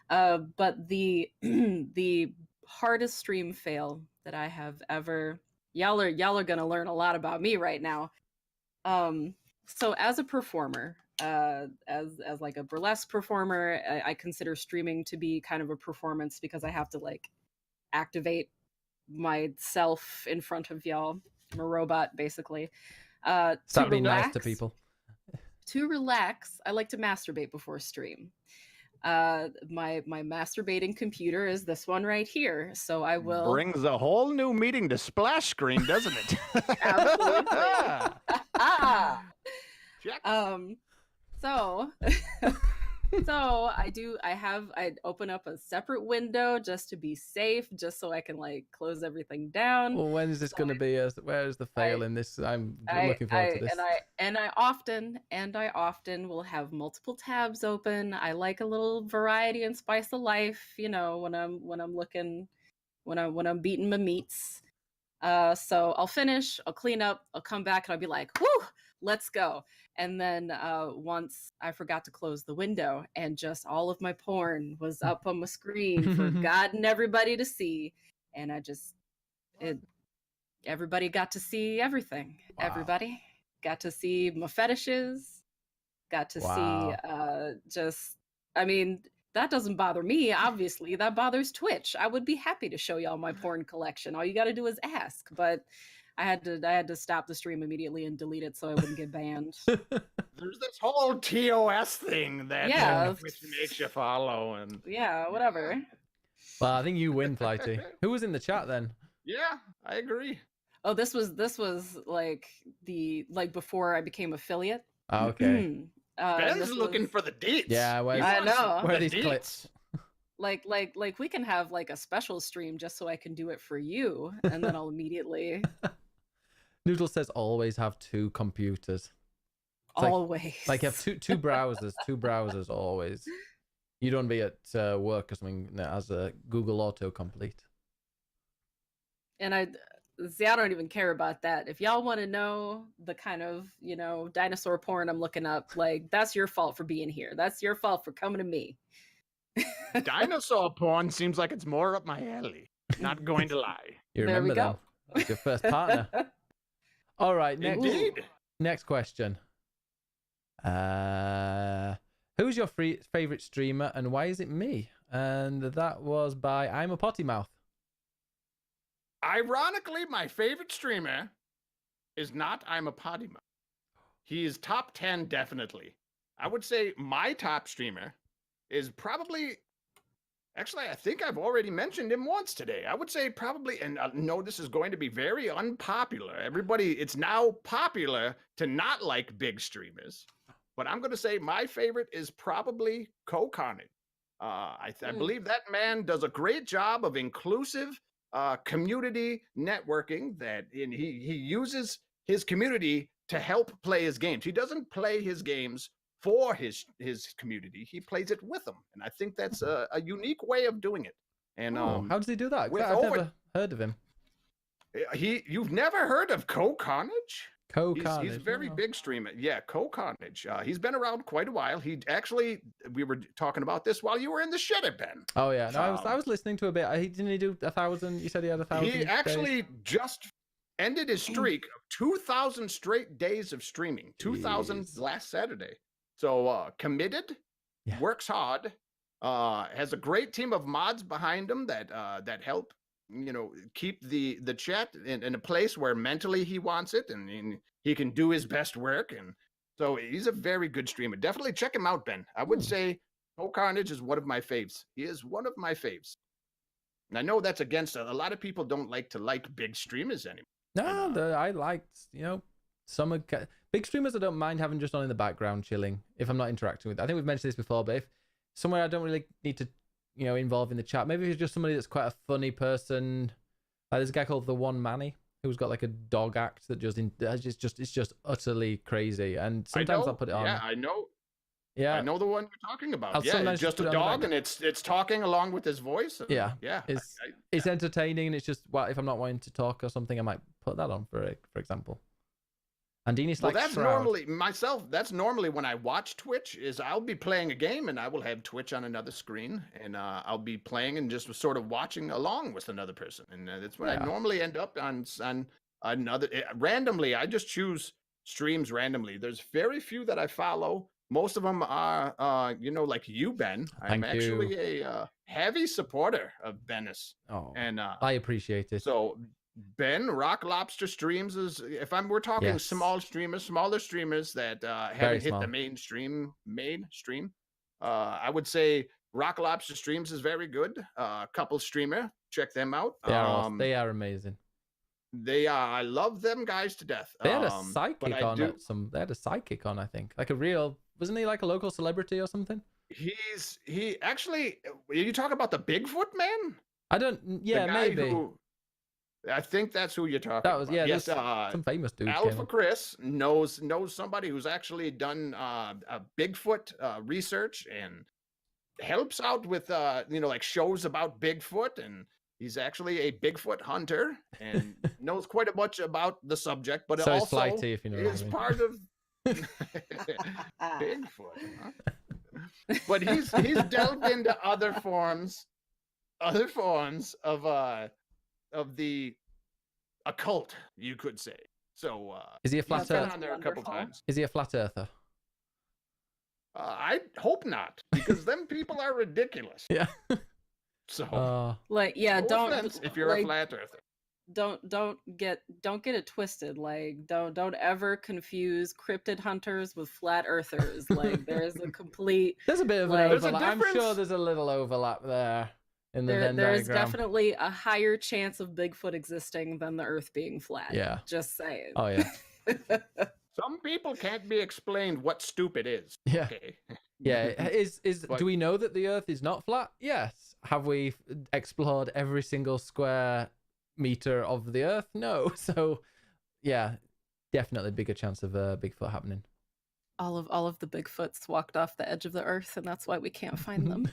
But the the hardest stream fail that I have ever, y'all are gonna learn a lot about me right now. So as a performer, as like a burlesque performer, I consider streaming to be kind of a performance because I have to like activate myself in front of y'all. I'm a robot basically. Start being nice to people. To relax, I like to masturbate before stream. My masturbating computer is this one right here, so I will Brings a whole new meeting to splash screen, doesn't it? Absolutely. Ah! Check. So I open up a separate window just to be safe, just so I can like close everything down. Well, when is this going to be? Where is the fail in this? I'm looking forward to this. And I often will have multiple tabs open. I like a little variety and spice of life, you know, when I'm beating my meats. So I'll finish, I'll clean up, I'll come back, and I'll be like, "Whoo, let's go!" And then once I forgot to close the window, and just all of my porn was up on my screen for God and everybody to see. And everybody got to see everything. Wow. Everybody got to see my fetishes, got to see I mean, that doesn't bother me, obviously. That bothers Twitch. I would be happy to show y'all my porn collection. All you got to do is ask. But I had to stop the stream immediately and delete it so I wouldn't get banned. There's this whole TOS thing that which makes you follow and yeah, whatever. Well, I think you win, Flighty. Who was in the chat then? Yeah, I agree. Oh, this was like before I became affiliate. Oh, okay. Ben's looking for the deets. Yeah, I know. Where are these clips? Like we can have like a special stream just so I can do it for you, and then I'll immediately. Noodle says always have two computers. It's always. Like you have two browsers always. You don't be at work or something that has a Google autocomplete. And I don't even care about that. If y'all want to know the kind of, dinosaur porn I'm looking up, like, that's your fault for being here. That's your fault for coming to me. Dinosaur porn seems like it's more up my alley. Not going to lie. You remember there we them? go. That's your first partner. All right, Indeed. Next question. Who's your favorite streamer and why is it me? And that was by I'm a Potty Mouth. Ironically, my favorite streamer is not I'm a Potty Mouth. He is top 10 definitely. I would say my top streamer is probably, actually, I think I've already mentioned him once today. I would say probably, and I know this is going to be very unpopular. It's now popular to not like big streamers. But I'm going to say my favorite is probably Co-Carnage. I believe that man does a great job of inclusive community networking and he uses his community to help play his games. He doesn't play his games for his community. He plays it with them. And I think that's a unique way of doing it. And how does he do that? I've never heard of him. You've never heard of Co-Carnage? Co-Carnage. He's a very big streamer. Yeah, Co-Carnage. He's been around quite a while. We were talking about this while you were in the shitter, Ben. Oh yeah, no, I was listening to a bit. Didn't he do 1,000? You said he had 1,000. He actually just ended his streak of 2,000 straight days of streaming. 2,000 last Saturday. So committed, works hard, has a great team of mods behind him that help keep the chat in a place where mentally he wants it and he can do his best work. And so he's a very good streamer. Definitely check him out, Ben. I would say Co-Carnage is one of my faves. He is one of my faves. And I know that's against a lot of people don't like big streamers anymore. No, I liked, some big streamers I don't mind having just on in the background chilling if I'm not interacting with. I think we've mentioned this before, but if somewhere I don't really need to involved in the chat. Maybe it's just somebody that's quite a funny person. There's a guy called The One Manny who's got like a dog act that it's just utterly crazy. And sometimes I'll put it on. Yeah, I know. Yeah, I know the one you're talking about. It's just a dog and it's talking along with his voice. Yeah. It's I entertaining and it's just if I'm not wanting to talk or something, I might put that on for example. And Dini's like, that's normally when I watch Twitch is I'll be playing a game and I will have Twitch on another screen and I'll be playing and just sort of watching along with another person. And that's when I normally end up on another randomly. I just choose streams randomly. There's very few that I follow. Most of them are, like you, Ben. I'm actually a heavy supporter of Bennis. Oh, and I appreciate it. So Ben, Rock Lobster streams we're talking smaller streamers that haven't hit the mainstream. I would say Rock Lobster streams is very good. Couple streamer, check them out. They are amazing. They are. I love them guys to death. They had a sidekick on. They had a sidekick on. I think like a real. Wasn't he like a local celebrity or something? He actually. You talk about the Bigfoot man? I don't. Yeah, maybe. I think that's who you're talking about. Yes, some famous dude. Alpha Chris knows somebody who's actually done Bigfoot research and helps out with like shows about Bigfoot, and he's actually a Bigfoot hunter and knows quite a much about the subject. But so also Flighty, if you know is part of Bigfoot, huh? But he's delved into other forms of the occult, you could say. So Is he a he's flat been earth? on there a couple Wonderful. times. Is he a flat earther? I hope not, because them people are ridiculous. Yeah. So Like, yeah, no don't offense if you're like, a flat earther. don't get it twisted. Like, don't ever confuse cryptid hunters with flat earthers. Like, there's a complete There's a bit of an Like- There's a overlap. I'm sure difference. there's a little overlap there in the Venn there's diagram. definitely a higher chance of Bigfoot existing than the Earth being flat. Yeah. Just saying. Oh yeah. Some people can't be explained what stupid is. Yeah. Okay. Yeah. Is But- do we know that the Earth is not flat? Yes. Have we explored every single square meter of the Earth? No. So, yeah, definitely bigger chance of Bigfoot happening. all of the Bigfoots walked off the edge of the Earth, and that's why we can't find them.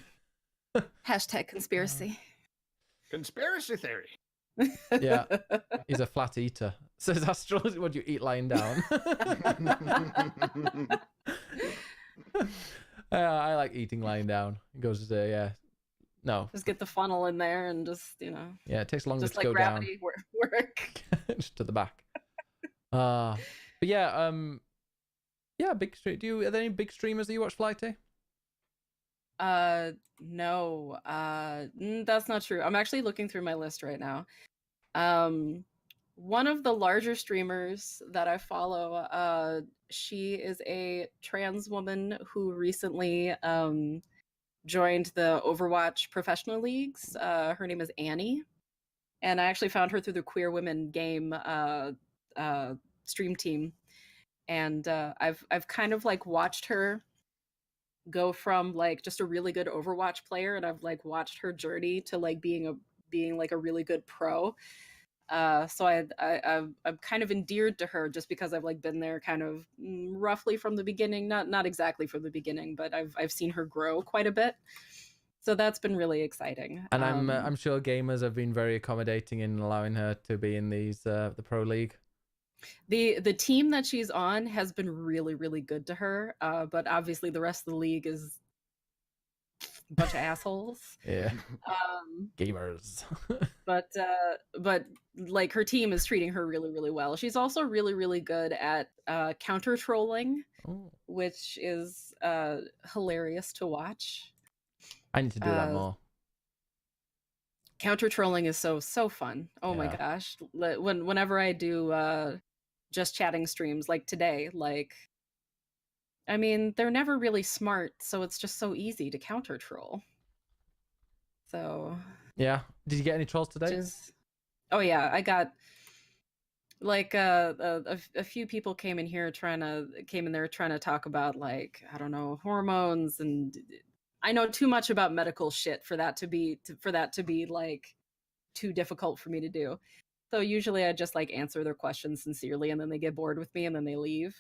Hashtag conspiracy. Conspiracy theory. Yeah. He's a flat eater. Says Astral, what do you eat lying down? I like eating lying down. It goes to yeah. No. Just get the funnel in there and just, Yeah, it takes longer just to like go down. gravity work. Just to the back. But yeah, big stream. Are there any big streamers that you watch, Flighty? No. That's not true. I'm actually looking through my list right now. One of the larger streamers that I follow, she is a trans woman who recently joined the Overwatch professional leagues. Her name is Annie, and I actually found her through the Queer Women game stream team, and I've kind of like watched her go from like just a really good Overwatch player, and I've like watched her journey to like being like a really good pro. So I'm kind of endeared to her just because I've like been there kind of roughly from the beginning, not exactly from the beginning, but I've seen her grow quite a bit. So that's been really exciting. And I'm sure gamers have been very accommodating in allowing her to be in these the pro league. The team that she's on has been really, really good to her. But obviously the rest of the league is a bunch of assholes. Yeah. Gamers. But like her team is treating her really, really well. She's also really, really good at counter trolling, Oh, which is hilarious to watch. I need to do that more. Counter trolling is so fun. Oh my Yeah. gosh. Whenever I do just chatting streams like today, like I mean, they're never really smart, so it's just so easy to counter troll. So Yeah. Did you get any trolls today? just oh yeah, I got like a few people came in there trying to talk about like I don't know, hormones, and I know too much about medical shit for that to be like too difficult for me to do. So usually I just like answer their questions sincerely, and then they get bored with me and then they leave.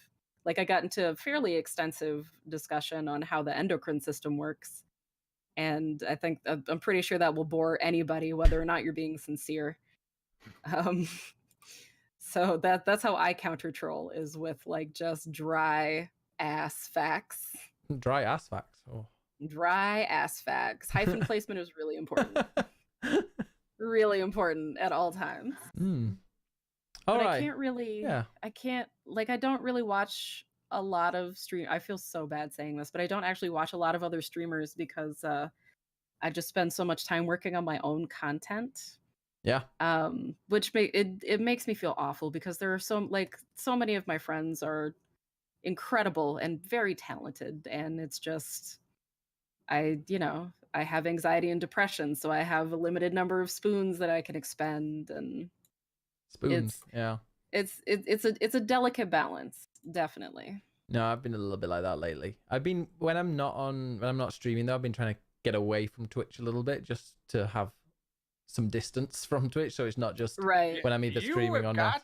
Like I got into a fairly extensive discussion on how the endocrine system works. And I think I'm pretty sure that will bore anybody, whether or not you're being sincere. So that's how I counter troll, is with like just dry ass facts. Dry ass facts. Oh. Dry ass facts. Hyphen placement is really important. Really important at all times. All But right. I can't really I don't really watch a lot of stream. I feel so bad saying this, but I don't actually watch a lot of other streamers because I just spend so much time working on my own content. Yeah. Which it makes me feel awful because there are so many of my friends are incredible and very talented, and it's just I have anxiety and depression, so I have a limited number of spoons that I can expend, and Spoons. Yeah. it's a delicate balance, definitely. No, I've been a little bit like that lately. I've been when I'm not streaming though, I've been trying to get away from Twitch a little bit just to have some distance from Twitch, so it's not just Right. when I'm either streaming or not.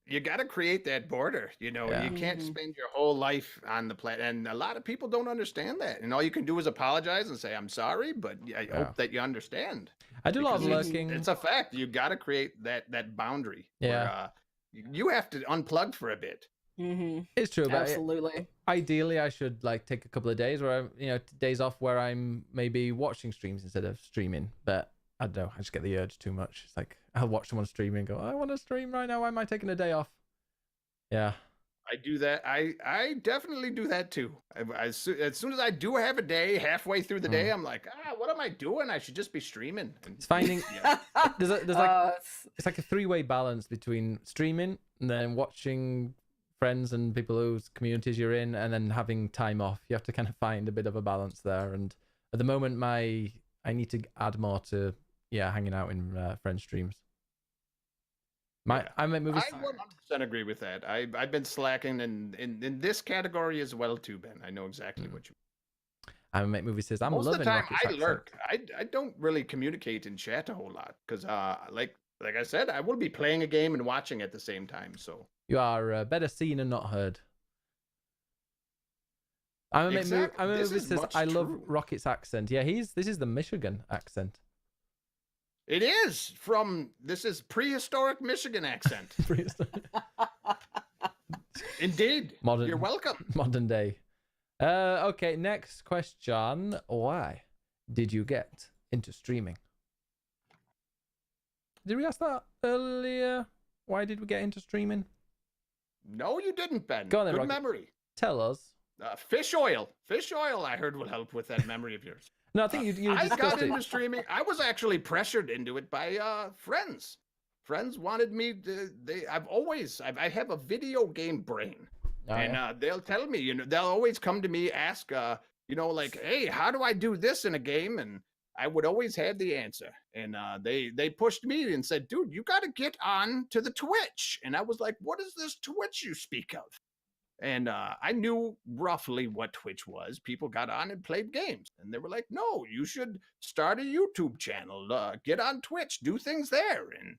You got to create that border. You Yeah. can't Mhm. spend your whole life on the planet, and a lot of people don't understand that. And all you can do is apologize and say, "I'm sorry," but I Yeah. hope that you understand. I do a lot of Because lurking. It's a fact. You got to create that boundary. Yeah. Where, you have to unplug for a bit. It's true, but Absolutely. ideally, I should like take a couple of days where I'm, days off where I'm maybe watching streams instead of streaming. But I don't know, I just get the urge too much. It's like I'll watch someone streaming and go, I want to stream right now. Why am I taking a day off? Yeah. I do that. I definitely do that too. As soon as I do have a day, halfway through the day, I'm like, what am I doing? I should just be streaming. And, It's finding there's like it's like a three-way balance between streaming and then watching friends and people whose communities you're in, and then having time off. You have to kind of find a bit of a balance there. And at the moment, I need to add more to hanging out in friend streams. I make movies. I 100% agree with that. I've been slacking in this category as well too, Ben. I know exactly what you. I make movies says I'm Most loving of the time Rockitsauce. I lurk. I don't really communicate in chat a whole lot because like I said, I will be playing a game and watching at the same time. So you are better seen and not heard. Exactly. I'm a This movie is says much I love true. Rocket's accent. Yeah, this is the Michigan accent. it is this is prehistoric Michigan accent. Indeed. You're welcome. Modern day. Okay, next question. Why did you get into streaming? Did we ask that earlier? Why did we get into streaming? No, you didn't, Ben. Go on then, Good Rocket. memory. Tell us. Fish oil. Fish oil, I heard, will help with that memory of yours. No, I think you I discussed got it. into streaming. I was actually pressured into it by friends. Friends wanted me to. I have a video game brain, they'll tell me. They'll always come to me, ask, like, hey, how do I do this in a game? And I would always have the answer. And they pushed me and said, dude, you got to get on to the Twitch. And I was like, what is this Twitch you speak of? And I knew roughly what Twitch was. People got on and played games. And they were like, no, you should start a YouTube channel, get on Twitch, do things there. And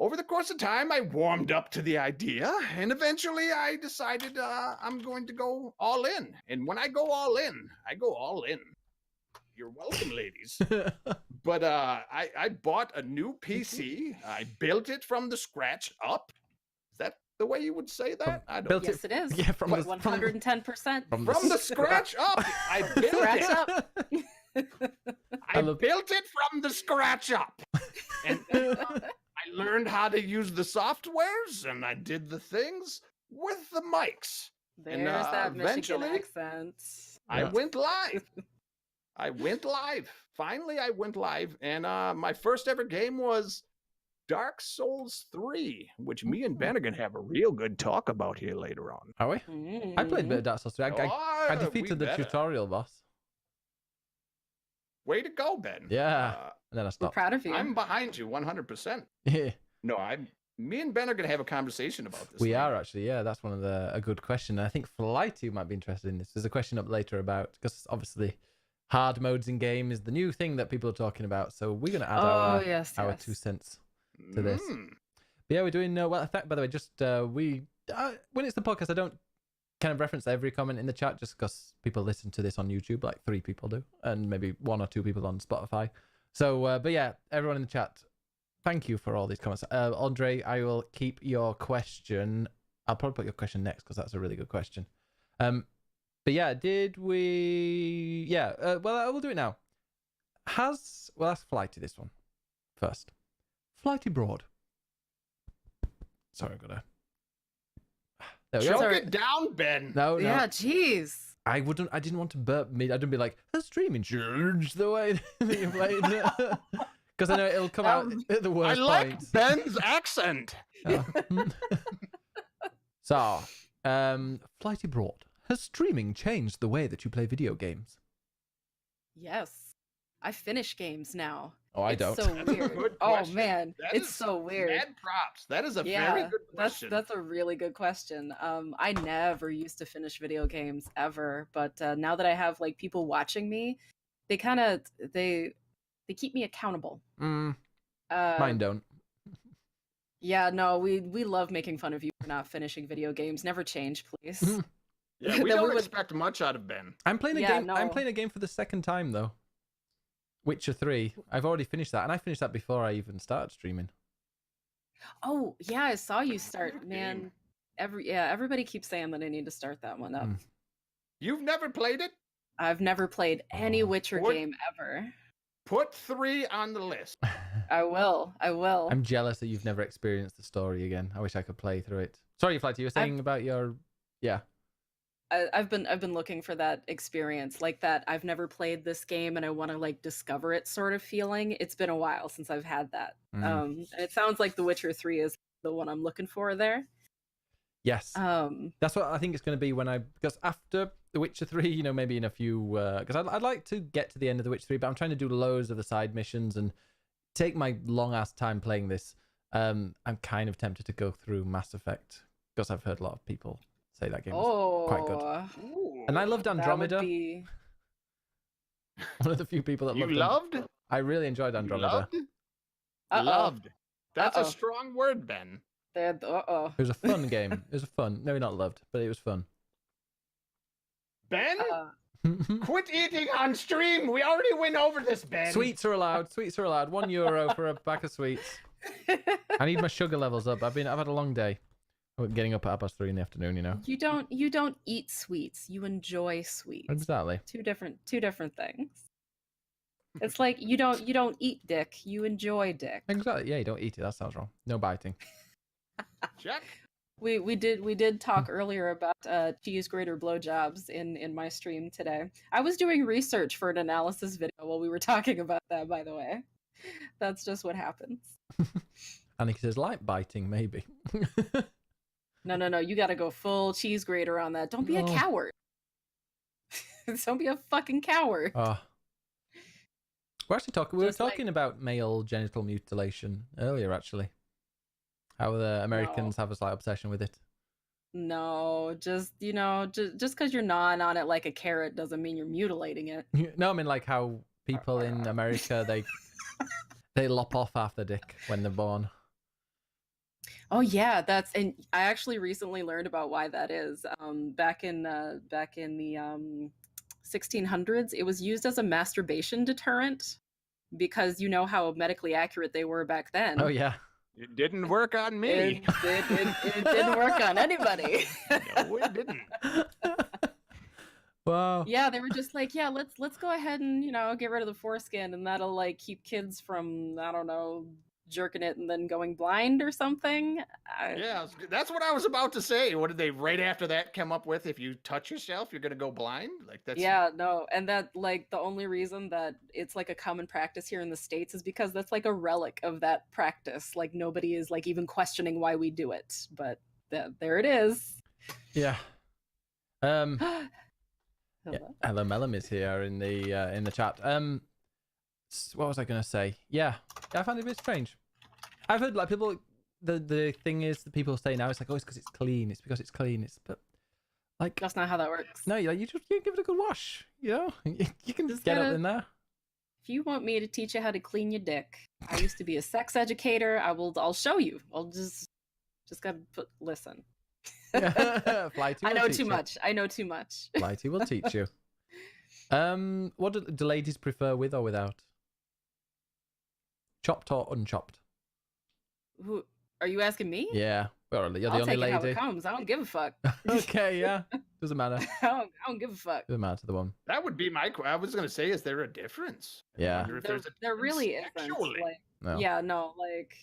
over the course of time, I warmed up to the idea. And eventually I decided I'm going to go all in. And when I go all in, I go all in. You're welcome, ladies. But I bought a new PC. I built it from the scratch up. Is that the way you would say that? I don't. Yes, it is. Yeah, from 110%. From the scratch up. I built Scratch it. up. I built it from the scratch up. And I learned how to use the softwares, and I did the things with the mics. There's And, that Michigan eventually, accent. I went live. Finally, I went live, and my first ever game was Dark Souls 3, which me and Ben are going to have a real good talk about here later on. Are we? I played a bit of Dark Souls 3. I defeated the better. tutorial boss. Way to go, Ben. Yeah. And then I We're stopped. proud of you. I'm behind you 100%. Yeah. No, me and Ben are going to have a conversation about this. We later. are actually, yeah. That's one of a good question. I think Flighty might be interested in this. There's a question up later about, because obviously hard modes in game is the new thing that people are talking about. So we're going to add our 2 cents to this. But yeah, we're doing well. By the way, just when it's the podcast, I don't kind of reference every comment in the chat just because people listen to this on YouTube, like 3 people do, and maybe 1 or 2 people on Spotify. So, but yeah, everyone in the chat, thank you for all these comments. Andre, I will keep your question. I'll probably put your question next because that's a really good question. But yeah, did we? Yeah, well, I will do it now. That's Flighty. This one first. Flighty Broad. Sorry, I'm gonna. There we go. Choke it down, Ben. No. Yeah, jeez. I didn't want to burp me. I didn't be like, has streaming changed the way that you played it? Because I know it'll come out at the worst I like point. Ben's accent. So, Flighty Broad, has streaming changed the way that you play video games? Yes. I finish games now. Oh, I It's don't. so That's a weird. good Oh question. man, That it's is so weird. Mad props. That is a very Yeah, good question. that's a really good question. I never used to finish video games ever, but now that I have like people watching me, they kind of they keep me accountable. Mine Uh, don't. yeah, no, we love making fun of you for not finishing video games. Never change, please. Yeah, we Then we don't would- expect much out of Ben. I'm playing a Yeah, game. I'm no. playing a game for the second time though. Witcher 3. I've already finished that, and I finished that before I even started streaming. Oh yeah, I saw you start, Good man. game. everybody keeps saying that I need to start that one up. Mm. You've never played it? I've never played any Oh. Witcher What? game ever. Put 3 on the list. I will. I'm jealous that you've never experienced the story again. I wish I could play through it. Sorry, Flighty, you were saying about your... Yeah. I've been looking for that experience, like that I've never played this game and I want to like discover it sort of feeling. It's been a while since I've had that. And it sounds like The Witcher 3 is the one I'm looking for there. Yes. That's what I think it's going to be because after The Witcher 3, you know, maybe in a few, because I'd like to get to the end of The Witcher 3, but I'm trying to do loads of the side missions and take my long ass time playing this. I'm kind of tempted to go through Mass Effect because I've heard a lot of people say that game is quite good. Ooh. And I loved Andromeda. That would be... One of the few people that You loved loved? I really enjoyed Andromeda. Loved? That's Uh-oh. a strong word, Ben. Uh-oh. It was a fun game. It was fun. Maybe not loved, but it was fun. Ben? Quit eating on stream. We already went over this, Ben. Sweets are allowed. Sweets are allowed. €1 for a pack of sweets. I need my sugar levels up. I've had a long day. Getting up at 3:30 in the afternoon, you know. You don't eat sweets. You enjoy sweets. Exactly. Two different things. It's like you don't eat dick. You enjoy dick. Exactly. Yeah, you don't eat it. That sounds wrong. No biting. Check. We did talk earlier about cheese grater blowjobs in my stream today. I was doing research for an analysis video while we were talking about that, by the way. That's just what happens. Annika says light biting, maybe. No, you gotta go full cheese grater on that. Don't be a No. coward. Don't be a fucking coward. We're actually talking. We were Just like- talking about male genital mutilation earlier, actually. How the Americans have a slight obsession with it. No, just just because you're gnawing on it like a carrot doesn't mean you're mutilating it. No, I mean like how people in America they lop off half the dick when they're born. Oh yeah, and I actually recently learned about why that is. Back in the 1600s, it was used as a masturbation deterrent because you know how medically accurate they were back then. Oh yeah. It didn't work on me. It didn't work on anybody. No, it didn't. Wow. Yeah, they were just like, yeah, let's go ahead and get rid of the foreskin, and that'll like keep kids from, I don't know, jerking it and then going blind or something. Yeah, that's what I was about to say. What did they right after that come up with? If you touch yourself, you're gonna go blind. Like that's Yeah, no, and that like the only reason that it's like a common practice here in the States is because that's like a relic of that practice. Like nobody is like even questioning why we do it, but there it is. Yeah. Hello. Yeah. Hello, Mellum is here in the chat. What was I gonna say? Yeah, I found it a bit strange. I've heard like people. The thing is that people say now it's like, oh, it's because it's clean. It's because it's clean. But like That's not how that works. no, you give it a good wash. You know, you can Just get up gotta- in there. If you want me to teach you how to clean your dick, I used to be a sex educator. I'll show you. I'll just gotta listen. Flighty I will know teach too you. much. I know too much. Flighty will teach you. What do ladies prefer, with or without? Chopped or unchopped? Who are you asking me? Yeah, well, you're the I'll only take it how it lady. comes. I don't give a fuck. Okay, yeah, doesn't matter. I don't give a fuck. Doesn't matter to the one. that would be my. I was gonna say, is there a difference? I Yeah. wonder if there's a There really difference isn't. sexually. Like, No. yeah, no, like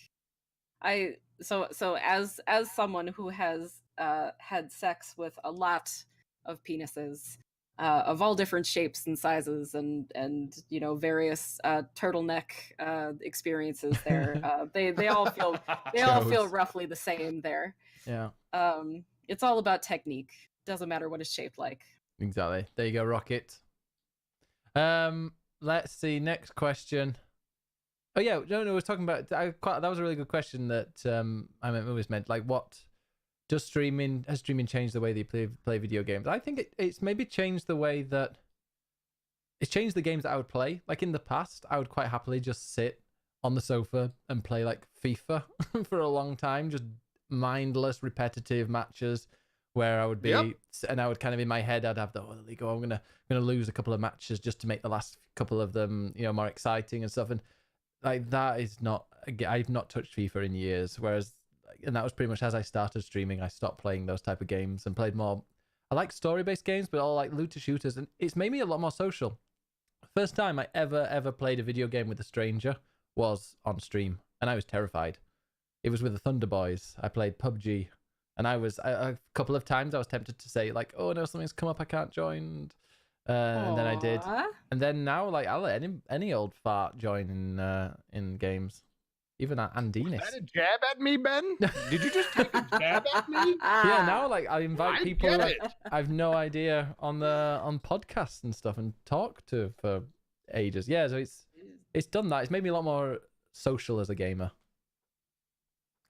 so as someone who has had sex with a lot of penises of all different shapes and sizes and various turtleneck experiences there, they all feel Shows. roughly the same there. Yeah, It's all about technique. Doesn't matter what it's shaped like. exactly. There you go, Rocket. Let's see. Next question. Oh yeah, no, I was talking about. That was a really good question that I always meant. Like, what has streaming changed the way that you play video games? I think it's maybe changed the way that it's changed the games that I would play. Like in the past, I would quite happily just sit on the sofa and play like FIFA for a long time, just mindless, repetitive matches where I would be, and I would kind of in my head, I'd have there you go, I'm gonna lose a couple of matches just to make the last couple of them, more exciting and stuff. And like that is not. I've not touched FIFA in years. Whereas and that was pretty much as I started streaming. I stopped playing those type of games and played more. I like story-based games, but all like looter shooters, and it's made me a lot more social. First time I ever played a video game with a stranger was on stream, and I was terrified. It was with the Thunder Boys. I played PUBG, and a couple of times I was tempted to say like, "Oh no, something's come up, I can't join." And then I did, and then now like I'll let any old fart join in games, even at Andinis. Was that a jab at me, Ben? Did you just take a jab at me? Yeah, now like I invite people get who it. I've no idea on podcasts and stuff and talk to for ages. Yeah, so it's done that. It's made me a lot more social as a gamer.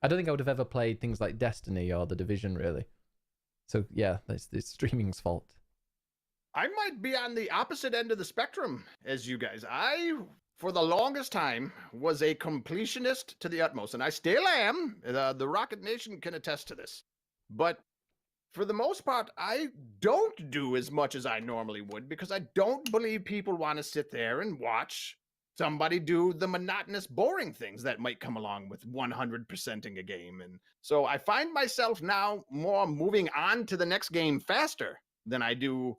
I don't think I would have ever played things like Destiny or The Division really. So yeah, it's streaming's fault. I might be on the opposite end of the spectrum as you guys. I, for the longest time, was a completionist to the utmost, and I still am. The Rocket Nation can attest to this. But for the most part, I don't do as much as I normally would because I don't believe people want to sit there and watch somebody do the monotonous, boring things that might come along with 100%ing a game. And so I find myself now more moving on to the next game faster than I do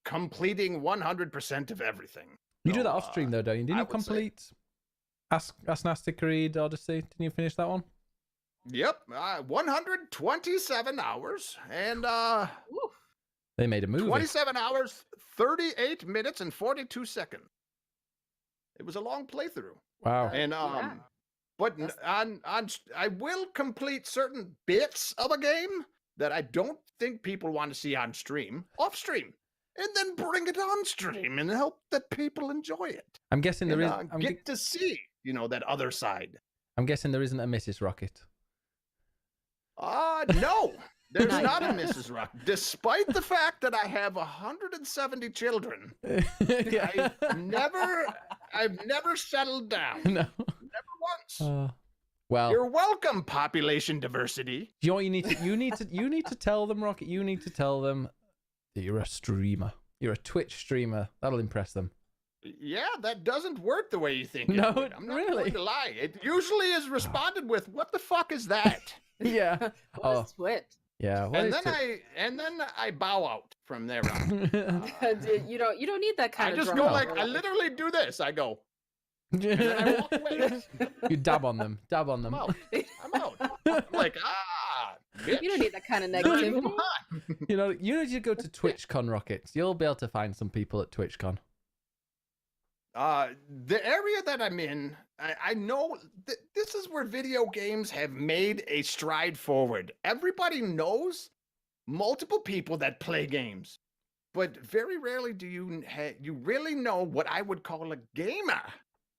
completing 100% of everything. You do that off stream though, don't you? Didn't you complete Assassin's Creed Odyssey? Didn't you finish that one? Yep, 127 hours and they made a movie. 27 hours, 38 minutes and 42 seconds. It was a long playthrough. Wow. And but I will complete certain bits of a game that I don't think people want to see on stream, off stream. And then bring it on stream and help that people enjoy it. I'm guessing there is. Get to see, that other side. I'm guessing there isn't a Mrs. Rocket. No, there's not a Mrs. Rocket. Despite the fact that I have 170 children, Yeah. I've never settled down. No. Never once. Well, You're welcome, population diversity. you know what you need to you need to tell them, Rocket. You need to tell them that you're a streamer. You're a Twitch streamer. That'll impress them. Yeah, that doesn't work the way you think it No, would. I'm not really? going to lie. It usually is responded with, "What the fuck is that?" Yeah. What is Twitch? Yeah. What and is then I bow out from there on. You don't need that kind I of just drama. go like I literally do this. I go. And then I walk away. You dab on them. Dab on them. I'm out. I'm out. I'm like, bitch. You don't need that kind of Move negativity. on. You need to go to TwitchCon, Rockets. You'll be able to find some people at TwitchCon. The area that I'm in, I know this is where video games have made a stride forward. Everybody knows multiple people that play games, but very rarely do you really know what I would call a gamer.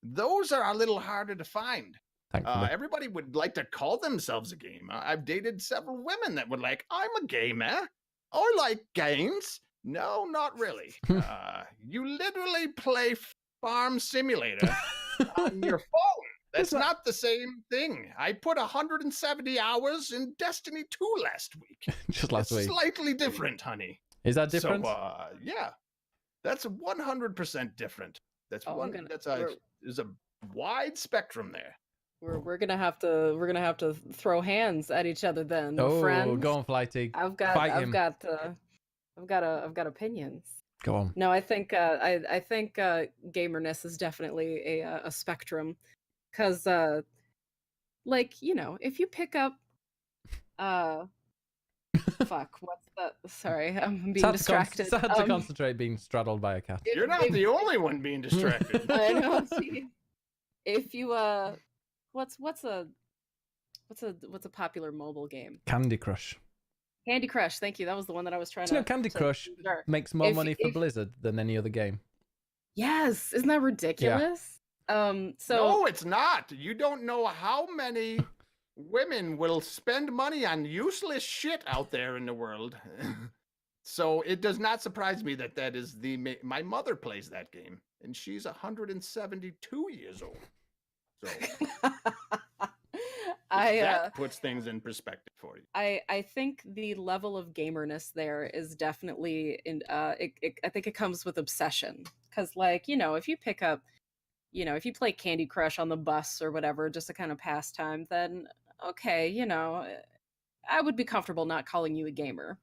Those are a little harder to find. Thankfully. Everybody would like to call themselves a gamer. I've dated several women that would like, I'm a gamer. I like games. No, not really. You literally play Farm Simulator on your phone. That's not the same thing. I put 170 hours in Destiny 2 last week. Just last week. Slightly different, honey. Is that different? So, yeah, that's 100% different. That's there's a wide spectrum there. We're gonna have to throw hands at each other then, friends. Go on, Flighty. I've got opinions. Go on. No, I think gamerness is definitely a spectrum, because if you pick up fuck, what's that? Sorry, I'm being distracted. It's hard to concentrate being straddled by a cat. You're not the only one being distracted. I know. See, if you what's a popular mobile game? Candy Crush. Candy Crush. Thank you. That was the one that I was trying Do you to. know Candy Crush Sure. makes more money for Blizzard than any other game? Yes, isn't that ridiculous? No, it's not. You don't know how many women will spend money on useless shit out there in the world. So it does not surprise me that is my mother plays that game, and she's 172 years old. So that puts things in perspective for you. I think the level of gamerness there is definitely I think it comes with obsession, because if you pick up, if you play Candy Crush on the bus or whatever, just a kind of pastime, then okay, I would be comfortable not calling you a gamer.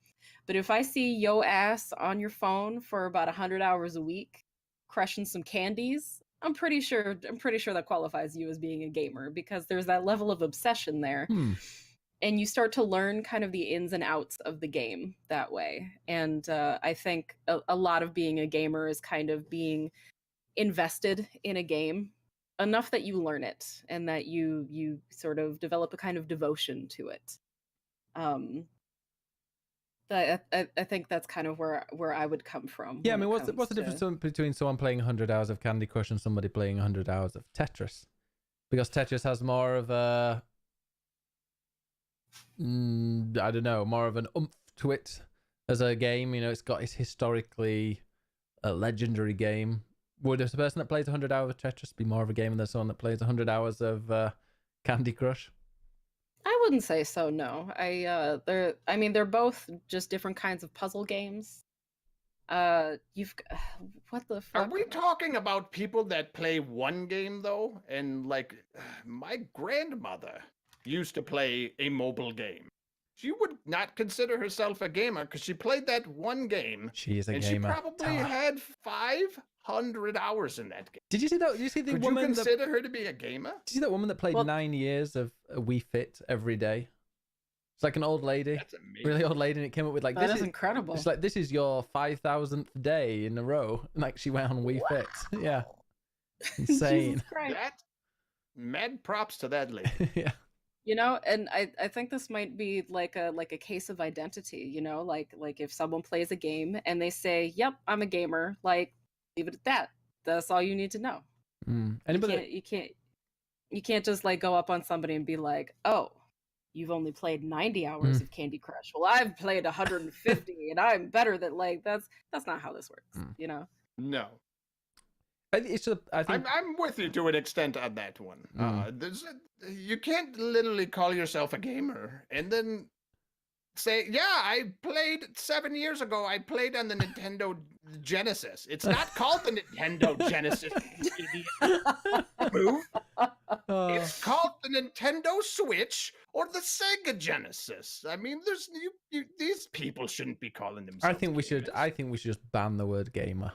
But if I see yo ass on your phone for about 100 hours a week, crushing some candies, I'm pretty sure that qualifies you as being a gamer, because there's that level of obsession there. And you start to learn kind of the ins and outs of the game that way. And I think a lot of being a gamer is kind of being invested in a game enough that you learn it, and that you sort of develop a kind of devotion to it. I think that's kind of where I would come from. Yeah, I mean, what's the difference between someone playing 100 hours of Candy Crush and somebody playing 100 hours of Tetris? Because Tetris has more of a, I don't know, more of an oomph to it as a game. It's historically a legendary game. Would a person that plays 100 hours of Tetris be more of a gamer than someone that plays 100 hours of Candy Crush? I wouldn't say so, no. They're both just different kinds of puzzle games. What the fuck? Are we talking about people that play one game though? And like, my grandmother used to play a mobile game. She would not consider herself a gamer because she played that one game. She is a and gamer. She probably had 500 hours in that game. Did you see that? Did you see the Could woman? You consider her to be a gamer? Did you see that woman that played 9 years of Wii Fit every day? It's like an old lady, That's amazing. really old lady, and it came up with like, that is incredible. It's like, this is your 5,000th day in a row. And like, she went on Wii Fit. Yeah, insane. Jesus Christ. That mad props to that lady. Yeah. And I think this might be like a case of identity, like if someone plays a game and they say, "Yep, I'm a gamer," like, leave it at that. That's all you need to know. Anybody? You can't just like go up on somebody and be like, "Oh, you've only played 90 hours of Candy Crush. Well, I've played 150 and I'm better than," like, that's not how this works, No. It's just, I think I'm with you to an extent on that one. You can't literally call yourself a gamer and then say, "Yeah, I played 7 years ago. I played on the Nintendo Genesis." It's not called the Nintendo Genesis. Move. It's called the Nintendo Switch or the Sega Genesis. I mean, there's these people shouldn't be calling themselves. I think we should just ban the word gamer.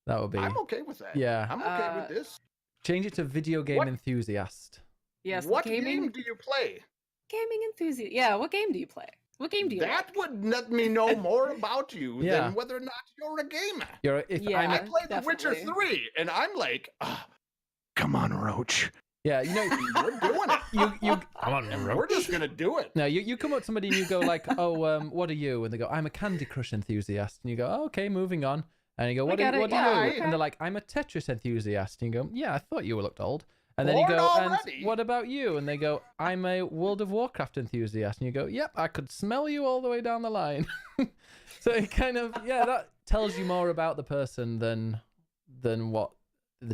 That would be. I'm okay with that. Yeah. I'm okay with this. Change it to video game enthusiast. Yes. What game do you play? Gaming enthusiast. Yeah. What game do you play? What game do you That like? would let me know more about you Yeah. than whether or not you're a gamer. Yeah. I played The Witcher definitely. 3, and I'm like, come on, Roach. Yeah, We're doing it. you Come on, Roach. We're just gonna do it. No, you come up to somebody and you go like, "Oh, what are you?" And they go, "I'm a Candy Crush enthusiast." And you go, "Oh, okay, moving on." And you go, "What are you?" Okay. And they're like, "I'm a Tetris enthusiast." And you go, "Yeah, I thought you looked old." And then you Bored go, already? "And what about you?" And they go, "I'm a World of Warcraft enthusiast." And you go, "Yep, I could smell you all the way down the line." So it kind of, that tells you more about the person than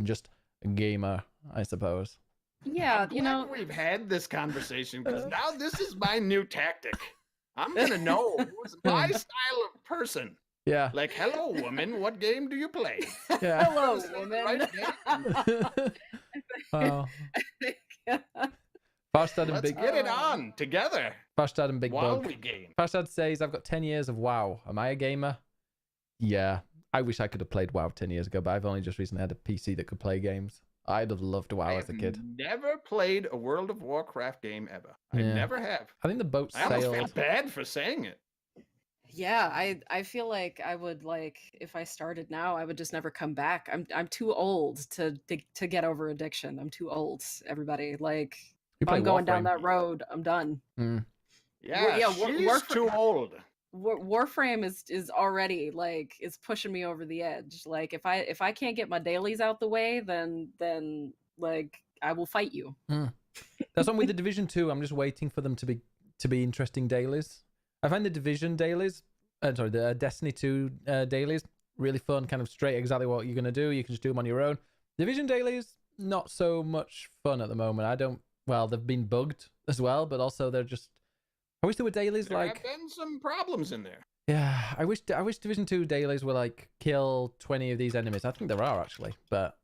just a gamer, I suppose. Yeah, I'm glad we've had this conversation because now this is my new tactic. I'm gonna know who's my style of person. Yeah. Like, hello, woman, what game do you play? Yeah. Hello, Is that the woman. right game? Wow. Farstad and Let's Big get it on together Farstad and Big while Bug. we game. Farstad says, "I've got 10 years of WoW. Am I a gamer?" Yeah. I wish I could have played WoW 10 years ago, but I've only just recently had a PC that could play games. I'd have loved WoW as a kid. Never played a World of Warcraft game ever. I Yeah. never have. I think the boat I almost feel sailed. bad for saying it. Yeah, I feel like I would, like, if I started now, I would just never come back. I'm too old to get over addiction. I'm too old, everybody. Like, You if play I'm going down Warframe. that road, I'm done. Yeah, yeah, she's too old. Warframe is already like, is pushing me over the edge. Like, if I can't get my dailies out the way, then like, I will fight you. That's one with the Division 2. I'm just waiting for them to be interesting dailies. I find the Division dailies, the Destiny 2 dailies, really fun, kind of straight, exactly what you're going to do. You can just do them on your own. Division dailies, not so much fun at the moment. They've been bugged as well, but also I wish there were dailies There like... have been some problems in there. Yeah, I wish Division 2 dailies were like, kill 20 of these enemies. I think there are, actually, but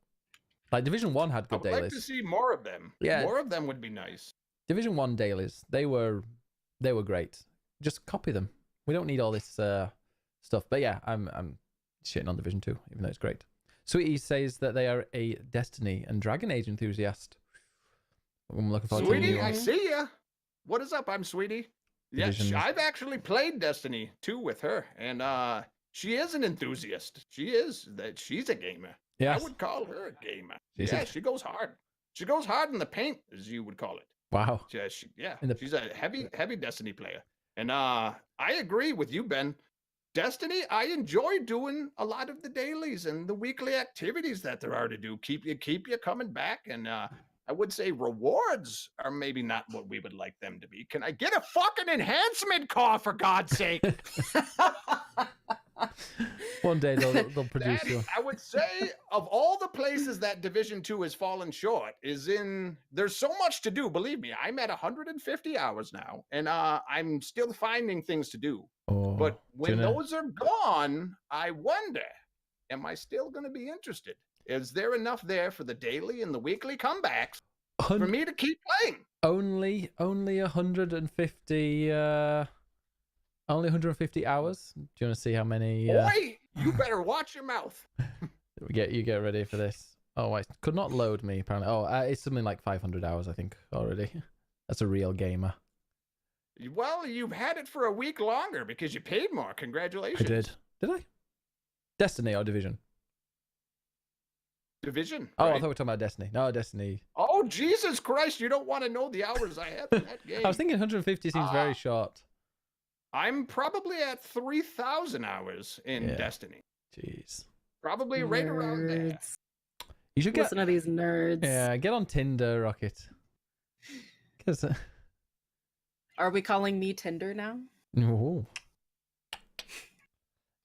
like Division 1 had I good would dailies. like to see more of them. Yeah. More of them would be nice. Division 1 dailies, they were great. Just copy them. We don't need all this stuff. But yeah, I'm shitting on Division 2, even though it's great. Sweetie says that they are a Destiny and Dragon Age enthusiast. I'm looking forward to the new Sweetie, one. I see ya. What is up? I'm Sweetie. Yes, Division- I've actually played Destiny 2 with her, and she is an enthusiast. She's a gamer. Yes. I would call her a gamer. She's Yeah, a- she goes hard. She goes hard in the paint, as you would call it. Wow. She's a heavy Destiny player. And I agree with you, Ben. Destiny, I enjoy doing a lot of the dailies and the weekly activities that there are to do. Keep you coming back. And I would say rewards are maybe not what we would like them to be. Can I get a fucking enhancement car, for God's sake? One day they'll produce That, you. I would say of all the places that Division 2 has fallen short is in, there's so much to do. Believe me, I'm at 150 hours now, and I'm still finding things to do. Oh, But when Tuna. those are gone, I wonder, am I still going to be interested? Is there enough there for the daily and the weekly comebacks for me to keep playing? Only 150 only 150 hours. Do you want to see how many Boy, you better watch your mouth. you get ready for this? Oh, I could not load me apparently. Oh, it's something like 500 hours I think already. That's a real gamer. Well, you've had it for a week longer because you paid more. Congratulations. I did. Did I? Destiny or Division? Division. Oh, I right? thought we were talking about Destiny. No, Destiny. Oh, Jesus Christ. You don't want to know the hours I have in that game. I was thinking 150 seems very short. I'm probably at 3,000 hours in Yeah. Destiny. Jeez. Probably right around there. Nerds. You should get Listen to these nerds. get on Tinder, Rocket. 'Cause, Are we calling me Tinder now? ooh.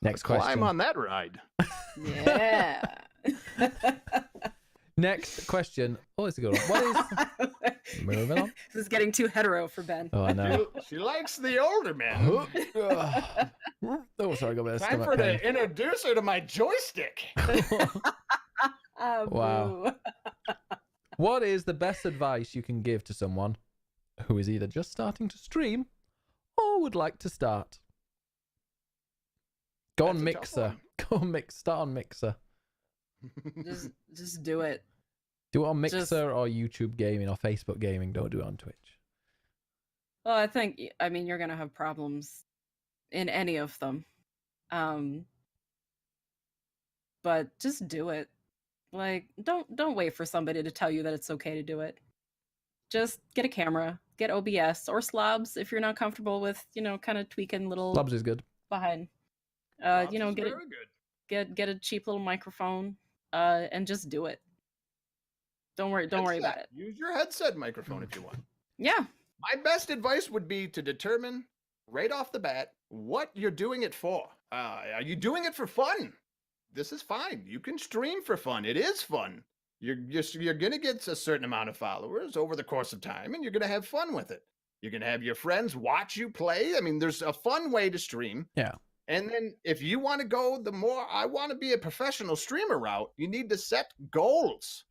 Next question. Climb on that ride. Yeah. Next question. Oh, it's a good one. What is moving on? This is getting too hetero for Ben. Oh, I know. She likes the older man. Oh, sorry, I got a bit of Time stomach for pain. to introduce her to my joystick. Oh, Wow. boo. What is the best advice you can give to someone who is either just starting to stream or would like to start? Go on That's a tough Mixer. one. Go on Mix. Start on Mixer. Just do it. Do it on Mixer Just- or YouTube Gaming or Facebook Gaming. Don't do it on Twitch. Well, I mean, you're gonna have problems in any of them. But just do it. Like, don't wait for somebody to tell you that it's okay to do it. Just get a camera, get OBS or slobs if you're not comfortable with, kind of tweaking little Labs is good. behind. Bob's Get is it, very good. get a cheap little microphone, and just do it. Don't worry about Headset. it. Use your headset microphone if you want. Yeah. My best advice would be to determine right off the bat what you're doing it for. Are you doing it for fun? This is fine. You can stream for fun. It is fun. You're going to get a certain amount of followers over the course of time, and you're going to have fun with it. You're going to have your friends watch you play. I mean, there's a fun way to stream. Yeah. And then if you want to go the more I want to be a professional streamer route, you need to set goals.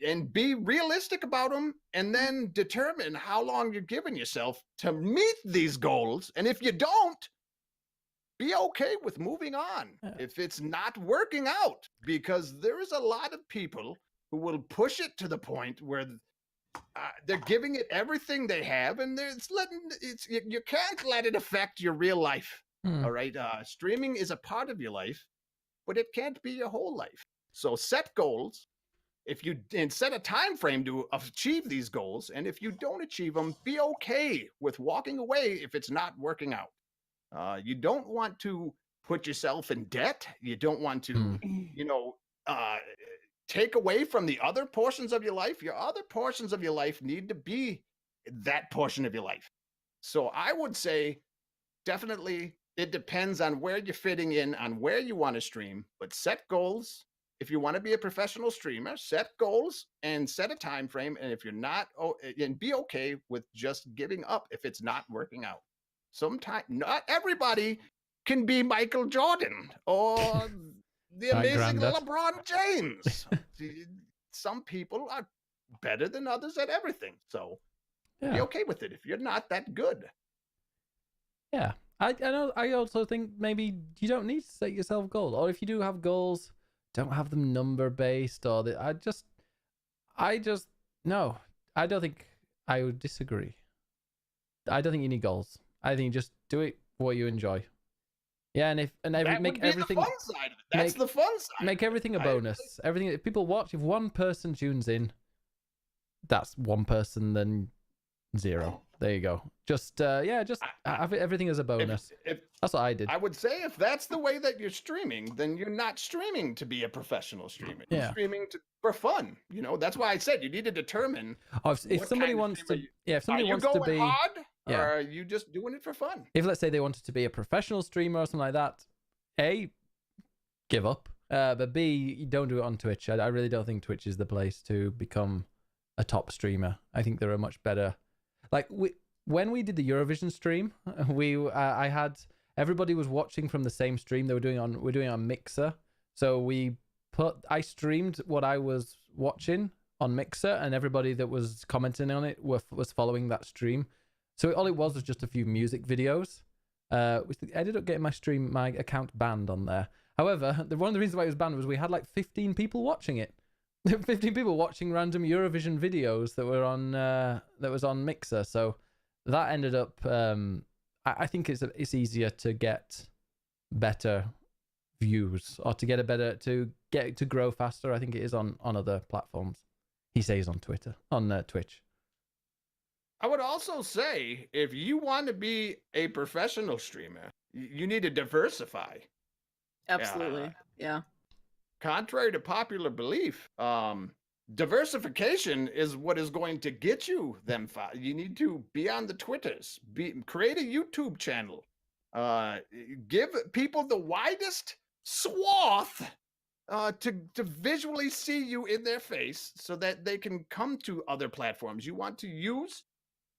And be realistic about them, and then determine how long you're giving yourself to meet these goals. And if you don't, be okay with moving on if it's not working out, because there is a lot of people who will push it to the point where they're giving it everything they have, and you can't let it affect your real life. All right, streaming is a part of your life, but it can't be your whole life. So set goals. And set a time frame to achieve these goals, and if you don't achieve them, be okay with walking away if it's not working out. You don't want to put yourself in debt. You don't want to, take away from the other portions of your life. Your other portions of your life need to be that portion of your life. So I would say, definitely, it depends on where you're fitting in, on where you want to stream, but set goals. If you want to be a professional streamer, set goals and set a time frame. And if you're not, and be okay with just giving up if it's not working out. Sometimes not everybody can be Michael Jordan or the Hi, amazing Grandad. LeBron James. Some people are better than others at everything. So be Yeah. okay with it if you're not that good. Yeah. I know. I also think maybe you don't need to set yourself goals, or if you do have goals, don't have them number based. Or I just no. I don't think I would disagree. I don't think you need goals. I think just do it what you enjoy. Yeah, and That make would be everything the fun side of it. That's make- the fun side. make everything a I- bonus. Everything if people watch, if one person tunes in, that's one person, then 0. There you go. Just have everything as a bonus. If That's what I did. I would say if that's the way that you're streaming, then you're not streaming to be a professional streamer. You're Yeah. streaming for fun. You know, that's why I said you need to determine Oh, if what somebody kind of wants streamer to, if are somebody you wants going to be, hard, Yeah. or are you just doing it for fun? if let's say they wanted to be a professional streamer or something like that, A, give up. But B, you don't do it on Twitch. I really don't think Twitch is the place to become a top streamer. I think there are much better. Like when we did the Eurovision stream, I had everybody was watching from the same stream. We're doing it on Mixer. So I streamed what I was watching on Mixer, and everybody that was commenting on it was following that stream. So all it was just a few music videos. Which I ended up getting my account banned on there. However, one of the reasons why it was banned was we had like 15 people watching it. 15 people watching random Eurovision videos that were on that was on Mixer. So that ended up. I think it's easier to get better views or to get to grow faster. I think it is on other platforms. He says on Twitch. I would also say if you want to be a professional streamer, you need to diversify. Absolutely. Yeah. Contrary to popular belief, diversification is what is going to get you them. You need to be on the Twitters, create a YouTube channel, give people the widest swath to visually see you in their face, so that they can come to other platforms. You want to use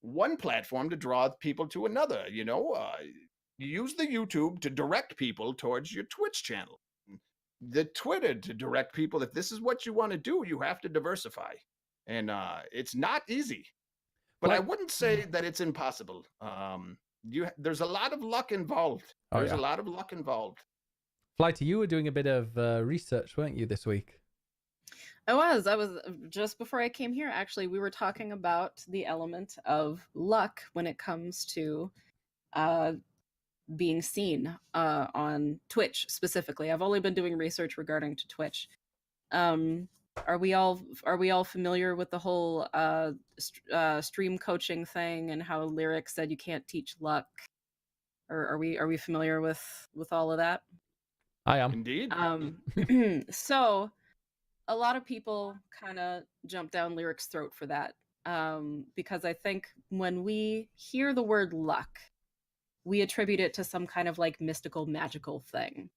one platform to draw people to another. You know, use the YouTube to direct people towards your Twitch channel. The Twitter to direct people. If this is what you want to do, you have to diversify, and it's not easy. But I wouldn't say that it's impossible. There's a lot of luck involved. There's a lot of luck involved. Flighty, you were doing a bit of research, weren't you, this week? I was just before I came here. Actually, we were talking about the element of luck when it comes to being seen on Twitch specifically. I've only been doing research regarding to Twitch. Are we all familiar with the whole stream coaching thing and how Lyric said you can't teach luck? Or are we familiar with all of that? I am. Indeed. So a lot of people kind of jump down Lyric's throat for that, because I think when we hear the word luck, we attribute it to some kind of like mystical, magical thing.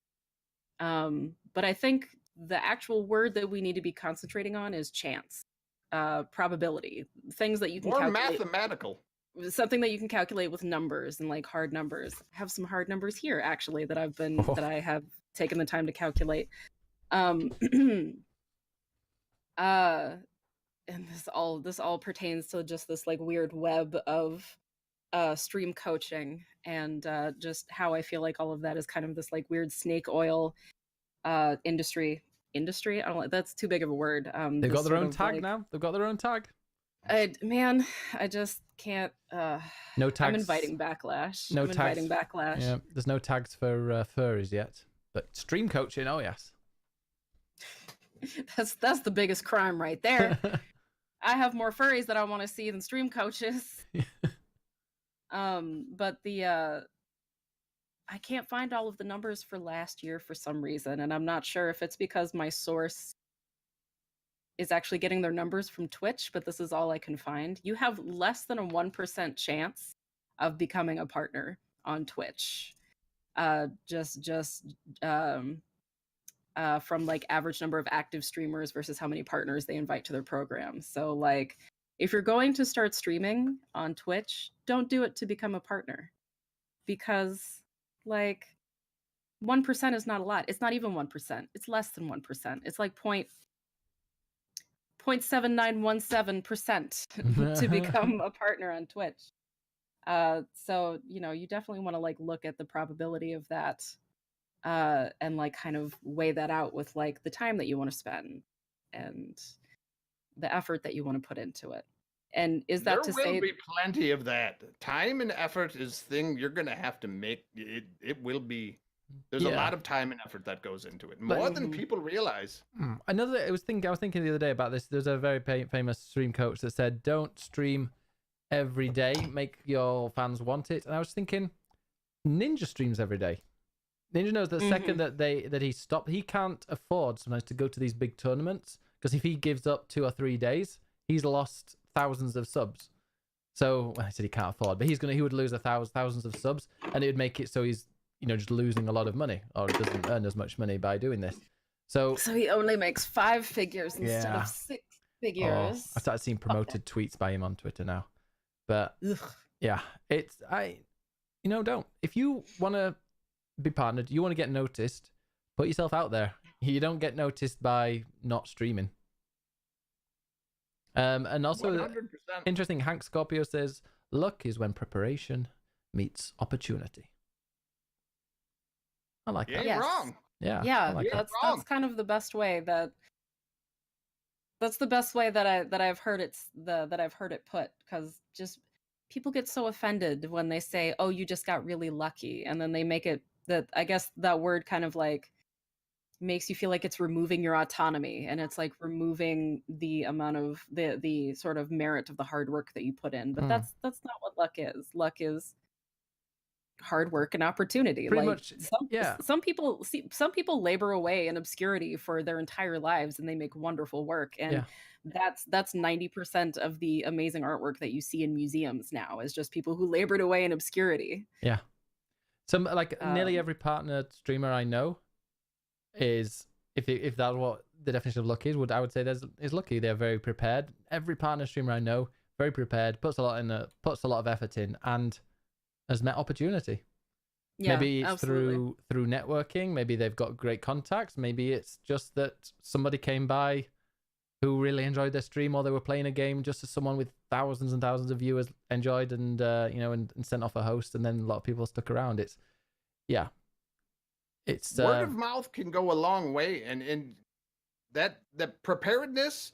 But I think the actual word that we need to be concentrating on is chance, probability, things that you can calculate. Mathematical. Something that you can calculate with numbers and like hard numbers. I have some hard numbers here actually that that I have taken the time to calculate. And this all pertains to just this like weird web of stream coaching and just how I feel like all of that is kind of this like weird snake oil industry. I don't like, that's too big of a word. They've got their own tag now. They've got their own tag. I just can't. No tags. I'm inviting backlash. No I'm tags. inviting backlash. Yeah, there's no tags for furries yet, but stream coaching, oh yes. That's the biggest crime right there. I have more furries that I want to see than stream coaches. But I can't find all of the numbers for last year for some reason, and I'm not sure if it's because my source is actually getting their numbers from Twitch, but this is all I can find. You have less than a 1% chance of becoming a partner on Twitch. From like average number of active streamers versus how many partners they invite to their programs. So like if you're going to start streaming on Twitch, don't do it to become a partner, because like 1% is not a lot. It's not even 1%. It's less than 1%. It's like 0.7917% to become a partner on Twitch. So you definitely want to like look at the probability of that, and like kind of weigh that out with like the time that you want to spend and the effort that you want to put into it. And is that there to will say be plenty of that. Time and effort is thing you're gonna have to make. It will be. There's a lot of time and effort that goes into it, more than people realize. Another, I was thinking the other day about this. There's a very famous stream coach that said, "Don't stream every day. Make your fans want it." And I was thinking, Ninja streams every day. Ninja knows that the second that he stopped, he can't afford sometimes to go to these big tournaments, because if he gives up 2 or 3 days, he's lost thousands of subs. So I said he can't afford, but he would lose thousands of subs, and it would make it so he's just losing a lot of money, or doesn't earn as much money by doing this. So he only makes 5 figures instead of 6 figures. I started seeing promoted tweets by him on Twitter now, but yeah, don't, if you want to be partnered, you want to get noticed, put yourself out there. You don't get noticed by not streaming. And also 100%. interesting, Hank Scorpio says, luck is when preparation meets opportunity. I like that. You're wrong. Yeah, Yeah, like that's kind of the best way that's the best way that I've heard it put, because just people get so offended when they say, "Oh, you just got really lucky," and then they make it that, I guess that word kind of like makes you feel like it's removing your autonomy, and it's like removing the amount of the sort of merit of the hard work that you put in. But that's not what luck is. Luck is hard work and opportunity. Pretty like much, some people labor away in obscurity for their entire lives, and they make wonderful work. And that's 90% of the amazing artwork that you see in museums now is just people who labored away in obscurity. Yeah. Some nearly every partner streamer I know is, if that's what the definition of luck is, I would say is lucky. They're very prepared. Every partner streamer I know, very prepared, puts a lot of effort in, and has met opportunity. Yeah, maybe it's through networking. Maybe they've got great contacts. Maybe it's just that somebody came by who really enjoyed their stream, or they were playing a game just as someone with thousands and thousands of viewers enjoyed, and and sent off a host, and then a lot of people stuck around. It's word of mouth can go a long way, and that preparedness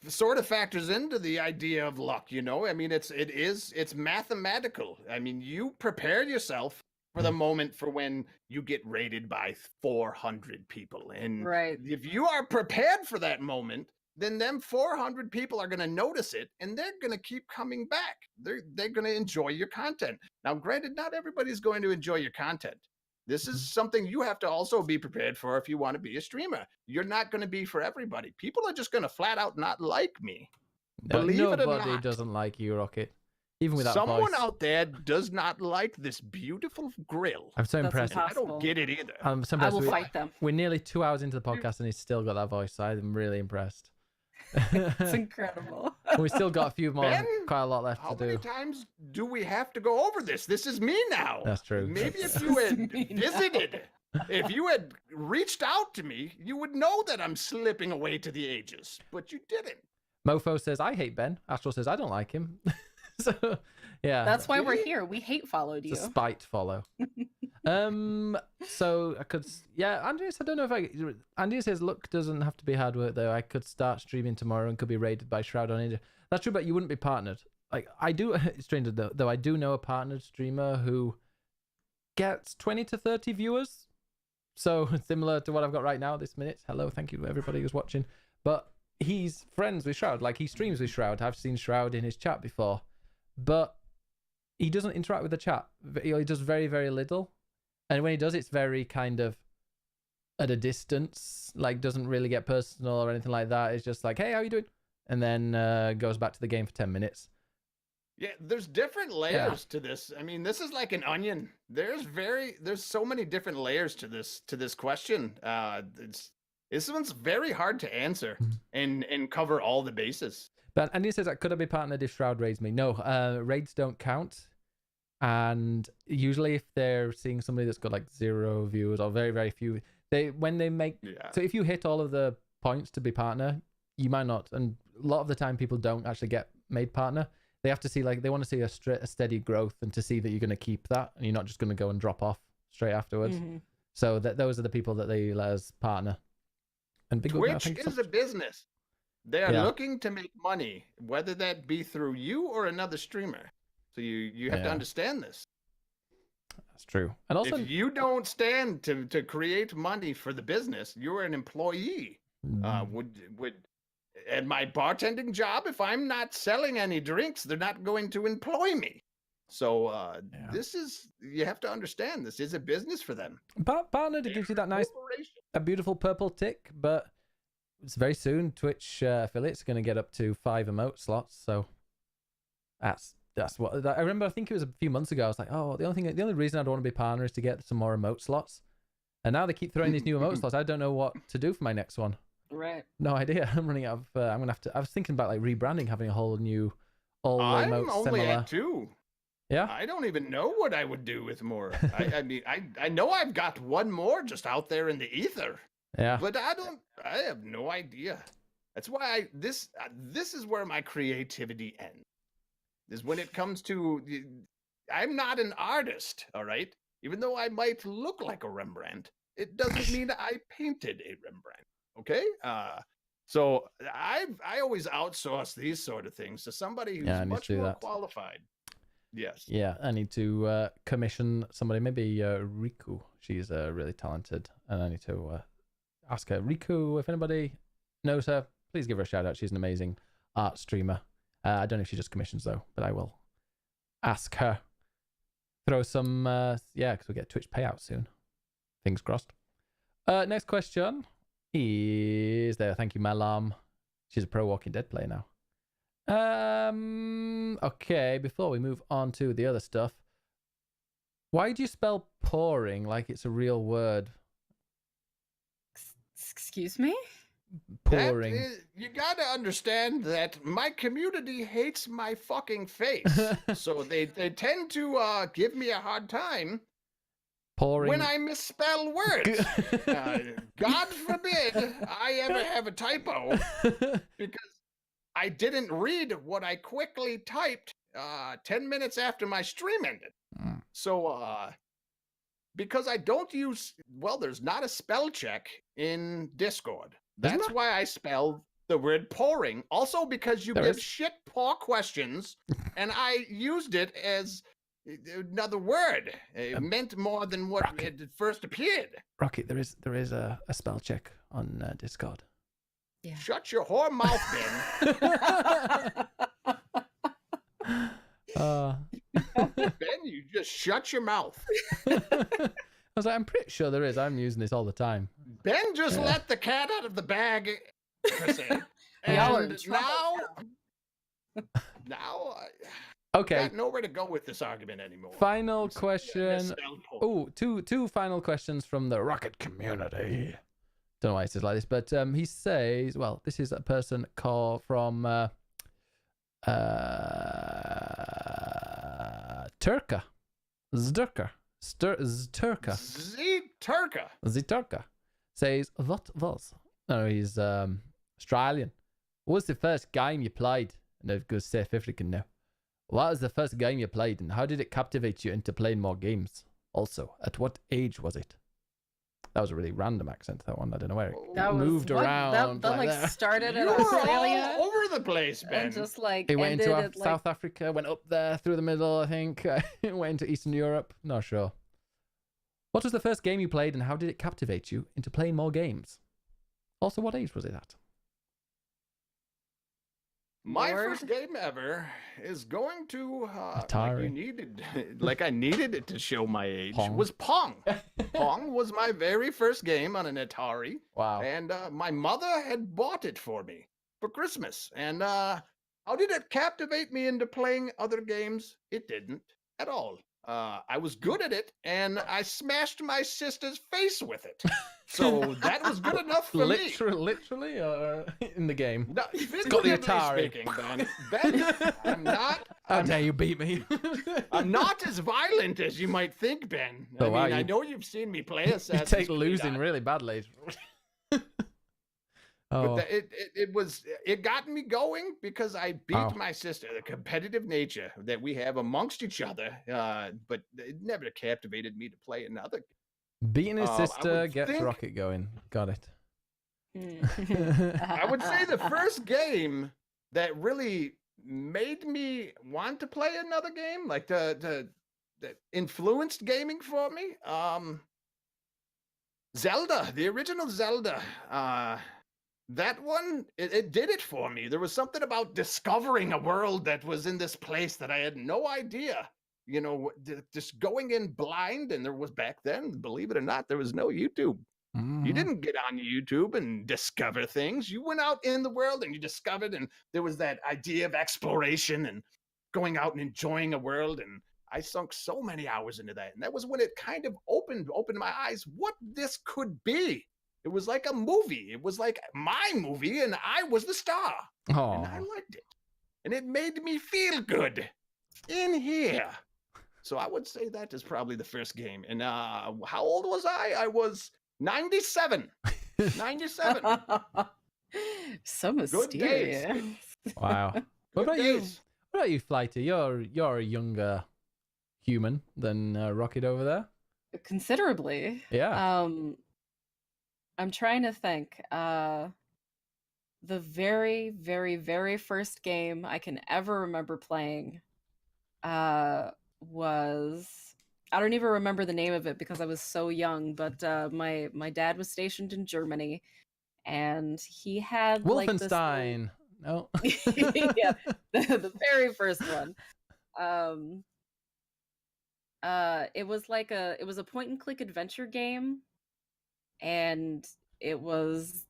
sort of factors into the idea of luck. I mean, it's mathematical. I mean, you prepare yourself for the moment for when you get rated by 400 people, and if you are prepared for that moment, then them 400 people are going to notice it, and they're going to keep coming back. They're going to enjoy your content. Now, granted, not everybody's going to enjoy your content. This is something you have to also be prepared for if you want to be a streamer. You're not going to be for everybody. People are just going to flat out not like me. Believe it or not. Nobody doesn't like you, Rocket. Even with that Someone voice. out there does not like this beautiful grill. I'm so impressed. I don't get it either. I'm so impressed. I will fight them. We're nearly 2 hours into the podcast, and he's still got that voice. So I'm really impressed. It's incredible. We still got a few more, quite a lot left to do. How many times do we have to go over this? This is me now. That's true. Maybe if you had visited, if you had reached out to me, you would know that I'm slipping away to the ages, but you didn't. Mofo says, I hate Ben. Astral says, I don't like him. So, yeah. That's why we're here. We hate followed you. It's a spite follow. So I could, Andreas, I don't know if Andreas says, luck doesn't have to be hard work though. I could start streaming tomorrow and could be raided by Shroud on Ninja. That's true, but you wouldn't be partnered. Like, I do, it's strange though, I do know a partnered streamer who gets 20 to 30 viewers. So similar to what I've got right now this minute. Hello, thank you to everybody who's watching. But he's friends with Shroud. Like, he streams with Shroud. I've seen Shroud in his chat before. But he doesn't interact with the chat. He does very, very little. And when he does, it's very kind of at a distance. Like, doesn't really get personal or anything like that. It's just like, hey, how you doing? And then goes back to the game for 10 minutes. Yeah, there's different layers to this. I mean, this is like an onion. There's so many different layers to this question. This one's very hard to answer and cover all the bases. But Andy says, could I be partnered if Shroud raids me? No, raids don't count. And usually if they're seeing somebody that's got like 0 viewers or very, very few, so if you hit all of the points to be partner, you might not, and a lot of the time people don't actually get made partner. They have to see they want to see a steady growth and to see that you're going to keep that and you're not just going to go and drop off straight afterwards. Mm-hmm. So those are the people that they let us partner. And Twitch is a business. They are looking to make money, whether that be through you or another streamer. So you have to understand this. That's true. And also, if you don't stand to create money for the business, you're an employee. Would at my bartending job, if I'm not selling any drinks, they're not going to employ me. So this is, you have to understand, this is a business for them. partner gives you that nice, a beautiful purple tick, but it's very soon. Twitch affiliates are going to get up to 5 emote slots. So that's what I remember. I think it was a few months ago. I was like, oh, the only reason I don't want to be partner is to get some more emote slots. And now they keep throwing these new emote slots. I don't know what to do for my next one. Right. No idea. I'm running out of. I'm gonna have to. I was thinking about rebranding, having a whole new, all I'm emotes only similar. at 2. Yeah. I don't even know what I would do with more. I mean, I know I've got one more just out there in the ether. Yeah. But I have no idea. That's why this is where my creativity ends. Is when it comes to, I'm not an artist, all right? Even though I might look like a Rembrandt, it doesn't mean I painted a Rembrandt, okay? So I always outsource these sort of things to somebody who's much more qualified. Yes. Yeah, I need to commission somebody, maybe Riku. She's really talented, and I need to ask her. Riku, if anybody knows her, please give her a shout out. She's an amazing art streamer. I don't know if she just commissions though, but I will ask her. Throw some, because we'll get Twitch payout soon. Fingers crossed. Next question is there. Thank you, Malam. She's a pro Walking Dead player now. Okay, before we move on to the other stuff, why do you spell pouring like it's a real word? Excuse me? Pouring. You gotta understand that my community hates my fucking face. So they tend to give me a hard time Pouring. when I misspell words. God forbid I ever have a typo because I didn't read what I quickly typed 10 minutes after my stream ended. So, because I don't use, there's not a spell check in Discord. That's why I spell the word pouring. Also because you give shit poor questions, and I used it as another word. It meant more than what it first appeared. Rocket, there is a spell check on Discord. Yeah. Shut your whore mouth, Ben. Ben, you just shut your mouth. I was like, I'm pretty sure there is. I'm using this all the time. Ben just let the cat out of the bag, per se. And now okay. I got nowhere to go with this argument anymore. Final question. Oh, two final questions from the Rocket community. Don't know why it says like this, but he says, well, this is a person called from Turka. Zdurka. Ziturka says, what was? No, he's Australian. What was the first game you played? And they've got South African now. What was the first game you played, and how did it captivate you into playing more games? Also, at what age was it? That was a really random accent, that one. I don't know where it moved around. That started in you Australia. All over the place, Ben. And just like it went ended into South Africa, went up there through the middle, I think. It went into Eastern Europe. Not sure. What was the first game you played, and how did it captivate you into playing more games? Also, what age was it at? My first game ever is going to Atari. like I needed it to show my age. Pong. Was Pong. Pong was my very first game on an Atari. Wow. And my mother had bought it for me for Christmas. And how did it captivate me into playing other games? It didn't at all. I was good at it, and I smashed my sister's face with it. So that was good enough for me. Literally, in the game. No, got the Atari. Speaking, Ben, I'm not. How dare you beat me? I'm not as violent as you might think, Ben. I know you've seen me play Assassin's You take Creed. losing really badly. Oh, But it got me going because I beat Wow. my sister. The competitive nature that we have amongst each other, but it never captivated me to play another. beating his I sister would gets think Rocket going. Got it. I would say the first game that really made me want to play another game, like that influenced gaming for me, Zelda, the original Zelda. That one, it did it for me. There was something about discovering a world that was in this place that I had no idea. You know, just going in blind, and there was back then, believe it or not, there was no YouTube. You Mhm. didn't get on YouTube and discover things. You went out in the world and you discovered, and there was that idea of exploration and going out and enjoying a world. And I sunk so many hours into that. And that was when it kind of opened my eyes what this could be. It was like a movie. It was like my movie, and I was the star. And I Aw. liked it. And it made me feel good in here. So I would say that is probably the first game. And how old was I? I was 97. 97. So Good days. mysterious. Wow. What Good about you? days. What about you, Flighty? You're a younger human than Rocket over there. Considerably. Yeah. I'm trying to think. The very, very, very first game I can ever remember playing was, I don't even remember the name of it because I was so young, but my dad was stationed in Germany, and he had like this little- Wolfenstein. No. yeah, the very first one. It was a point and click adventure game, and it was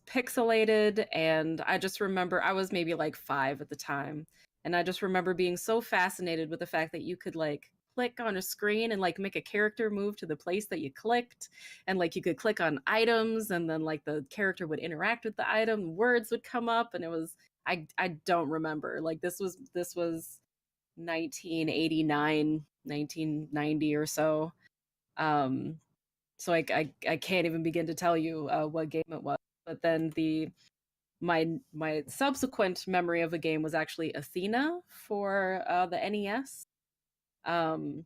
pixelated, and I just remember I was maybe like 5 at the time, and I just remember being so fascinated with the fact that you could like click on a screen and like make a character move to the place that you clicked, and like you could click on items, and then like the character would interact with the item, words would come up, and it was I don't remember, like this was 1989, 1990 or so. So I can't even begin to tell you what game it was. But then my subsequent memory of the game was actually Athena for the NES,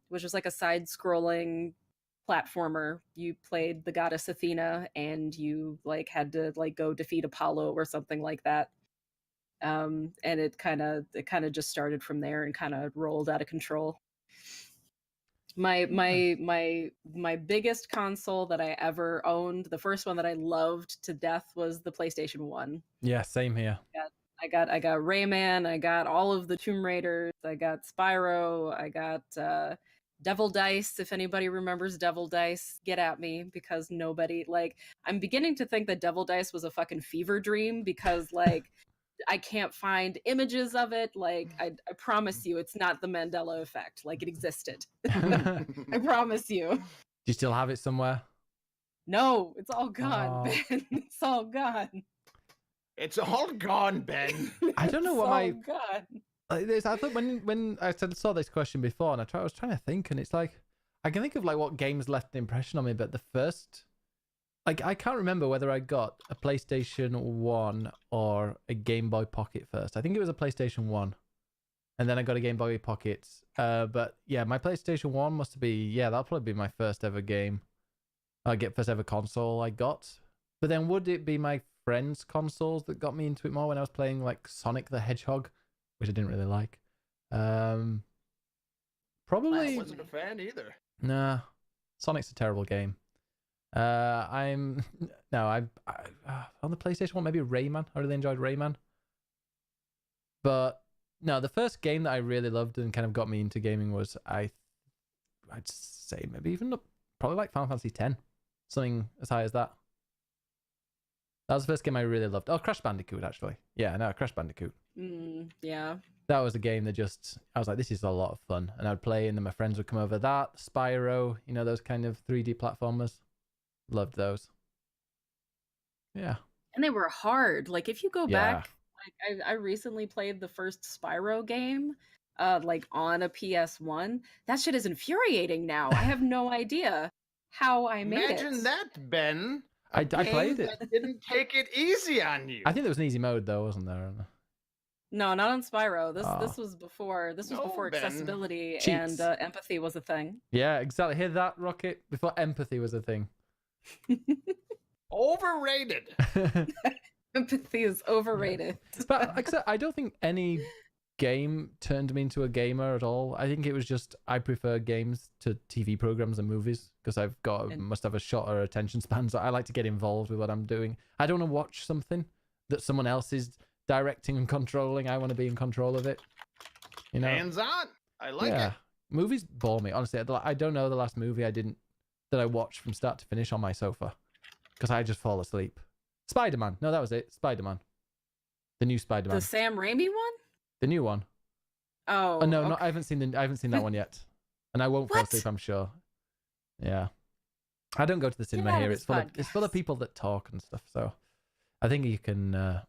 which was like a side-scrolling platformer. You played the goddess Athena, and you like had to like go defeat Apollo or something like that. And it kind of just started from there and kind of rolled out of control. My biggest console that I ever owned, the first one that I loved to death, was the PlayStation 1. Yeah, same here. I got Rayman, I got all of the Tomb Raiders, I got Spyro, I got Devil Dice. If anybody remembers Devil Dice, get at me, because nobody, like, I'm beginning to think that Devil Dice was a fucking fever dream, because like I can't find images of it. Like, I promise you, it's not the Mandela effect. Like, it existed. Do I promise you. you still have it somewhere? No, it's all gone, Oh. Ben. It's all gone. It's all gone, Ben. I don't know It's what all my gone. like this. I thought when I saw this question before, and I was trying to think, and it's like I can think of like what games left an impression on me, but the first, like, I can't remember whether I got a PlayStation 1 or a Game Boy Pocket first. I think it was a PlayStation 1. And then I got a Game Boy Pocket. But yeah, my PlayStation 1 must be, yeah, that'll probably be my first ever game. First ever console I got. But then would it be my friends' consoles that got me into it more when I was playing like Sonic the Hedgehog, which I didn't really like? I Probably. wasn't a fan either. Nah, Sonic's a terrible game. On the PlayStation 1, maybe Rayman. I really enjoyed Rayman. But no, the first game that I really loved and kind of got me into gaming was I'd say maybe even probably like Final Fantasy X, something as high as that. That was the first game I really loved. Oh, Crash Bandicoot, actually. Yeah, no, Crash Bandicoot. Yeah. That was a game that I was like, this is a lot of fun. And I'd play, and then my friends would come over. That, Spyro, those kind of 3D platformers. Loved those. Yeah. And they were hard. Like, if you go Yeah. back, like I recently played the first Spyro game, like on a PS1. That shit is infuriating now. I have no idea how I made it. Imagine that, Ben. I Game played it. that didn't take it easy on you. I think there was an easy mode though, wasn't there? No, not on Spyro. Ah. This was before No, Ben. accessibility Cheats. and empathy was a thing. Yeah, exactly. Hear that, Rocket? Before empathy was a thing. Overrated. Empathy is overrated. But except I don't think any game turned me into a gamer at all. I think it was just I prefer games to TV programs and movies because must have a shorter attention span. So I like to get involved with what I'm doing. I don't want to watch something that someone else is directing and controlling. I want to be in control of it. You know, Hands on. I like it. Movies bore me honestly. I don't know the last movie that I watched from start to finish on my sofa because I just fall asleep. Spider-Man. No, that was it. Spider-Man. The new Spider-Man. The Sam Raimi one? The new one. Oh, no, okay. I haven't seen that one yet, and I won't fall What? asleep. I'm sure. Yeah, I don't go to the cinema out of here. this It's full of people that talk and stuff. So, I think you can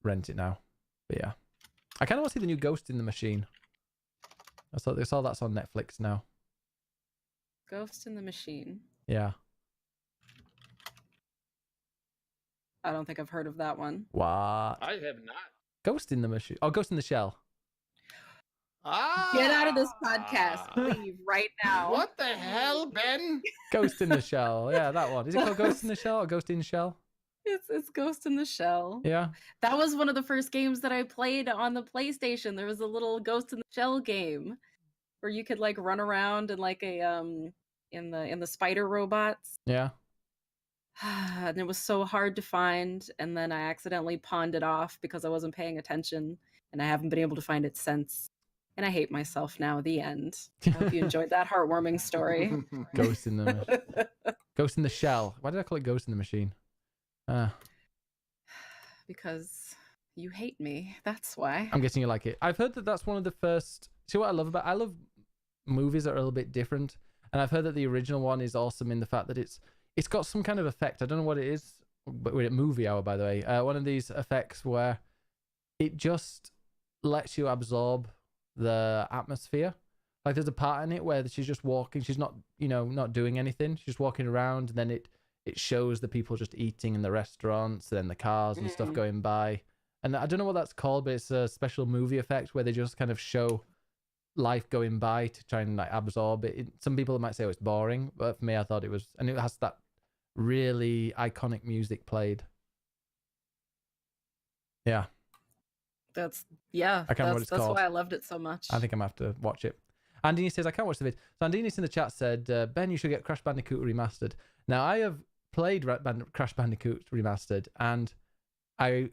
rent it now. But yeah, I kind of want to see the new Ghost in the Machine. I saw that's on Netflix now. Ghost in the Machine. Yeah. I don't think I've heard of that one. What? I have not. Ghost in the Machine? Oh, Ghost in the Shell. Get out of this podcast. Leave right now. What the hell, Ben? Ghost in the Shell. Yeah, that one. Is it called Ghost in the Shell or Ghost in Shell? It's Ghost in the Shell. Yeah. That was one of the first games that I played on the PlayStation. There was a little Ghost in the Shell game where you could like run around and like a in the spider robots. Yeah. And it was so hard to find, and then I accidentally pawned it off because I wasn't paying attention, and I haven't been able to find it since. And I hate myself now. The end. I hope you enjoyed that heartwarming story. Ghost in the Shell. Why did I call it Ghost in the Machine? Because you hate me. That's why. I'm guessing you like it. I've heard that that's one of the first. See what I love movies that are a little bit different, and I've heard that the original one is awesome in the fact that it's got some kind of effect. I don't know what it is, but we're at movie hour, by the way. One of these effects where it just lets you absorb the atmosphere. Like there's a part in it where she's just walking. She's not doing anything. She's just walking around, and then it shows the people just eating in the restaurants, and then the cars and stuff going by. And I don't know what that's called, but it's a special movie effect where they just kind of show life going by to try and like absorb it. Some people might say, oh, it's boring, but for me, I thought it was, and it has that really iconic music played. Yeah. I can't remember what it's that's called. why I loved it so much. I think I'm going to have to watch it. Andini says, I can't watch the vid. So Andini's in the chat said, Ben, you should get Crash Bandicoot Remastered. Now, I have played Crash Bandicoot Remastered, and I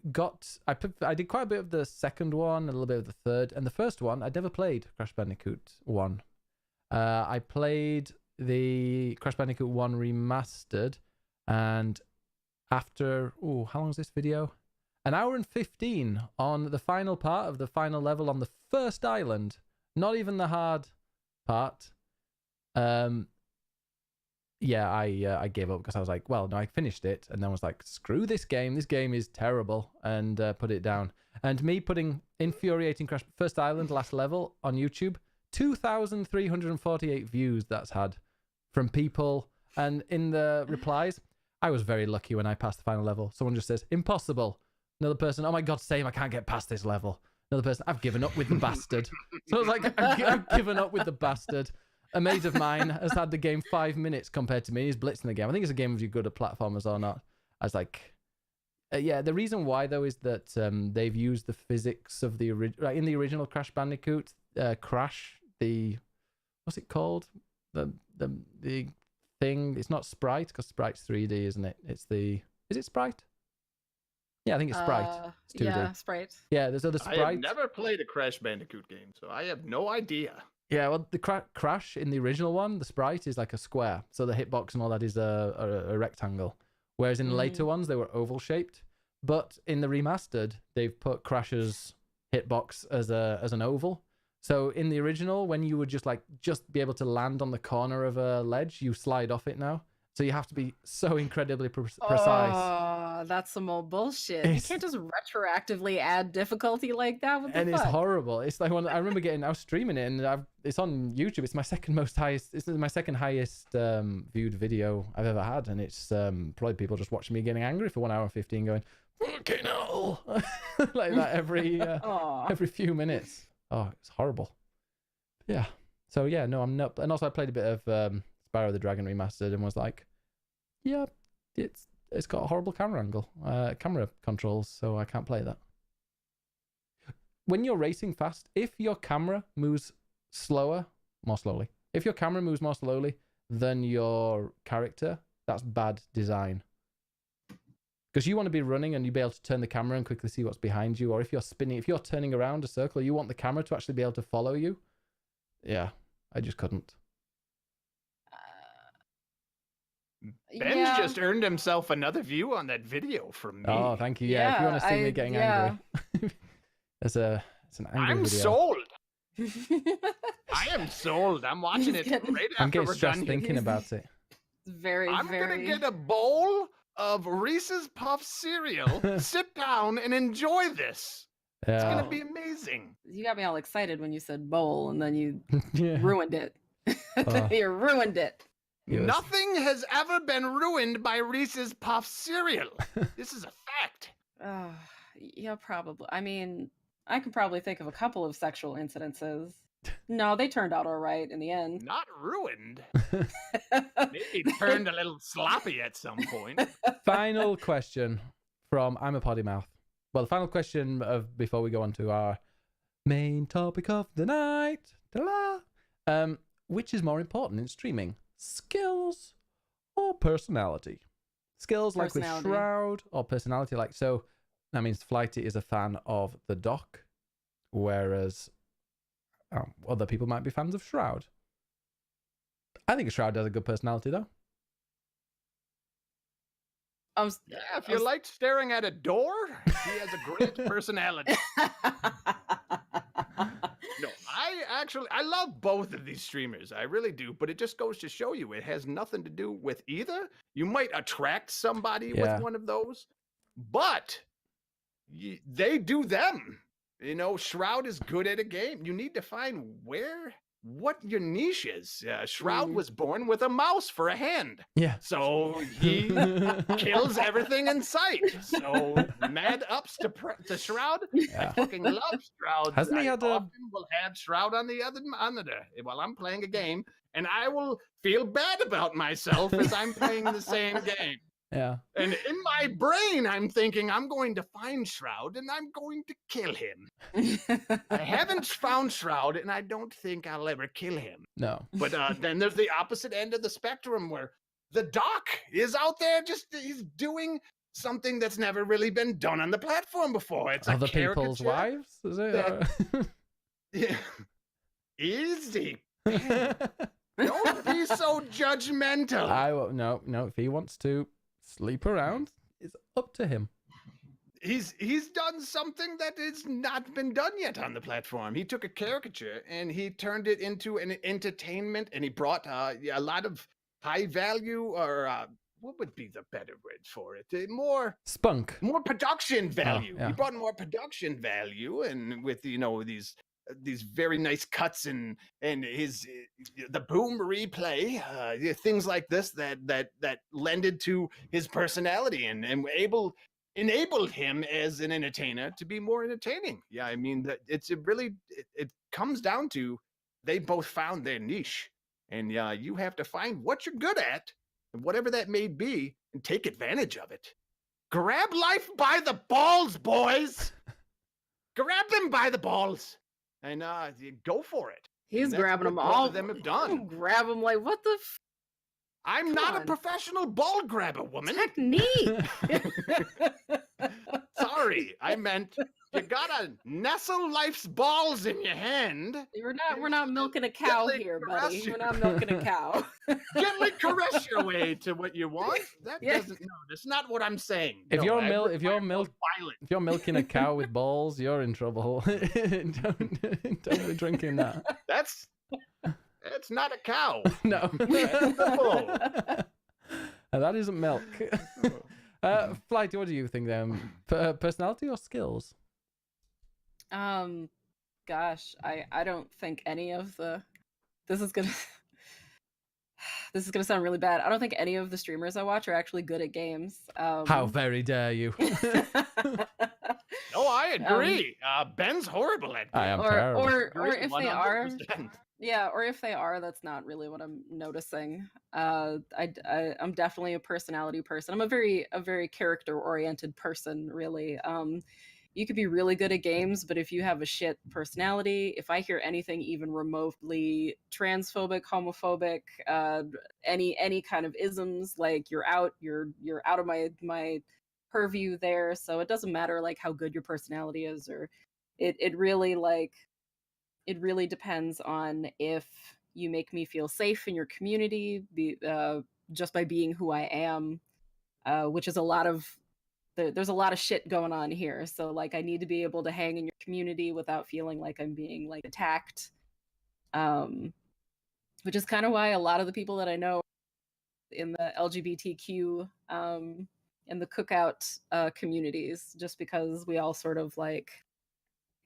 did quite a bit of the second one, a little bit of the third, and the first one, I'd never played Crash Bandicoot 1. I played the Crash Bandicoot 1 Remastered, and after, how long is this video? An hour and 15 on the final part of the final level on the first island. Not even the hard part. I gave up because I was like, well, no, I finished it, and then was like, screw this game. This game is terrible, and put it down. And me putting infuriating Crash First Island last level on YouTube, 2,348 views that's had from people, and in the replies, I was very lucky when I passed the final level. Someone just says, impossible. Another person, oh my god, same, I can't get past this level. Another person, I've given up with the bastard. So I was like, I've given up with the bastard. A mate of mine has had the game 5 minutes compared to me. He's blitzing the game. I think it's a game if you're good at platformers or not. I was like, the reason why though is that they've used the physics of the original, in the original Crash Bandicoot, Crash, what's it called? The thing. It's not Sprite because Sprite's 3D, isn't it? Is it Sprite? Yeah, I think it's Sprite. It's 2D. Yeah, Sprite. Yeah, there's other Sprite. I have never played a Crash Bandicoot game, so I have no idea. Yeah, well, the Crash in the original one, the sprite is like a square, so the hitbox and all that is a rectangle. Whereas in the later ones, they were oval shaped. But in the remastered, they've put Crash's hitbox as an oval. So in the original, when you would just be able to land on the corner of a ledge, you slide off it now. So you have to be so incredibly precise. Oh, that's some old bullshit. You It's- can't just retroactively add difficulty like that. What the And fuck? it's horrible. It's like when I remember I was streaming it, and it's on YouTube. It's my second highest viewed video I've ever had, and it's probably people just watching me getting angry for 1 hour and 15, going, "Okay, no," like that every few minutes. Oh, it's horrible. Yeah. So yeah, no, I'm not. And also, I played a bit of Spyro the Dragon Remastered, and was like, yeah, it's got a horrible camera controls, so I can't play that. When you're racing fast, if your camera moves more slowly than your character, that's bad design. Because you want to be running and you be able to turn the camera and quickly see what's behind you, or if you're turning around a circle, you want the camera to actually be able to follow you. Yeah, I just couldn't. Ben's just earned himself another view on that video from me. Oh, thank you. Yeah, if you want to see me getting angry, it's an angry I'm video. sold. I am sold. I'm watching He's it getting- right I'm after getting we're stressed done. thinking about it. I'm gonna get a bowl of Reese's Puff cereal, sit down, and enjoy this. It's Yeah. gonna be amazing. You got me all excited when you said bowl, and then you Yeah. ruined it. Oh. You ruined it. It was- Nothing has ever been ruined by Reese's Puff cereal. This is a fact. Yeah, probably. I mean, I can probably think of a couple of sexual incidences. No, they turned out all right in the end. Not ruined. Maybe turned a little sloppy at some point. Final question from I'm a Potty Mouth. Well, the final question before we go on to our main topic of the night. Ta-da! Which is more important in streaming? Skills or personality? Skills like with Personality. Shroud, or personality like so. That means Flighty is a fan of the Doc, whereas other people might be fans of Shroud. I think Shroud has a good personality though. Yeah, if you like staring at a door, he has a great personality. No, I love both of these streamers. I really do. But it just goes to show you it has nothing to do with either. You might attract somebody Yeah. with one of those, but they do them. You know, Shroud is good at a game. You need to find what your niche is. Shroud was born with a mouse for a hand. Yeah. So he kills everything in sight. So mad ups to Shroud. Yeah. I fucking love Shroud. Hasn't he I had a- often will have Shroud on the other monitor while I'm playing a game, and I will feel bad about myself as I'm playing the same game. Yeah. And in my brain, I'm thinking I'm going to find Shroud and I'm going to kill him. I haven't found Shroud, and I don't think I'll ever kill him. No. But then there's the opposite end of the spectrum where the Doc is out there he's doing something that's never really been done on the platform before. It's Other a people's caricature. wives, is it? Yeah. Easy. Don't be so judgmental. No. If he wants to sleep around, it's up to him. He's done something that has not been done yet on the platform. He took a caricature and he turned it into an entertainment, and he brought a lot of high value, or what would be the better word for it? More Spunk. production value. yeah. He brought more production value, and with these very nice cuts and the boom replay, things like this that lended to his personality and enabled him as an entertainer to be more entertaining. Yeah, I mean that it comes down to they both found their niche, and you have to find what you're good at, and whatever that may be, and take advantage of it. Grab life by the balls, boys. Grab them by the balls. And you go for it. He's That's grabbing what them both all. of them have done. Grab them like, what the I'm Come not a on. professional ball grabber, woman. technique? Sorry, I meant you gotta nestle life's balls in your hand. We're not milking a cow Gently here, caress buddy. you. We're not milking a cow. Gently caress your way to what you want. That Yeah. doesn't. No, that's not what I'm saying. If No, you're I mil- require if you're more mil- violence. If you're milking a cow with balls, you're in trouble. don't be drinking that. That's not a cow. No. That's a bull. And that isn't milk. Flighty, what do you think then? Personality or skills? Gosh, I don't think any of the this is gonna this is gonna sound really bad. I don't think any of the streamers I watch are actually good at games. How very dare you? No, I agree. Ben's horrible at I am games. terrible. or if they are, 100%. yeah, or if they are, that's not really what I'm noticing. I'm definitely a personality person. I'm a very character oriented person, really. You could be really good at games, but if you have a shit personality, if I hear anything even remotely transphobic, homophobic, any kind of isms, like you're out of my purview there. So it doesn't matter like how good your personality is, or it really depends on if you make me feel safe in your community, just by being who I am, which is there's a lot of shit going on here. So like I need to be able to hang in your community without feeling like I'm being like attacked. Which is kind of why a lot of the people that I know in the LGBTQ in the cookout communities, just because we all sort of like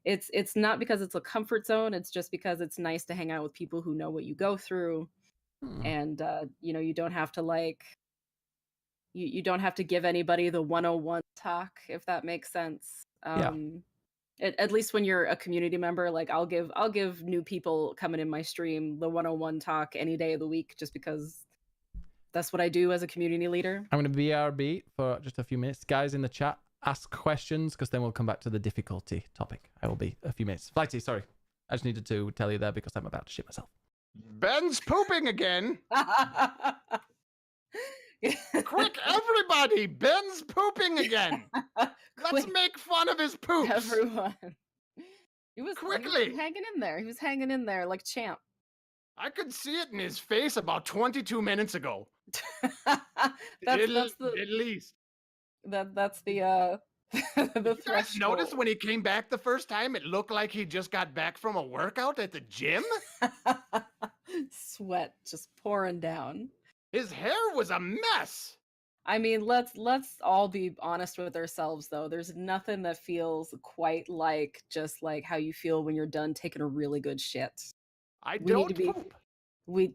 it's not because it's a comfort zone, it's just because it's nice to hang out with people who know what you go through. And you don't have to like you don't have to give anybody the 101 talk, if that makes sense. At least when you're a community member, like I'll give new people coming in my stream the 101 talk any day of the week, just because that's what I do as a community leader. I'm going to BRB for just a few minutes. Guys in the chat, ask questions, because then we'll come back to the difficulty topic. I will be a few minutes. Flighty, sorry. I just needed to tell you there because I'm about to shit myself. Ben's pooping again. Quick, everybody! Ben's pooping again. Let's make fun of his poops. Everyone. He was Quickly. hanging in there. He was hanging in there like champ. I could see it in his face about 22 minutes ago. At least. That's the the You guys threshold. notice when he came back the first time, it looked like he just got back from a workout at the gym? Sweat just pouring down. His hair was a mess. I mean, let's all be honest with ourselves, though. There's nothing that feels quite like just like how you feel when you're done taking a really good shit. I We need don't to be- poop. We,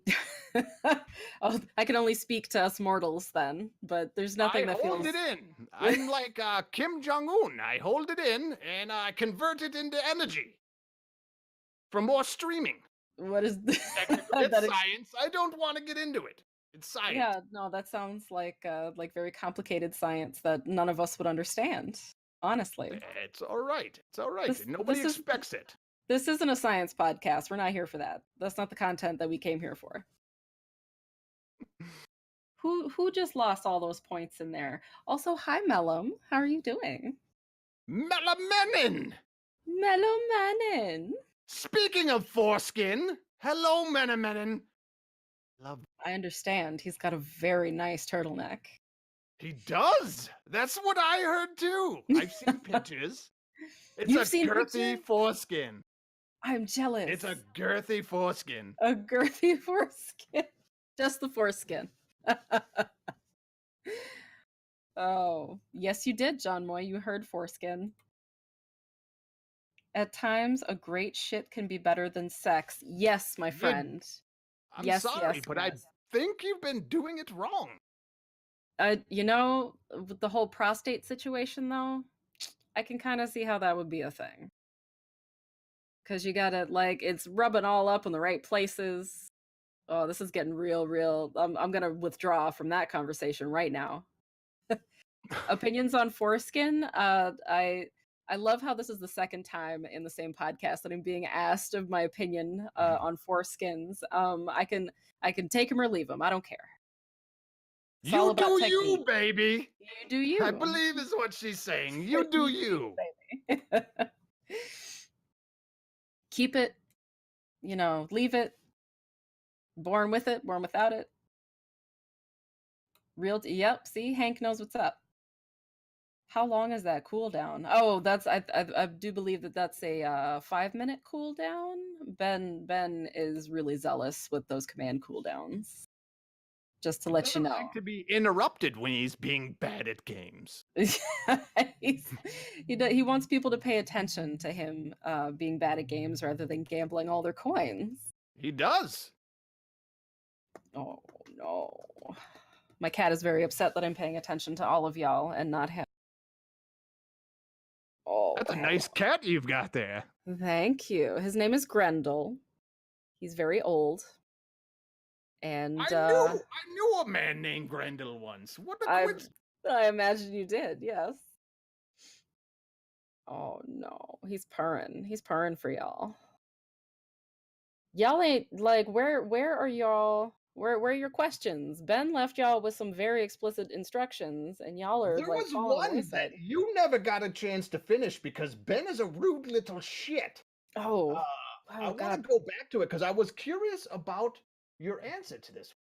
oh, I can only speak to us mortals then, but there's nothing I that hold feels. it in. I'm like Kim Jong-un. I hold it in and I convert it into energy for more streaming. What is It's that is- science. I don't want to get into it. It's science. Yeah, no, that sounds like very complicated science that none of us would understand. Honestly, It's all right. It's all right. This- Nobody this is- expects it. this isn't a science podcast. We're not here for that. That's not the content that we came here for. Who just lost all those points in there? Also, hi Mellum. How are you doing? Melamenin! Melomanin. Speaking of foreskin, hello, Menamenin. Love. I understand. He's got a very nice turtleneck. He does. That's what I heard too. I've seen pictures. It's You've a seen girthy pictures? foreskin. I'm jealous. It's a girthy foreskin. a girthy foreskin. Just the foreskin. Oh, yes, you did, John Moy. You heard foreskin. At times, a great shit can be better than sex. Yes, my friend. I'm Yes, sorry, yes, but yes. I think you've been doing it wrong. With the whole prostate situation, though, I can kind of see how that would be a thing. Because you gotta, like, it's rubbing all up in the right places. Oh, this is getting real. I'm gonna withdraw from that conversation right now. Opinions on foreskin. I love how this is the second time in the same podcast that I'm being asked of my opinion on foreskins. I can take him or leave him. I don't care. It's all You about do you, technique. baby. You do you. I believe is what she's saying. You do you. Keep it, leave it. Born with it, born without it. Yep, see, Hank knows what's up. How long is that cooldown? Oh, I do believe that's a 5-minute cooldown. Ben is really zealous with those command cooldowns. just to He let you doesn't know. like to be interrupted when he's being bad at games. He wants people to pay attention to him being bad at games rather than gambling all their coins. He does. Oh no. My cat is very upset that I'm paying attention to all of y'all and not him. Oh, That's a nice cat you've got there. thank you. His name is Grendel. He's very old. And I knew a man named Grendel once. What a coincidence. I imagine you did, yes. Oh no, he's purring. He's purring for y'all. Y'all ain't like where are y'all? Where are your questions? Ben left y'all with some very explicit instructions, and y'all are There like was following the one wayside. that you never got a chance to finish because Ben is a rude little shit. Oh, I oh want to God. go back to it because I was curious about your answer to this.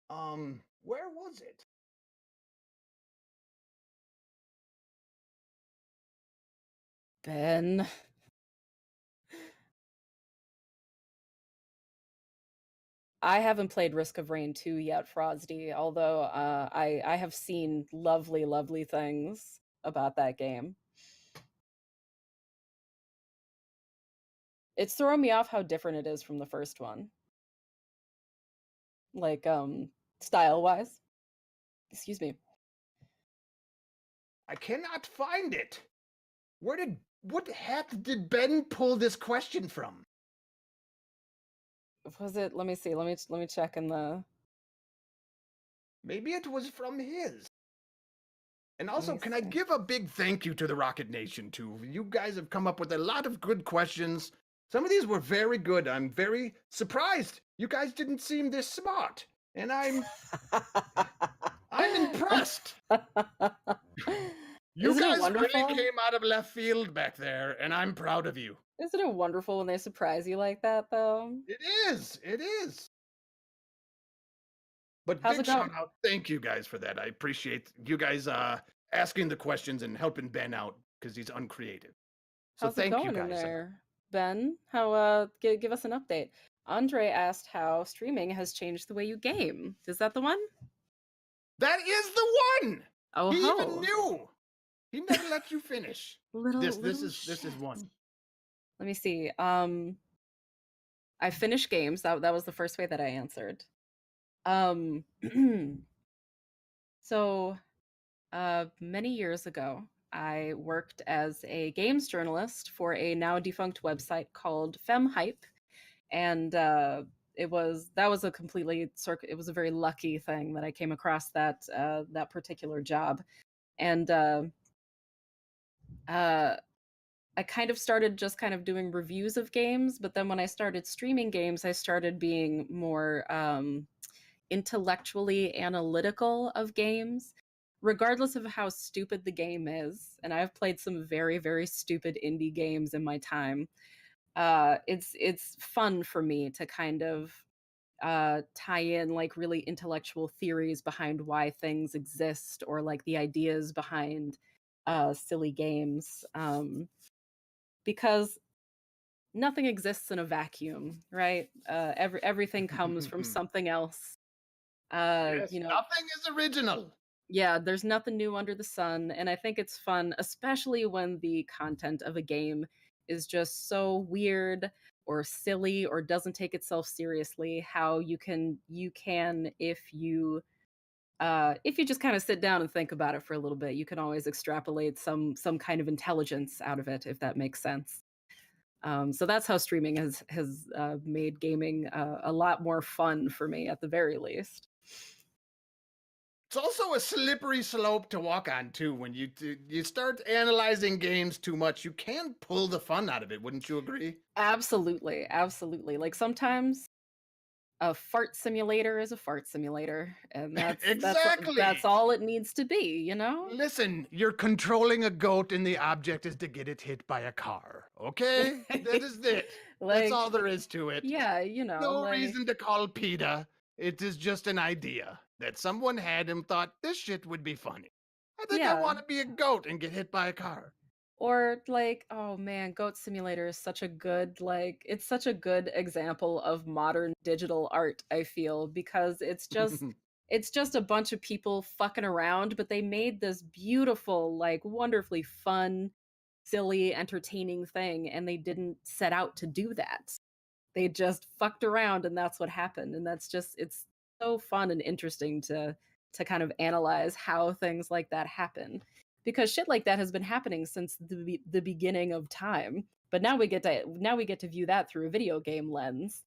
Where was it? Ben. I haven't played Risk of Rain 2 yet, Frosty, although I have seen lovely, lovely things about that game. It's throwing me off how different it is from the first one. Like, style-wise. Excuse me. I cannot find it. What hat did Ben pull this question from? Was it? Let me see. Let me check in the. Maybe it was from his. And also, me can I see. give a big thank you to the Rocket Nation, too? You guys have come up with a lot of good questions. Some of these were very good. I'm very surprised. You guys didn't seem this smart. And I'm impressed. You Isn't it guys wonderful? really came out of left field back there, and I'm proud of you. Isn't it wonderful when they surprise you like that, though? It is. It is. But How's big it going? shout out. Thank you guys for that. I appreciate you guys asking the questions and helping Ben out because he's uncreative. So How's it thank you going in guys. there, Ben? How give us an update. Andre asked how streaming has changed the way you game. Is that the one? That is the one. Oh, He ho. even knew. He never let you finish. This Little is one. shit. Let me see. I finished games. That was the first way that I answered. So many years ago, I worked as a games journalist for a now defunct website called FemHype, and it was a very lucky thing that I came across that particular job, and I kind of started just kind of doing reviews of games, but then when I started streaming games, I started being more intellectually analytical of games, regardless of how stupid the game is. And I've played some very, very stupid indie games in my time. It's fun for me to kind of tie in like really intellectual theories behind why things exist or like the ideas behind silly games. Because nothing exists in a vacuum, right? Everything comes from something else. Yes, You know, nothing is original. yeah, there's nothing new under the sun, and I think it's fun, especially when the content of a game is just so weird or silly or doesn't take itself seriously. How you can if you just kind of sit down and think about it for a little bit, you can always extrapolate some kind of intelligence out of it, if that makes sense. So that's how streaming has made gaming a lot more fun for me, at the very least. It's also a slippery slope to walk on too. When you start analyzing games too much, you can pull the fun out of it. Wouldn't you agree? Absolutely, absolutely. Like sometimes a fart simulator is a fart simulator, and Exactly. that's all it needs to be, you know? Listen, you're controlling a goat and the object is to get it hit by a car. Okay? That is it. That's all there is to it. Yeah, you know, No like, reason to call PETA. It is just an idea that someone had and thought this shit would be funny. I think I Yeah. want to be a goat and get hit by a car. Or like, oh man, Goat Simulator is such a good, like, it's such a good example of modern digital art, I feel, because it's just it's just a bunch of people fucking around, but they made this beautiful, like wonderfully fun, silly, entertaining thing, and they didn't set out to do that. They just fucked around, and that's what happened. And that's just, it's so fun and interesting to kind of analyze how things like that happen, because shit like that has been happening since the beginning of time. But now we get to view that through a video game lens.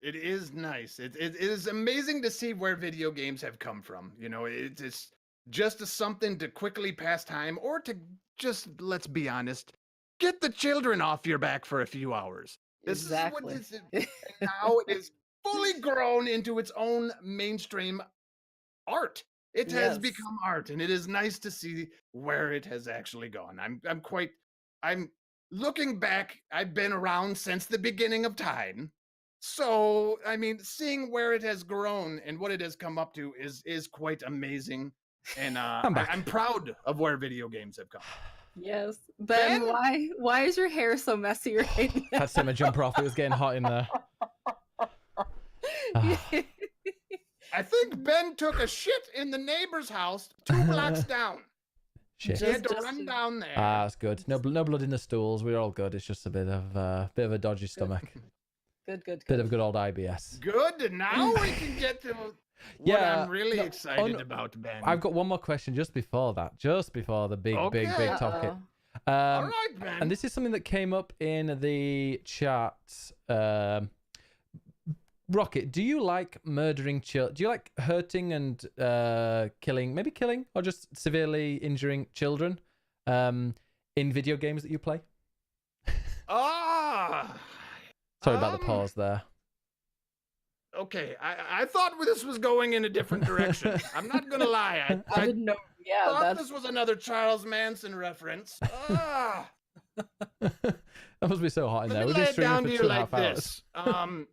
It is nice. It is amazing to see where video games have come from. You know, it's just something to quickly pass time, or to just, let's be honest, get the children off your back for a few hours. This Exactly. is what this is. And now it is fully grown into its own mainstream art. It has Yes. become art, and it is nice to see where it has actually gone. I'm looking back. I've been around since the beginning of time. So, I mean, seeing where it has grown and what it has come up to is quite amazing. And I'm proud of where video games have come. Yes. Ben, why is your hair so messy right now? Had to take my jumper off. It was getting hot in there. I think Ben took a shit in the neighbor's house 2 blocks down. Shit. He had to run down there. Ah, that's good. No blood in the stools. We're all good. It's just a bit of a dodgy stomach. Good. Bit of good old IBS. Good. Now we can get to what I'm really excited about, Ben. I've got one more question just before that. Just before the big topic. All right, Ben. And this is something that came up in the chat. Rocket, do you like murdering children? Do you like hurting and killing, or just severely injuring children in video games that you play? Sorry about the pause there. Okay, I thought this was going in a different direction. I'm not gonna lie. I didn't know. Yeah, thought this was another Charles Manson reference. That must be so hot in there. Let We've me been lay it down streaming to for you 2.5 like hours. this.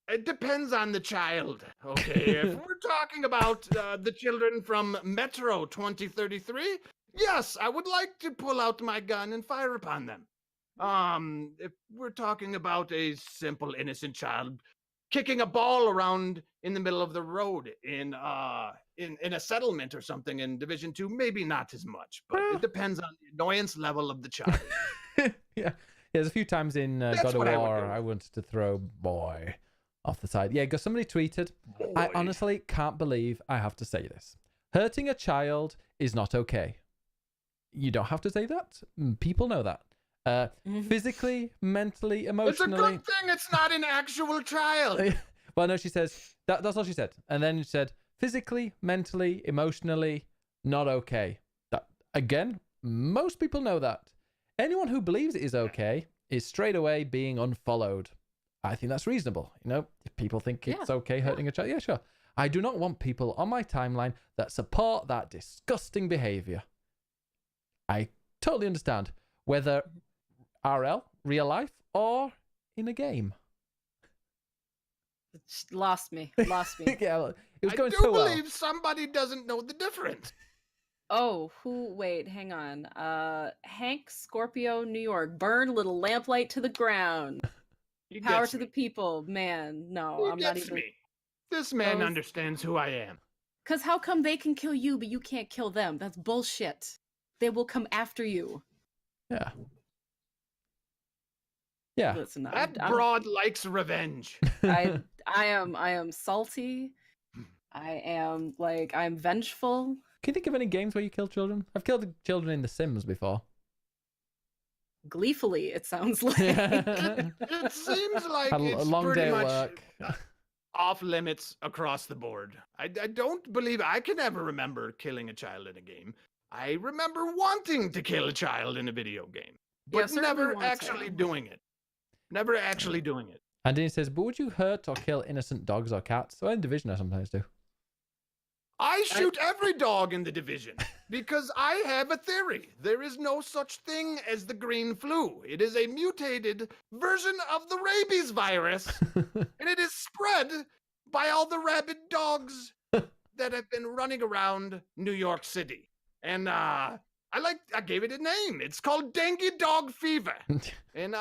It depends on the child. Okay, if we're talking about the children from Metro 2033, yes, I would like to pull out my gun and fire upon them. If we're talking about a simple innocent child kicking a ball around in the middle of the road in a settlement or something in Division 2, maybe not as much, but it depends on the annoyance level of the child. Yeah, there's a few times in God of War I wanted to throw boy off the side. Yeah, because somebody tweeted, I honestly can't believe I have to say this. Hurting a child is not okay. You don't have to say that. People know that. Physically, mentally, emotionally. It's a good thing it's not an actual child. Well, no, she says, that's all she said. And then she said, physically, mentally, emotionally, not okay. That, again, most people know that. Anyone who believes it is okay is straight away being unfollowed. I think that's reasonable. You know, if people think it's okay hurting a child, yeah, sure. I do not want people on my timeline that support that disgusting behavior. I totally understand. Whether RL, real life, or in a game. Lost me. Yeah, it was going I so do well. believe somebody doesn't know the difference. Oh, wait, hang on. Hank, Scorpio, New York. Burn little lamplight to the ground. Power to the people. Man, no, I'm not even. Me. This man understands who I am. Because how come they can kill you, but you can't kill them? That's bullshit. They will come after you. Yeah. Yeah. Listen, That broad likes revenge. I am salty. I'm vengeful. Can you think of any games where you kill children? I've killed children in The Sims before. Gleefully, it sounds like. It seems like Had a it's long pretty day at much work. off limits across the board. I don't believe I can ever remember killing a child in a game. I remember wanting to kill a child in a video game, but never actually doing it. Never actually doing it. And then he says, but would you hurt or kill innocent dogs or cats? So in Division I sometimes do. I shoot every dog in the Division because I have a theory. There is no such thing as the green flu. It is a mutated version of the rabies virus, and it is spread by all the rabid dogs that have been running around New York City. And I gave it a name. It's called dengue dog fever. And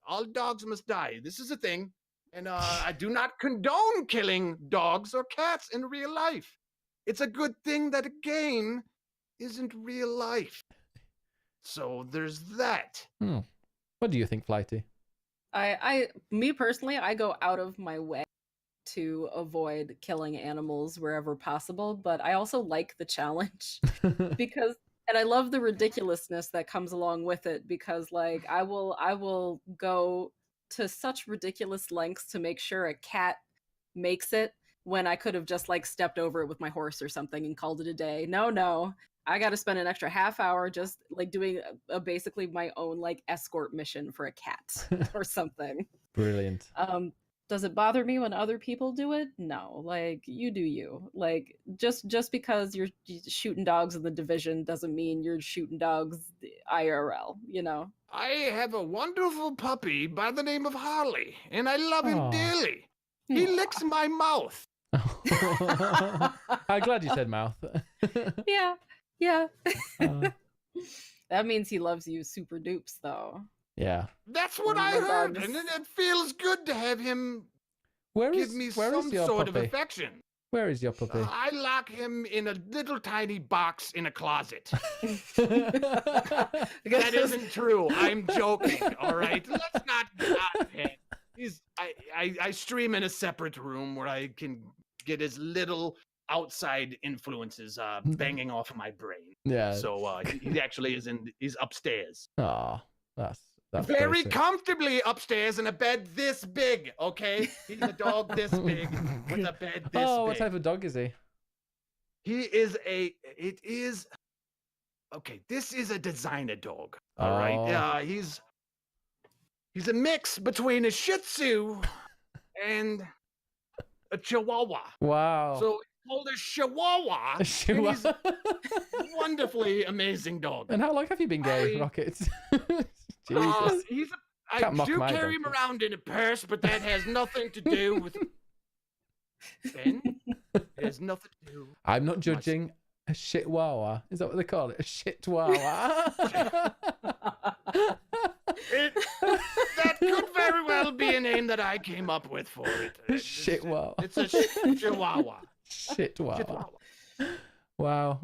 all dogs must die. This is a thing. And I do not condone killing dogs or cats in real life. It's a good thing that a game isn't real life. So there's that. What do you think, Flighty? Me personally, I go out of my way to avoid killing animals wherever possible, but I also like the challenge because, and I love the ridiculousness that comes along with it, because like I will go to such ridiculous lengths to make sure a cat makes it when I could have just like stepped over it with my horse or something and called it a day. No, I got to spend an extra half hour just like doing basically my own like escort mission for a cat or something. Brilliant. Does it bother me when other people do it? No, like you do you. Like just because you're shooting dogs in the Division doesn't mean you're shooting dogs IRL, you know? I have a wonderful puppy by the name of Harley, and I love him Aw. dearly. He licks my mouth. I'm glad you said mouth. Yeah. Uh, That means he loves you super dupes though. yeah. That's what Oh I my heard, God, and this- it feels good to have him Where give is me where some is your sort of puppy? affection. Where is your puppy? I lock him in a little tiny box in a closet. Because That isn't true. I'm joking. All right, let's not get out of hand. I stream in a separate room where I can get as little outside influences banging off of my brain. Yeah. So he actually he's upstairs. Oh, that's Very basic. comfortably upstairs in a bed this big, okay? He's a dog this big with a bed this Oh, what big. type of dog is he? Okay, this is a designer dog. Oh. All right. He's a mix between a Shih Tzu and a Chihuahua. Wow. So it's called a Chihuahua. A Chihuahua. And he's wonderfully amazing dog. And how long have you been gay, I- Rockets? Jesus. I Can't mock do my carry him dog. around in a purse, but that has nothing to do with Ben. It has nothing to do. I'm not judging a shitwawa. Is that what they call it? A shitwawa. That could very well be a name that I came up with for it. Shitwawa. It's a Chihuahua. Shitwawa. Chihuahua. Wow.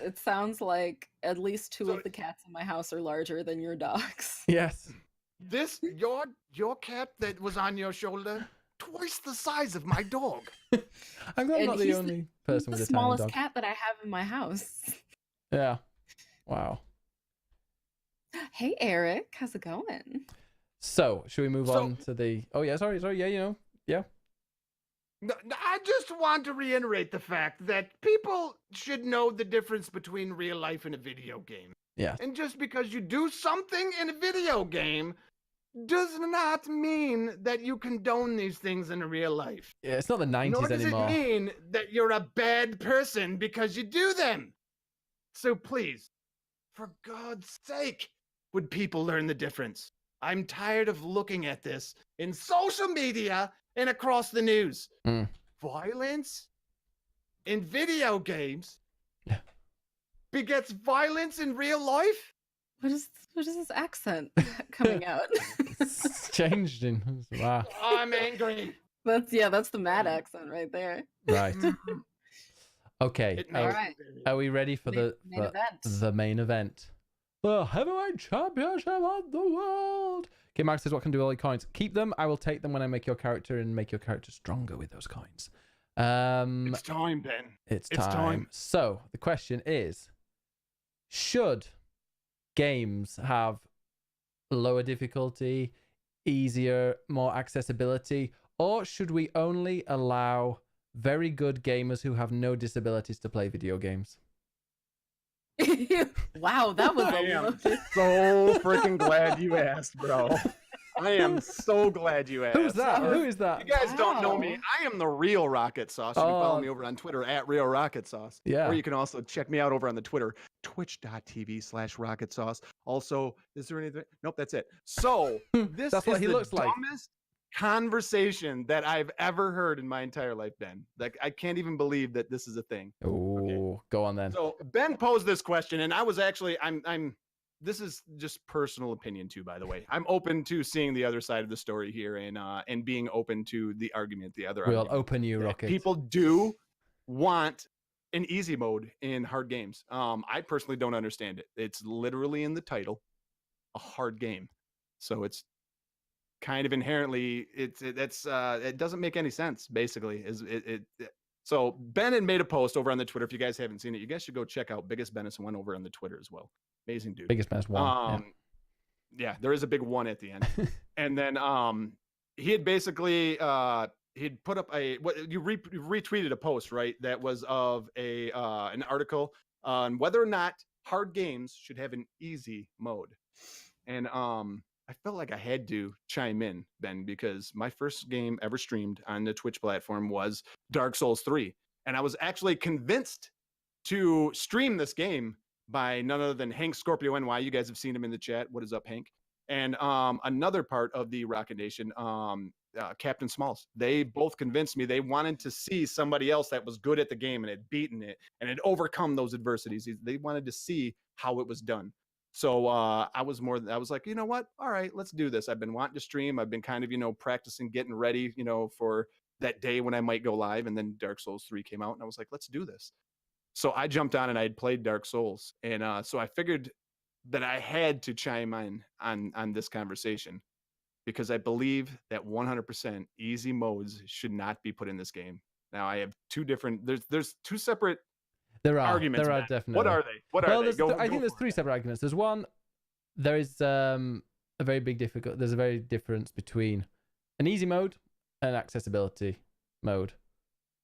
it sounds like at least two So- of the cats in my house are larger than your dogs. Yes. This your cat that was on your shoulder, twice the size of my dog. I'm glad I'm And not the he's only He's person the with a tiny smallest dog. cat that I have in my house. Yeah. Wow. Hey Eric, how's it going? So, should we move So- on to the? Oh yeah, sorry. Yeah, yeah. No, I just want to reiterate the fact that people should know the difference between real life and a video game. Yeah. And just because you do something in a video game does not mean that you condone these things in real life. Yeah, it's not the 90s Nor does anymore. it mean that you're a bad person because you do them. So please, for God's sake, would people learn the difference? I'm tired of looking at this in social media and across the news. Mm. Violence in video games Yeah. begets violence in real life? What is this accent coming out? It's changed in. Wow. I'm angry. That's the mad accent right there. Right. Okay. It All makes right. me very- Are we ready for Main the event. the main event? The heavyweight championship of the world. Okay, Mark says, what can do with all your coins? Keep them. I will take them when I make your character and make your character stronger with those coins. It's time, Ben. It's it's time. time. So the question is, should games have lower difficulty, easier, more accessibility, or should we only allow very good gamers who have no disabilities to play video games? Wow, that was I a am loaded. so freaking glad you asked, bro. I am so glad you asked. Who's that? Who is that? You guys don't know Wow. me. I am the real Rockitsauce. You can Oh. follow me over on Twitter at Real Rockitsauce. Yeah. Or you can also check me out over on the Twitter, twitch.tv/Rockitsauce. Also, is there anything? Nope, that's it. So this That's what is he the looks like. dumbest conversation that I've ever heard in my entire life, Ben. Like, I can't even believe that this is a thing. Oh, go on then. So Ben posed this question, and I was actually I'm this is just personal opinion too, by the way. I'm open to seeing the other side of the story here and being open to the argument, the other We'll argument. open you, that Rocket. People do want an easy mode in hard games. I personally don't understand it. It's literally in the title, a hard game. So it's kind of inherently it doesn't make any sense, basically. So Ben had made a post over on the Twitter. If you guys haven't seen it, you guys should go check out Biggest Benison one over on the Twitter as well. Amazing dude. Biggest Benison one. Yeah, there is a big one at the end. And then he had basically he'd put up you retweeted a post, right? That was of an article on whether or not hard games should have an easy mode. And I felt like I had to chime in, Ben, because my first game ever streamed on the Twitch platform was Dark Souls 3. And I was actually convinced to stream this game by none other than Hank Scorpio NY. You guys have seen him in the chat. What is up, Hank? And another part of the Rocket Nation, Captain Smalls. They both convinced me they wanted to see somebody else that was good at the game and had beaten it and had overcome those adversities. They wanted to see how it was done. So I was like, you know what? All right, let's do this. I've been wanting to stream. I've been kind of, practicing, getting ready, for that day when I might go live. And then Dark Souls 3 came out and I was like, let's do this. So I jumped on and I had played Dark Souls. And so I figured that I had to chime in on this conversation because I believe that 100% easy modes should not be put in this game. Now I have there's two separate arguments. There are definitely. What are they? What are they? I think there's three separate arguments. There's one, there is a very big there's a very difference between an easy mode and accessibility mode.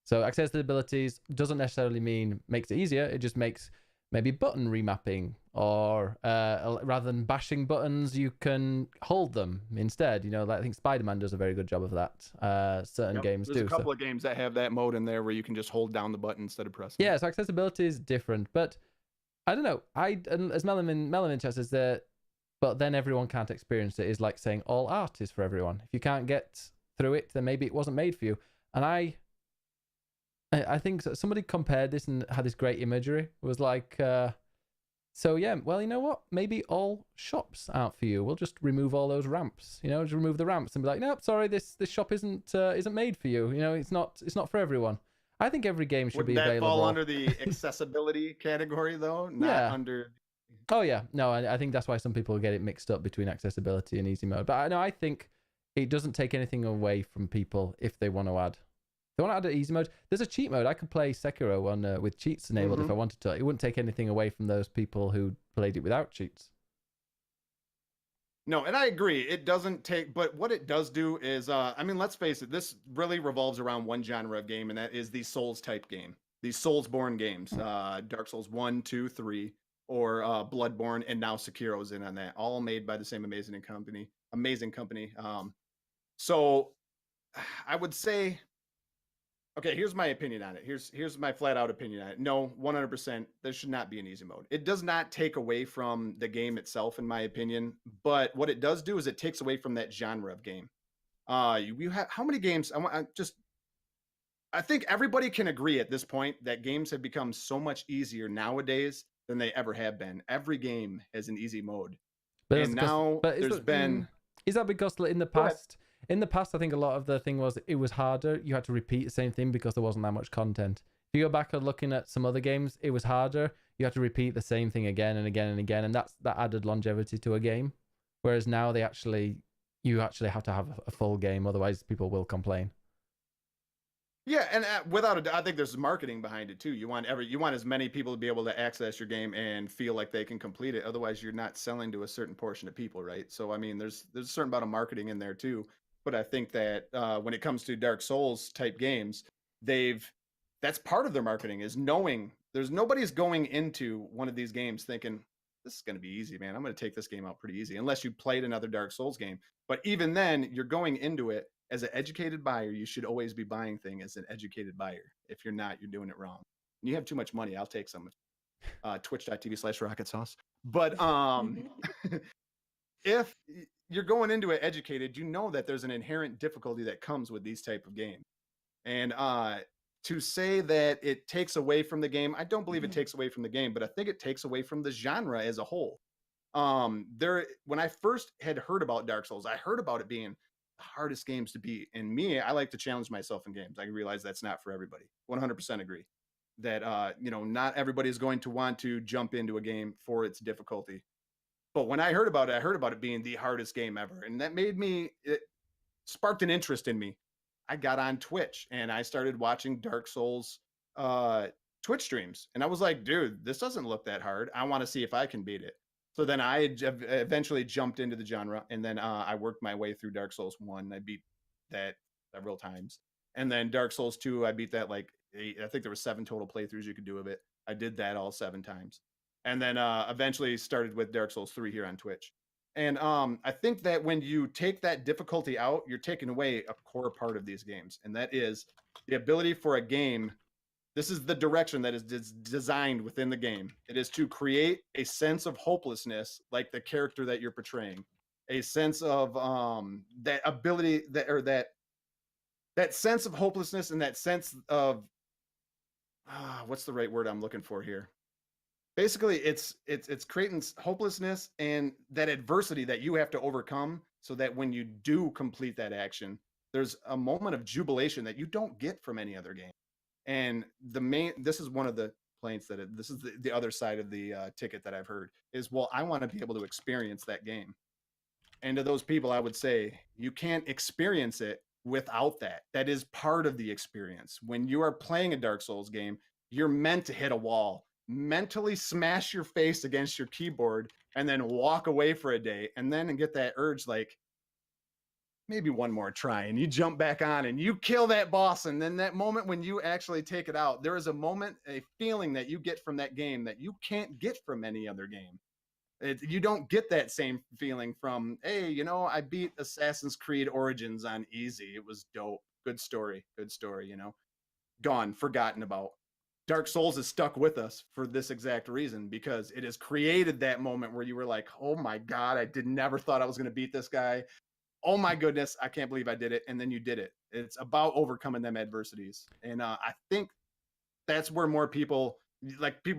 So accessibility doesn't necessarily mean makes it easier. It just makes maybe button remapping, or rather than bashing buttons, you can hold them instead. I think Spider-Man does a very good job of that. Certain games There's a couple of games that have that mode in there where you can just hold down the button instead of pressing. Yeah, so accessibility is different, but I don't know. As Melanin Chess is there, but then everyone can't experience it. Is like saying all art is for everyone. If you can't get through it, then maybe it wasn't made for you. And I think somebody compared this and had this great imagery. It was like, so yeah, well, you know what? Maybe all shops aren't for you. We'll just remove all those ramps. Just remove the ramps and be like, nope, sorry, this shop isn't made for you. It's not for everyone. I think every game should be available. Would that fall under the accessibility category though? Not under. Oh yeah, no, I think that's why some people get it mixed up between accessibility and easy mode. But I think it doesn't take anything away from people if they want to add. If they want to add an easy mode, there's a cheat mode. I could play Sekiro with cheats enabled if I wanted to. It wouldn't take anything away from those people who played it without cheats. No, and I agree. It doesn't take, but what it does do is, let's face it, this really revolves around one genre of game, and that is the Souls type game. These Soulsborne games, Dark Souls 1, 2, 3, or Bloodborne, and now Sekiro's in on that, all made by the same amazing company. So I would say, okay, here's my opinion on it. Here's my flat out opinion on it. No, 100%, there should not be an easy mode. It does not take away from the game itself, in my opinion. But what it does do is it takes away from that genre of game. You have how many games? I think everybody can agree at this point that games have become so much easier nowadays than they ever have been. Every game has an easy mode. Is that because in the past? In the past, I think a lot of the thing was it was harder. You had to repeat the same thing because there wasn't that much content. If you go back and looking at some other games, it was harder. You had to repeat the same thing again and again and again, and that added longevity to a game. Whereas now you actually have to have a full game, otherwise people will complain. Yeah, and without a doubt, I think there's marketing behind it too. You want as many people to be able to access your game and feel like they can complete it. Otherwise, you're not selling to a certain portion of people, right? So I mean, there's a certain amount of marketing in there too. But I think that when it comes to Dark Souls type games, that's part of their marketing is knowing nobody's going into one of these games thinking this is going to be easy, man. I'm going to take this game out pretty easy, unless you played another Dark Souls game. But even then, you're going into it as an educated buyer. You should always be buying things as an educated buyer. If you're not, you're doing it wrong. You have too much money. I'll take some. Twitch.tv/Rockitsauce. But if you're going into it educated, you know that there's an inherent difficulty that comes with these type of games. And to say that it takes away from the game, I don't believe it takes away from the game, but I think it takes away from the genre as a whole. There when I first had heard about Dark Souls, I heard about it being the hardest games to beat. And me, I like to challenge myself in games. I realize that's not for everybody. 100% agree that not everybody is going to want to jump into a game for its difficulty. But when I heard about it, I heard about it being the hardest game ever, and that made me it sparked an interest in me. I got on Twitch and I started watching Dark Souls Twitch streams, and I was like, dude, this doesn't look that hard. I want to see if I can beat it. So then I eventually jumped into the genre, and then I worked my way through Dark Souls 1. I beat that several times, and then Dark Souls 2, I beat that like 8. I think there were 7 total playthroughs you could do of it. I did that all 7 times, and then eventually started with Dark Souls 3 here on Twitch. And I think that when you take that difficulty out, you're taking away a core part of these games, and that is the ability for a game. This is the direction that is designed within the game. It is to create a sense of hopelessness, like the character that you're portraying, a sense of that ability that sense of hopelessness, and that sense of what's the right word I'm looking for here? Basically, it's creating hopelessness and that adversity that you have to overcome, so that when you do complete that action, there's a moment of jubilation that you don't get from any other game. And this is one of the complaints this is the other side of the ticket that I've heard is, well, I want to be able to experience that game. And to those people, I would say you can't experience it without that. That is part of the experience. When you are playing a Dark Souls game, you're meant to hit a wall, mentally smash your face against your keyboard, and then walk away for a day, and then get that urge like, maybe one more try, and you jump back on and you kill that boss. And then that moment when you actually take it out, there is a feeling that you get from that game that you can't get from any other game. You don't get that same feeling from, hey, I beat Assassin's Creed Origins on easy. It was dope. Good story, gone, forgotten about. Dark Souls is stuck with us for this exact reason, because it has created that moment where you were like, oh my God, I never thought I was going to beat this guy. Oh my goodness, I can't believe I did it. And then you did it. It's about overcoming them adversities. And I think that's where more people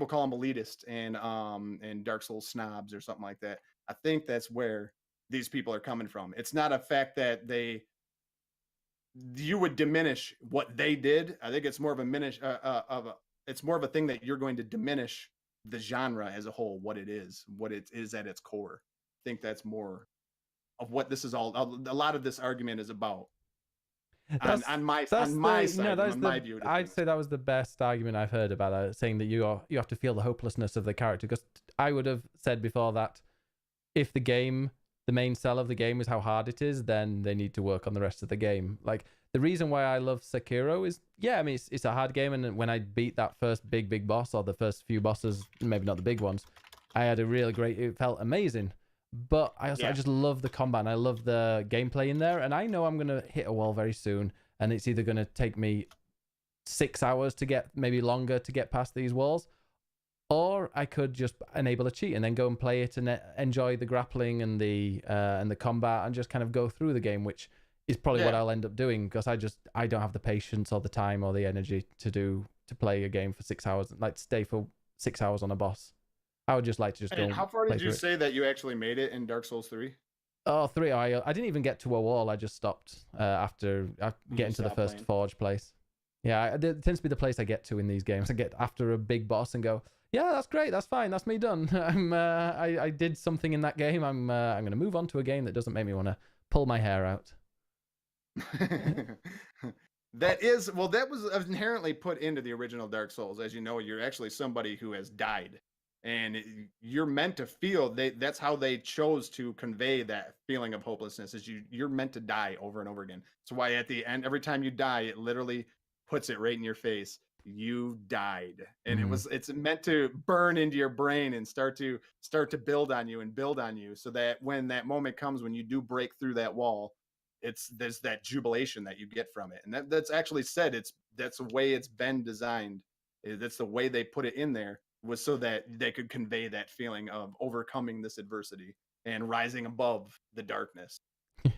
call them elitist and Dark Souls snobs or something like that. I think that's where these people are coming from. It's not a fact that you would diminish what they did. I think it's more of it's more of a thing that you're going to diminish the genre as a whole, what it is at its core. I think that's more of what this is all. A lot of this argument is about. On my side, my view. I'd say that was the best argument I've heard about that, saying that you have to feel the hopelessness of the character. Because I would have said before that if the main sell of the game is how hard it is, then they need to work on the rest of the game. Like the reason why I love Sekiro is, it's a hard game, and when I beat that first big boss, or the first few bosses, maybe not the big ones, I had a really great. It felt amazing. But I just love the combat, and I love the gameplay in there. And I know I'm going to hit a wall very soon, and it's either going to take me 6 hours to get, maybe longer, to get past these walls, or I could just enable a cheat and then go and play it and enjoy the grappling and the combat and just kind of go through the game, which is probably what I'll end up doing, because I don't have the patience or the time or the energy to play a game for 6 hours, like stay for 6 hours on a boss. I would just like to go. And how far did you say that you actually made it in Dark Souls 3? Oh, 3. I didn't even get to a wall. I just stopped after getting to the first forge place. Yeah, it tends to be the place I get to in these games. I get after a big boss and go, yeah, that's great, that's fine, that's me done. I did something in that game. I'm going to move on to a game that doesn't make me want to pull my hair out. That was inherently put into the original Dark Souls. As you know, you're actually somebody who has died. And you're meant to feel that's how they chose to convey that feeling of hopelessness, is you're meant to die over and over again. So why at the end, every time you die, it literally puts it right in your face. You died. And it's meant to burn into your brain and start to build on you so that when that moment comes, when you do break through that wall, there's that jubilation that you get from it. And that's actually said, that's the way it's been designed. That's the way they put it in there, was so that they could convey that feeling of overcoming this adversity and rising above the darkness.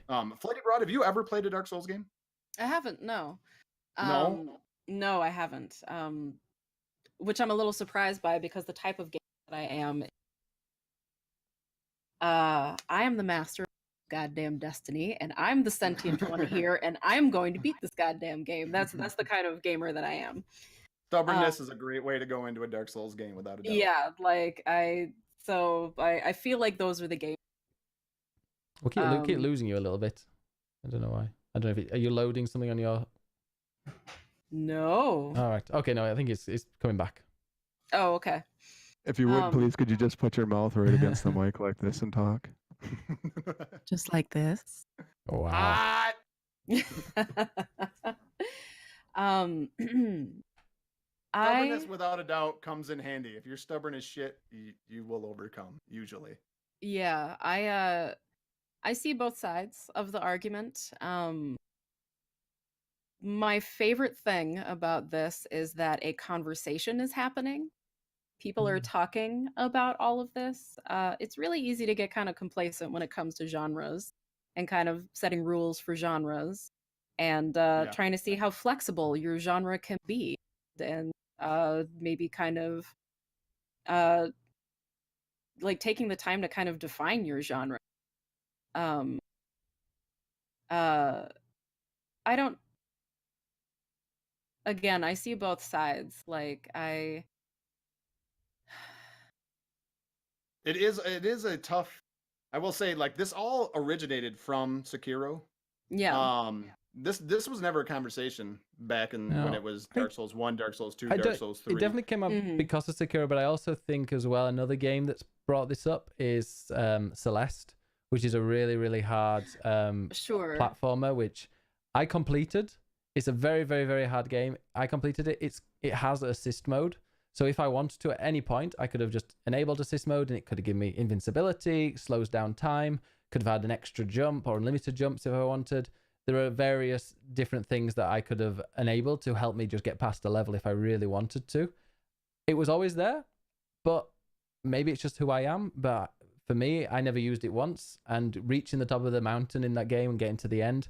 Flighty Broad, have you ever played a Dark Souls game? I haven't, no. No? No, I haven't. Which I'm a little surprised by, because the type of game that I am I am the master of goddamn destiny, and I'm the sentient one here, and I'm going to beat this goddamn game. That's the kind of gamer that I am. Stubbornness is a great way to go into a Dark Souls game, without a doubt. Yeah, like I feel like those are the games. We'll keep losing you a little bit. I don't know why. I don't know if are you loading something on your... No. All right. Okay, no, I think it's coming back. Oh, okay. If you would, please, could you just put your mouth right against the mic like this and talk? Just like this. Oh, wow. Hot! Stubbornness, without a doubt, comes in handy. If you're stubborn as shit, you will overcome, usually. Yeah, I see both sides of the argument. My favorite thing about this is that a conversation is happening. People are talking about all of this. It's really easy to get kind of complacent when it comes to genres and kind of setting rules for genres and trying to see how flexible your genre can be and maybe kind of like taking the time to kind of define your genre. I don't... Again, I see both sides. Like It is a tough. I will say, like, this all originated from Sekiro. yeah. This was never a conversation back in when it was Dark Souls 1, Dark Souls 2, Dark Souls 3. It definitely came up because of Sekiro, but I also think as well another game that's brought this up is Celeste, which is a really, really hard platformer, which I completed. It's a very, very, very hard game. I completed it. It has assist mode. So if I wanted to at any point, I could have just enabled assist mode and it could have given me invincibility, slows down time, could have had an extra jump or unlimited jumps if I wanted. There are various different things that I could have enabled to help me just get past a level if I really wanted to. It was always there, but maybe it's just who I am. But for me, I never used it once, and reaching the top of the mountain in that game and getting to the end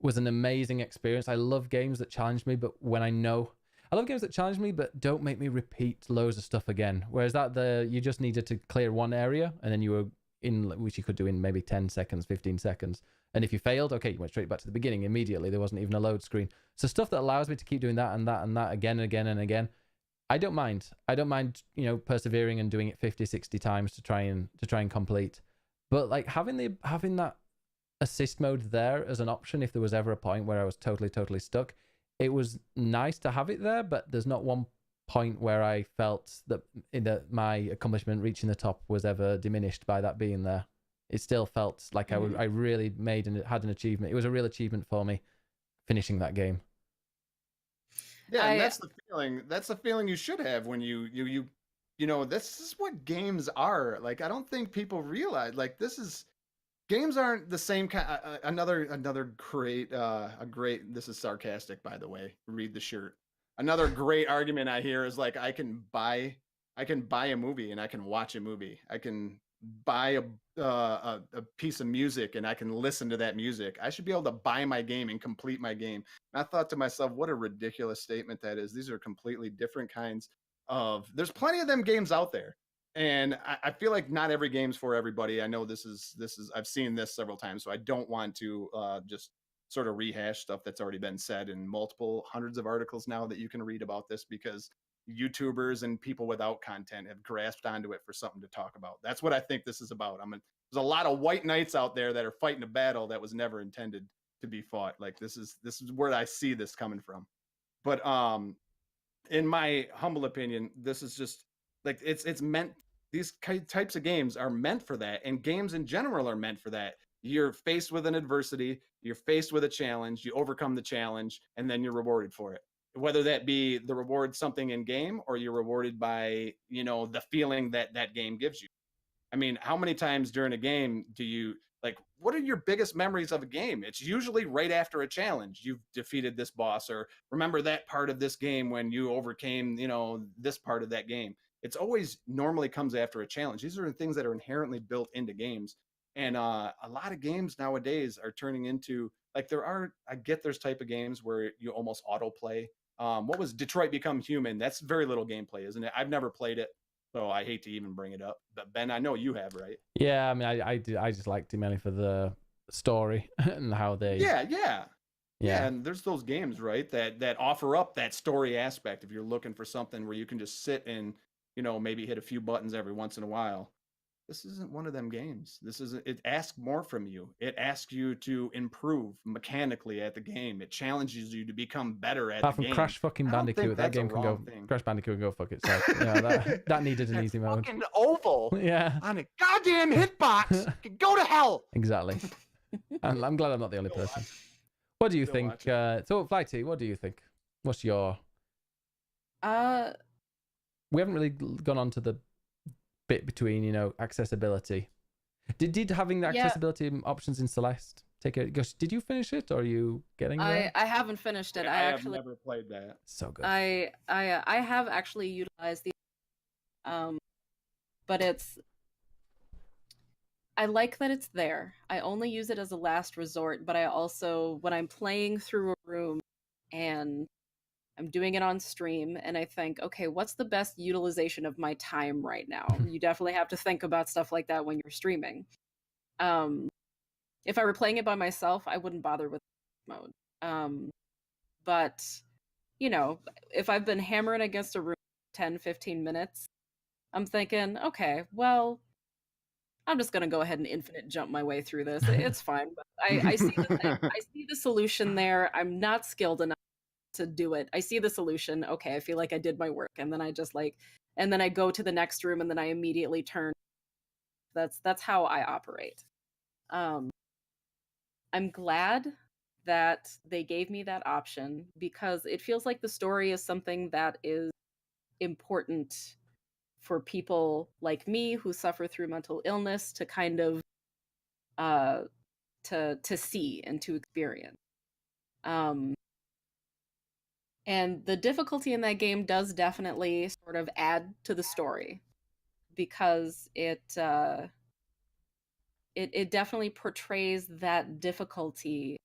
was an amazing experience. I love games that challenge me, but I love games that challenge me, but don't make me repeat loads of stuff again. Whereas you just needed to clear one area, and then you were in, which you could do in maybe 10 seconds, 15 seconds. And if you failed, okay, you went straight back to the beginning immediately. There wasn't even a load screen. So stuff that allows me to keep doing that and that and that again and again and again, I don't mind. I don't mind, persevering and doing it 50, 60 times to try and complete. But like having that assist mode there as an option, if there was ever a point where I was totally stuck, it was nice to have it there, but there's not one point where I felt that my accomplishment reaching the top was ever diminished by that being there. It still felt like I really had an achievement. It was a real achievement for me finishing that game. Yeah, and that's the feeling. That's the feeling you should have when you this is what games are. Like, I don't think people realize, like, games aren't the same kind. Another great this is sarcastic, by the way. Read the shirt. Another great argument I hear is like, I can buy a movie and I can watch a movie. I can buy a piece of music and I can listen to that music. I should be able to buy my game and complete my game. And I thought to myself, what a ridiculous statement that is. These are completely different kinds of. There's plenty of them games out there. And I feel like not every game's for everybody. I know this is I've seen this several times, so I don't want to just sort of rehash stuff that's already been said in multiple hundreds of articles now that you can read about this, because YouTubers and people without content have grasped onto it for something to talk about. That's what I think this is about. There's a lot of white knights out there that are fighting a battle that was never intended to be fought. Like, this is where I see this coming from. But in my humble opinion, this is just like, it's meant, these types of games are meant for that, and games in general are meant for that. You're faced with an adversity, you're faced with a challenge, you overcome the challenge, and then you're rewarded for it. Whether that be the reward something in game, or you're rewarded by, the feeling that game gives you. I mean, how many times during a game do you, like, what are your biggest memories of a game? It's usually right after a challenge. You've defeated this boss, or remember that part of this game when you overcame, this part of that game. It's always normally comes after a challenge. These are things that are inherently built into games. And a lot of games nowadays are turning into, like, I get there's type of games where you almost autoplay. What was Detroit Become Human? That's very little gameplay, isn't it? I've never played it. So I hate to even bring it up. But Ben, I know you have, right? Yeah, I mean, I just liked it mainly for the story and how they. Yeah, and there's those games, right, that offer up that story aspect. If you're looking for something where you can just sit and, maybe hit a few buttons every once in a while. This isn't one of them games. It asks more from you. It asks you to improve mechanically at the game. It challenges you to become better at Apart the from game. Crash fucking I don't think Bandicoot, that that's a game can go. wrong thing. Crash Bandicoot can go fuck itself. Yeah, that needed an That easy mode. fucking oval Yeah, on a goddamn hitbox. Can go to hell. exactly. And I'm glad I'm not the only person. What do you Still think? watching. So, Flighty, what do you think? What's your? We haven't really gone on to the bit between, accessibility. Did having the accessibility options in Celeste take it? Did you finish it, or are you getting there? I haven't finished it. I I have actually never played that. So good. I have actually utilized the but I like that it's there. I only use it as a last resort, but I also, when I'm playing through a room and I'm doing it on stream and I think, okay, what's the best utilization of my time right now? You definitely have to think about stuff like that when you're streaming. If I were playing it by myself, I wouldn't bother with mode. But, if I've been hammering against a room 10, 15 minutes, I'm thinking, okay, well, I'm just going to go ahead and infinite jump my way through this. It's fine. But I see I see the solution there. I'm not skilled enough to do it. I see the solution. Okay, I feel like I did my work. And then I just and then I go to the next room and then I immediately turn. That's how I operate. I'm glad that they gave me that option because it feels like the story is something that is important for people like me who suffer through mental illness to kind of to see and to experience. And the difficulty in that game does definitely sort of add to the story because it definitely portrays that difficulty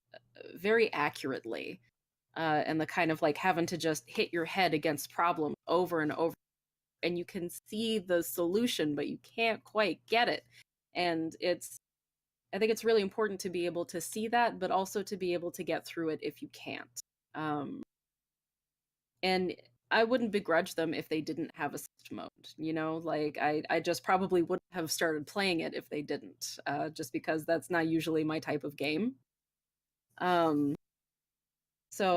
very accurately, and the kind of like having to just hit your head against problems over and over, and you can see the solution, but you can't quite get it. And I think it's really important to be able to see that, but also to be able to get through it if you can't. And I wouldn't begrudge them if they didn't have a switch mode, like I just probably wouldn't have started playing it if they didn't, just because that's not usually my type of game. So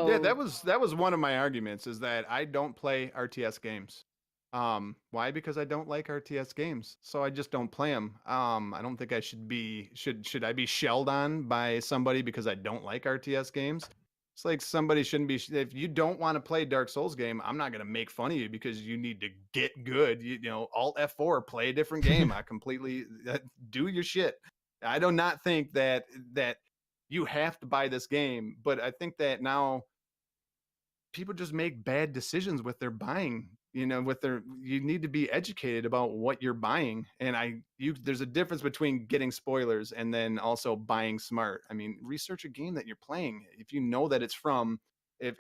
Yeah, that was one of my arguments is that I don't play RTS games. Why? Because I don't like RTS games, so I just don't play them. I don't think I should I be shelled on by somebody because I don't like RTS games? It's like somebody shouldn't be. If you don't want to play Dark Souls game, I'm not gonna make fun of you because you need to get good. Alt F4, play a different game. I completely do your shit. I do not think that you have to buy this game, but I think that now people just make bad decisions with their buying. You need to be educated about what you're buying. And there's a difference between getting spoilers and then also buying smart. I mean, research a game that you're playing. If you know that it's from, if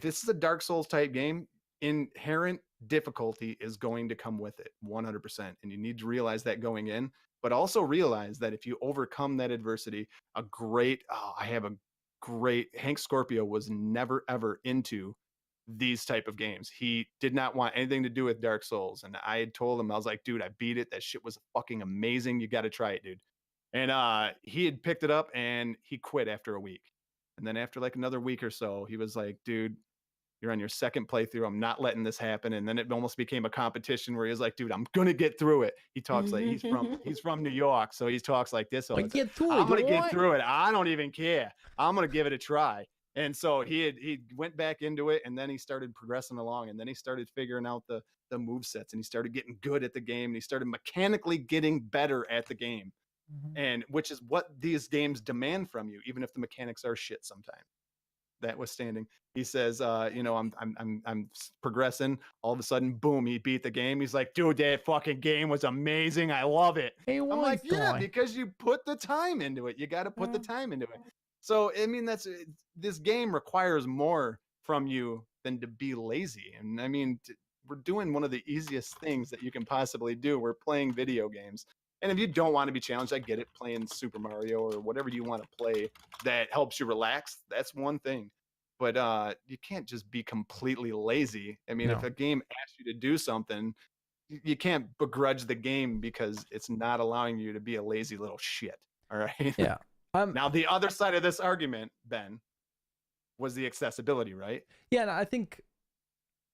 this is a Dark Souls type game, inherent difficulty is going to come with it 100%. And you need to realize that going in, but also realize that if you overcome that adversity, Hank Scorpio was never ever into these type of games. He did not want anything to do with Dark Souls. And I had told him, I was like, dude, I beat it. That shit was fucking amazing. You got to try it, dude. And he had picked it up and he quit after a week. And then after like another week or so, he was like, dude, you're on your second playthrough. I'm not letting this happen. And then it almost became a competition where he was like, dude, I'm going to get through it. He talks like he's from New York. So he talks like this. I'm going to get through it. I don't even care. I'm going to give it a try. And so he went back into it, and then he started progressing along, and then he started figuring out the move sets, and he started getting good at the game, and he started mechanically getting better at the game, and which is what these games demand from you, even if the mechanics are shit sometimes. That was standing. He says, I'm progressing. All of a sudden, boom, he beat the game. He's like, dude, that fucking game was amazing. I love it. I'm like, yeah, because you put the time into it. You got to put the time into it. So, I mean, this game requires more from you than to be lazy. And I mean, we're doing one of the easiest things that you can possibly do. We're playing video games. And if you don't want to be challenged, I get it, playing Super Mario or whatever you want to play that helps you relax. That's one thing. But you can't just be completely lazy. I mean, if No. a game asks you to do something, you can't begrudge the game because it's not allowing you to be a lazy little shit. All right. Yeah. Now, the other side of this argument, Ben, was the accessibility, right? Yeah, and I think,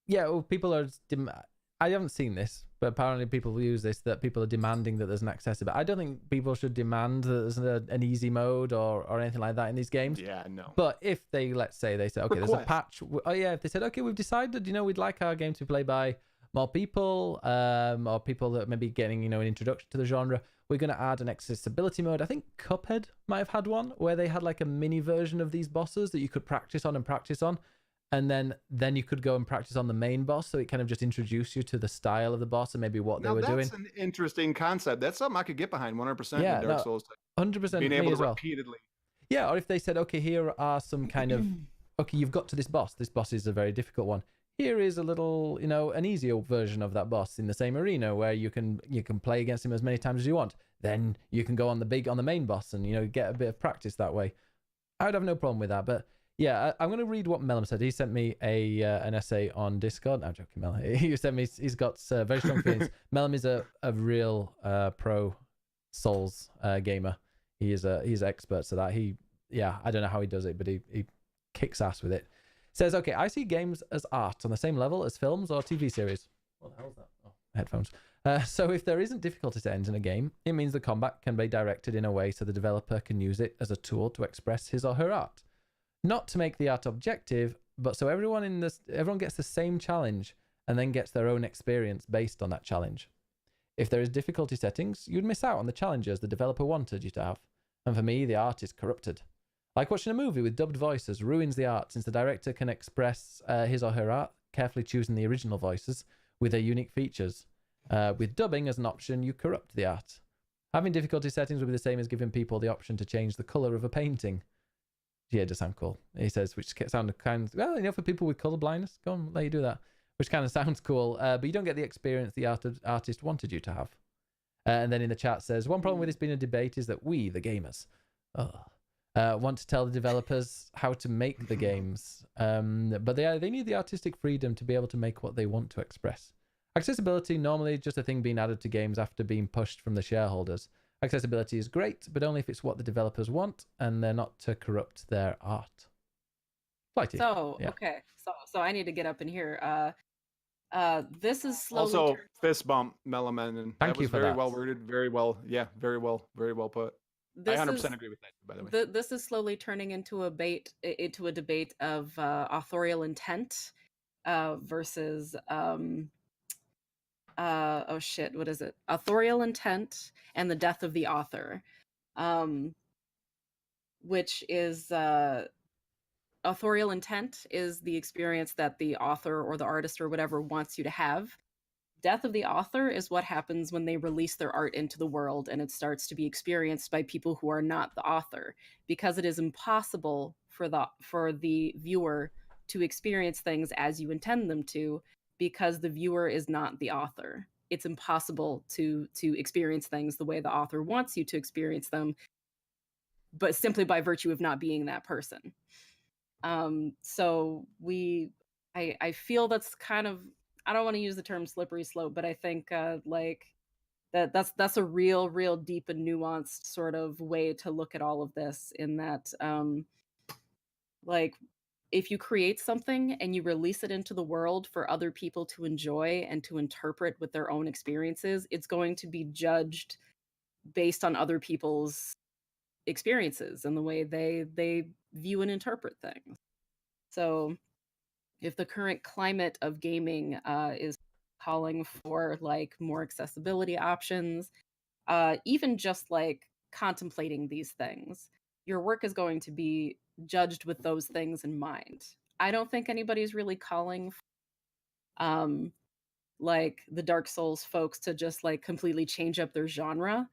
yeah, well, people are. I haven't seen this, but apparently people use this, that people are demanding that there's an accessibility. I don't think people should demand that there's an easy mode or anything like that in these games. Yeah, no. But if they, let's say, they say, okay, there's a patch. Oh yeah, if they said, okay, we've decided, we'd like our game to be played by more people, or people that may be getting, an introduction to the genre. We're going to add an accessibility mode. I think Cuphead might have had one where they had like a mini version of these bosses that you could practice on. And then you could go and practice on the main boss. So it kind of just introduced you to the style of the boss and maybe what they were doing. That's an interesting concept. That's something I could get behind 100% Yeah, in Dark Souls. 100% Being able to well. repeatedly. Yeah, or if they said, okay, here are some kind of, okay, you've got to this boss. This boss is a very difficult one. Here is a little, an easier version of that boss in the same arena where you can play against him as many times as you want. Then you can go on the main boss and, get a bit of practice that way. I would have no problem with that. But yeah, I'm going to read what Mellum said. He sent me an essay on Discord. I'm joking, Mellum. He sent me, he's got very strong feelings. Mellum is a real pro Souls gamer. He's expert at that. I don't know how he does it, but he kicks ass with it. Says, okay, I see games as art on the same level as films or TV series. What the hell is that? Oh, headphones. So if there isn't difficulty settings in a game, it means the combat can be directed in a way so the developer can use it as a tool to express his or her art. Not to make the art objective, but so everyone gets the same challenge and then gets their own experience based on that challenge. If there is difficulty settings, you'd miss out on the challenges the developer wanted you to have. And for me, the art is corrupted. Like watching a movie with dubbed voices ruins the art since the director can express his or her art, carefully choosing the original voices with their unique features. With dubbing as an option, you corrupt the art. Having difficulty settings would be the same as giving people the option to change the colour of a painting. Yeah, it does sound cool. He says, which sounded kind of, well, for people with colour blindness, go on, let you do that. Which kind of sounds cool, but you don't get the experience the artist wanted you to have. And then in the chat says, one problem with this being a debate is that we, the gamers, want to tell the developers how to make the games, but they need the artistic freedom to be able to make what they want to express. Accessibility normally just a thing being added to games after being pushed from the shareholders. Accessibility is great, but only if it's what the developers want and they're not to corrupt their art. Flighty. So, yeah. Okay. So I need to get up in here. This is slowly... Also, fist bump, Meloman. And Thank you was for very that. well worded. Very well. Yeah, very well put. I 100% agree with that, by the way. This is slowly turning into a debate of authorial intent versus what is it? Authorial intent and the death of the author, which is authorial intent is the experience that the author or the artist or whatever wants you to have. Death of the author is what happens when they release their art into the world and it starts to be experienced by people who are not the author, because it is impossible for the viewer to experience things as you intend them to, because the viewer is not the author. It's impossible to experience things the way the author wants you to experience them, but simply by virtue of not being that person. So I feel that's kind of, I don't want to use the term slippery slope, but I think that's a real deep and nuanced sort of way to look at all of this, in that if you create something and you release it into the world for other people to enjoy and to interpret with their own experiences, it's going to be judged based on other people's experiences and the way they view and interpret things. So if the current climate of gaming is calling for more accessibility options, even just contemplating these things, your work is going to be judged with those things in mind. I don't think anybody's really calling the Dark Souls folks to just completely change up their genre.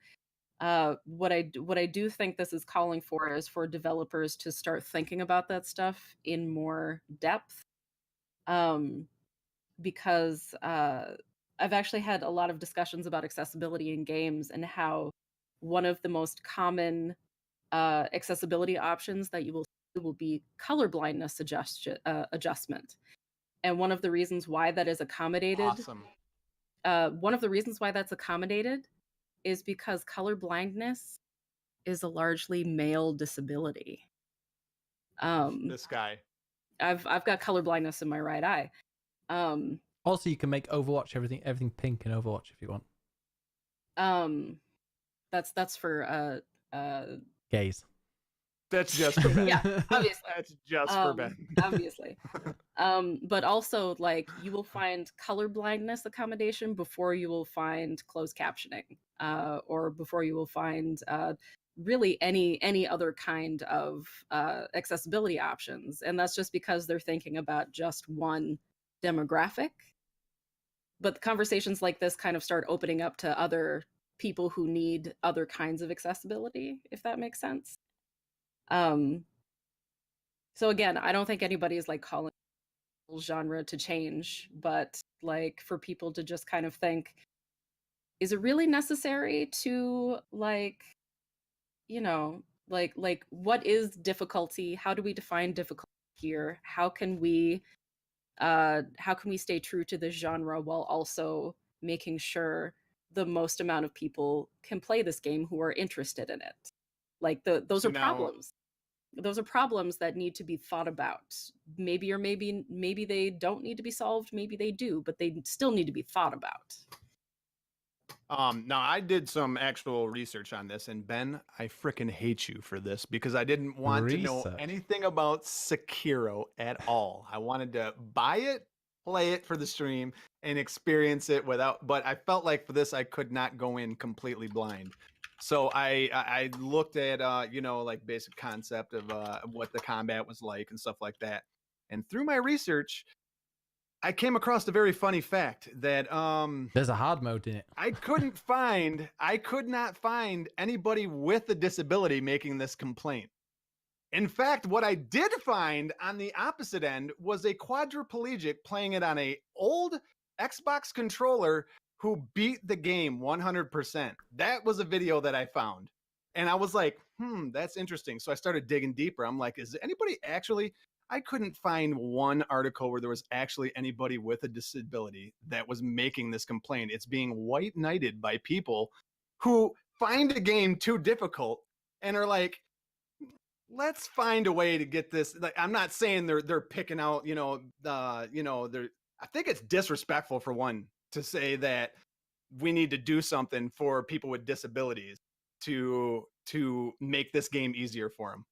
What I do think this is calling for is for developers to start thinking about that stuff in more depth. because I've actually had a lot of discussions about accessibility in games and how one of the most common accessibility options that you will see will be color blindness adjustment. And one of the reasons why that is accommodated, Awesome. one of the reasons why that's accommodated is because color blindness is a largely male disability. This guy. I've got color blindness in my right eye. Also, you can make Overwatch everything pink in Overwatch if you want. That's for Gays. That's just for Ben. yeah, obviously. That's just for Ben. Obviously. But also, like, you will find color blindness accommodation before you will find closed captioning, or before you will find really any other kind of accessibility options. And that's just because they're thinking about just one demographic. But conversations like this kind of start opening up to other people who need other kinds of accessibility, if that makes sense. So again, I don't think anybody's like calling genre to change, but like for people to just kind of think, is it really necessary to like, you know, like what is difficulty? How do we define difficulty here? How can we stay true to this genre while also making sure the most amount of people can play this game who are interested in it? Like those are problems. Those are problems that need to be thought about. Maybe they don't need to be solved. Maybe they do, but they still need to be thought about. Now I did some actual research on this, and Ben, I frickin' hate you for this because I didn't want to know anything about Sekiro at all. I wanted to buy it, play it for the stream, and experience it but I felt like for this I could not go in completely blind. So I looked at like basic concept of what the combat was like and stuff like that. And through my research, I came across a very funny fact that there's a hard mode in it. I could not find anybody with a disability making this complaint. In fact, what I did find on the opposite end was a quadriplegic playing it on a old Xbox controller who beat the game 100%. That was a video that I found. And I was like, that's interesting. So I started digging deeper. I'm like, is anybody actually... I couldn't find one article where there was actually anybody with a disability that was making this complaint. It's being white knighted by people who find a game too difficult and are like, let's find a way to get this. Like, I'm not saying they're picking out, I think it's disrespectful for one to say that we need to do something for people with disabilities to make this game easier for them.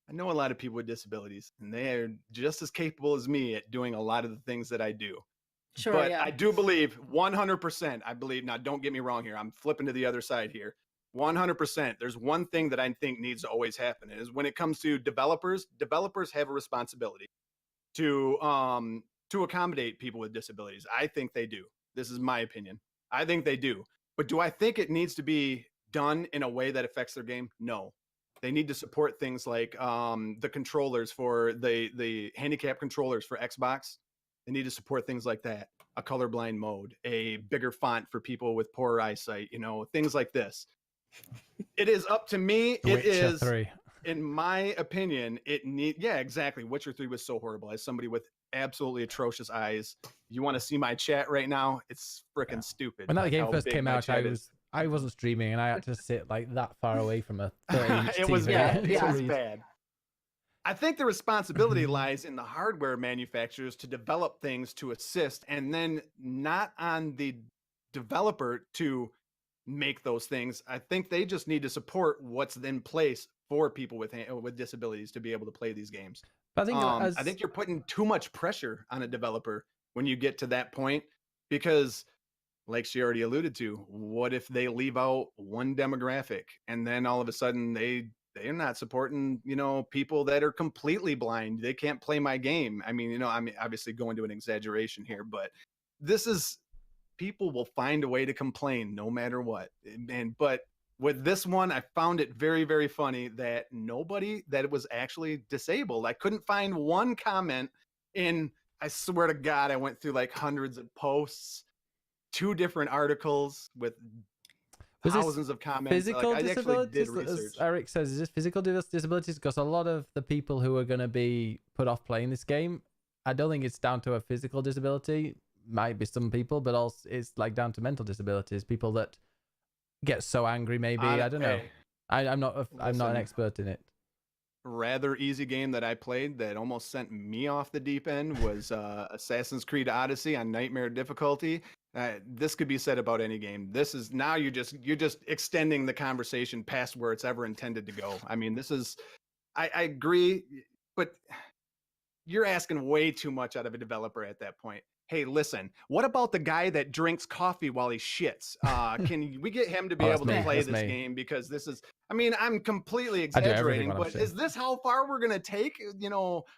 I know a lot of people with disabilities, and they are just as capable as me at doing a lot of the things that I do. Sure, but yeah. I do believe 100%. I believe, now don't get me wrong here. I'm flipping to the other side here. 100%. There's one thing that I think needs to always happen is when it comes to developers have a responsibility to accommodate people with disabilities. I think they do. This is my opinion. I think they do. But do I think it needs to be done in a way that affects their game? No. They need to support things like the controllers for the handicap controllers for Xbox. They need to support things like that. A colorblind mode, a bigger font for people with poor eyesight, things like this. It is up to me. Witcher 3. In my opinion, yeah, exactly. Witcher 3 was so horrible. As somebody with absolutely atrocious eyes, you want to see my chat right now? It's freaking stupid. When that game first came out, I wasn't streaming, and I had to sit like that far away from a 30-inch TV. It was bad. Yeah. It was bad. I think the responsibility lies in the hardware manufacturers to develop things to assist, and then not on the developer to make those things. I think they just need to support what's in place for people with disabilities to be able to play these games. But I think you're putting too much pressure on a developer when you get to that point, because like she already alluded to, what if they leave out one demographic and then all of a sudden they're not supporting, people that are completely blind. They can't play my game. I mean, I'm obviously going to an exaggeration here, but people will find a way to complain no matter what. But with this one, I found it very, very funny that nobody that was actually disabled. I couldn't find one comment in I swear to God, I went through like hundreds of posts, 2 different articles with Was this thousands of comments. physical Like, I actually did disabilities, as research. Eric says? Is this physical disabilities? Because a lot of the people who are going to be put off playing this game, I don't think it's down to a physical disability. Might be some people, but also it's like down to mental disabilities. People that get so angry, maybe. I don't know. Hey, I'm not an listen. expert in it. Rather easy game that I played that almost sent me off the deep end was Assassin's Creed Odyssey on nightmare difficulty. This could be said about any game. This is now you're just extending the conversation past where it's ever intended to go. I mean, this is I agree, but you're asking way too much out of a developer at that point. Hey, listen, what about the guy that drinks coffee while he shits? Can we get him to be Oh, able to me. play That's this me. game? Because this is, I mean, I'm completely I do everything exaggerating, when I'm but shitting. is this how far we're going to take,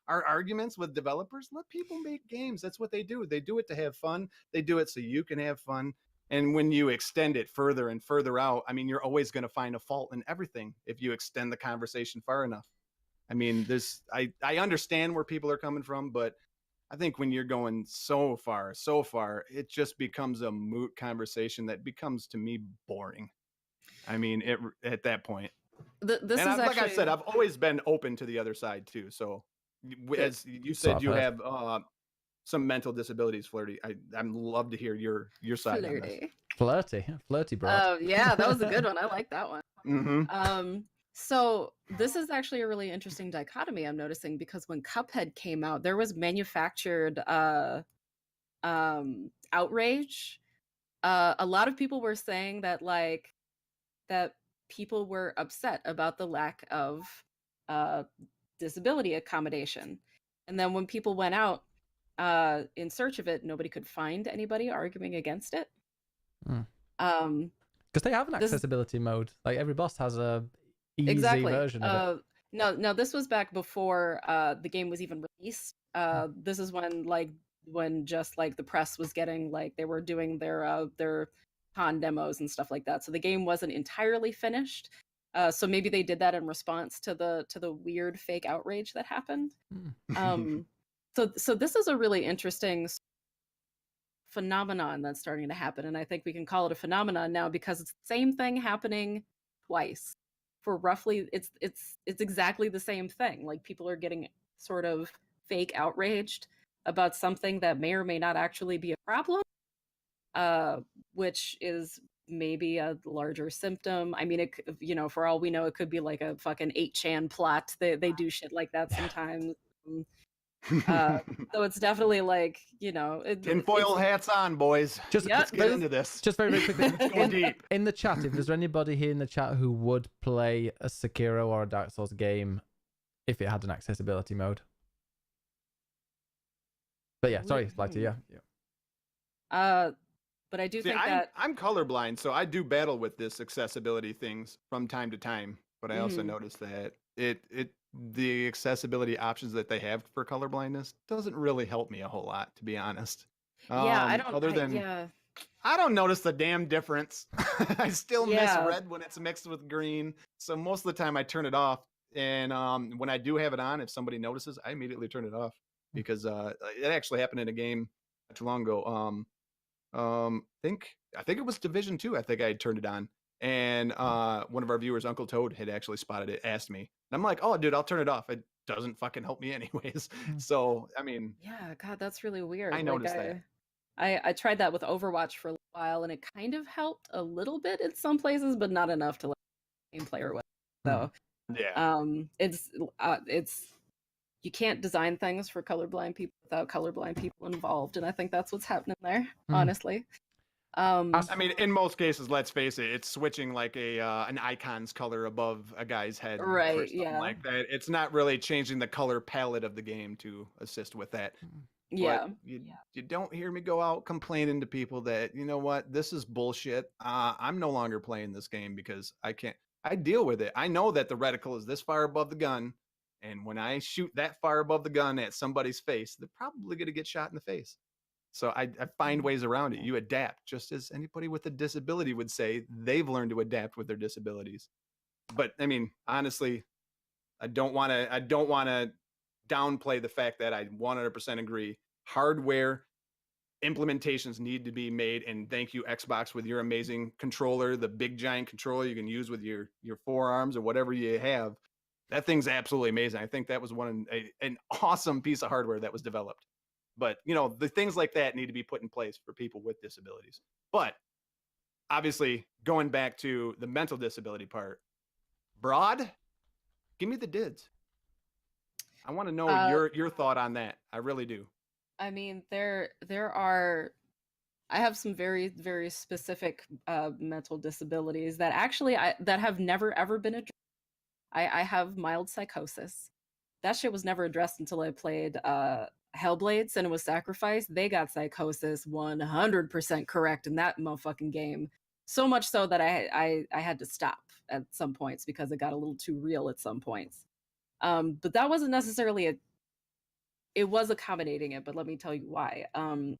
our arguments with developers? Let people make games. That's what they do. They do it to have fun. They do it so you can have fun. And when you extend it further and further out, I mean, you're always going to find a fault in everything if you extend the conversation far enough. I mean, I understand where people are coming from, but I think when you're going so far, it just becomes a moot conversation that becomes, to me, boring. I mean, at that point. This And is like I actually, said, I've always been open to the other side too. So, as you So said, I've you heard. have some mental disabilities, Flirty. I'd love to hear your side on this. Flirty. Flirty, bro. Yeah, that was a good one. I like that one. Mm-hmm. So this is actually a really interesting dichotomy I'm noticing, because when Cuphead came out, there was manufactured outrage. A lot of people were saying that that people were upset about the lack of disability accommodation. And then when people went out in search of it, nobody could find anybody arguing against it. Because they have an This is- accessibility mode. Like every boss has a easy exactly. version of it. No, this was back before the game was even released. This is when just like the press was getting, like, they were doing their con demos and stuff like that. So the game wasn't entirely finished. So maybe they did that in response to the weird fake outrage that happened. So this is a really interesting phenomenon that's starting to happen, and I think we can call it a phenomenon now because it's the same thing happening twice. For roughly, it's exactly the same thing. Like, people are getting sort of fake outraged about something that may or may not actually be a problem, which is maybe a larger symptom. I mean, for all we know, it could be like a fucking 8chan plot. They do shit like that sometimes. So it's definitely like, Tinfoil hats on, boys. Let's get into this. Just very, very quickly. Let's go deep. In the chat, if there's anybody here in the chat who would play a Sekiro or a Dark Souls game if it had an accessibility mode. But yeah, sorry, Flighty, yeah. But I do See, think that I'm colorblind, so I do battle with this accessibility things from time to time. But I also noticed that the accessibility options that they have for colorblindness doesn't really help me a whole lot, to be honest. I don't notice the damn difference. I still miss Yeah. red when it's mixed with green. So most of the time I turn it off. And when I do have it on, if somebody notices, I immediately turn it off because it actually happened in a game not too long ago. I think it was Division 2. I think I had turned it on. And one of our viewers, Uncle Toad, had actually spotted it, asked me. And I'm like, oh, dude, I'll turn it off. It doesn't fucking help me anyways. So, I mean. Yeah, God, that's really weird. I noticed that. I tried that with Overwatch for a while, and it kind of helped a little bit in some places, but not enough to let the game player with. So, yeah. It's you can't design things for colorblind people without colorblind people involved, and I think that's what's happening there, honestly. I mean, in most cases, let's face it, it's switching like an icon's color above a guy's head, Right, or something yeah. like that. It's not really changing the color palette of the game to assist with that. Yeah. But you don't hear me go out complaining to people that, you know what, this is bullshit. I'm no longer playing this game because I can't. I deal with it. I know that the reticle is this far above the gun, and when I shoot that far above the gun at somebody's face, they're probably going to get shot in the face. So I find ways around it. You adapt, just as anybody with a disability would say. They've learned to adapt with their disabilities. But I mean, honestly, I don't want to downplay the fact that I 100% agree. hardware implementations need to be made. And thank you, Xbox, with your amazing controller, the big giant controller you can use with your forearms or whatever you have. That thing's absolutely amazing. I think that was an awesome piece of hardware that was developed. But the things like that need to be put in place for people with disabilities. But obviously, going back to the mental disability part, Broad, give me the dids. I want to know your thought on that. I really do. I mean, there are. I have some very, very specific mental disabilities that actually that have never ever been addressed. I have mild psychosis. That shit was never addressed until I played Hellblade: Senua's Sacrifice. They got psychosis 100% correct in that motherfucking game. So much so that I had to stop at some points because it got a little too real at some points. But that wasn't necessarily it was accommodating it, but let me tell you why.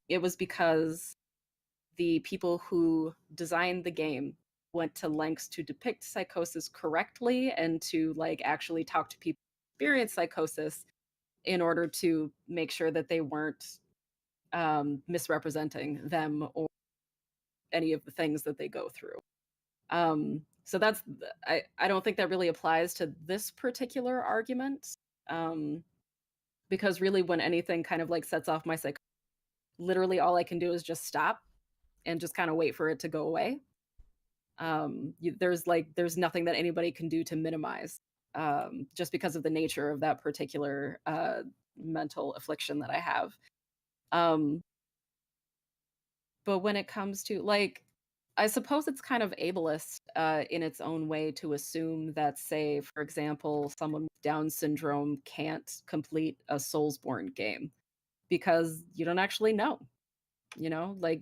It was because the people who designed the game went to lengths to depict psychosis correctly and to actually talk to people who experience psychosis in order to make sure that they weren't misrepresenting them or any of the things that they go through. So that's I don't think that really applies to this particular argument. Because really when anything kind of sets off my psychosis, literally all I can do is just stop and just kind of wait for it to go away. There's nothing that anybody can do to minimize just because of the nature of that particular mental affliction that I have. But when it comes to I suppose it's kind of ableist in its own way to assume that, say, for example, someone with Down syndrome can't complete a Soulsborne game because you don't actually know.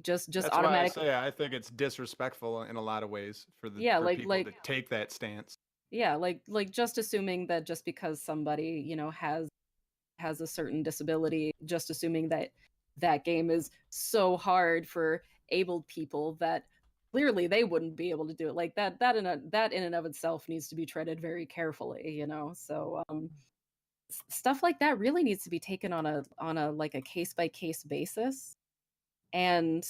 Just That's automatically. why I think it's disrespectful in a lot of ways for people to take that stance. Yeah, just assuming that just because somebody has a certain disability, just assuming that that game is so hard for abled people that clearly they wouldn't be able to do it. That in and of itself needs to be treaded very carefully. So stuff like that really needs to be taken on a case by case basis. And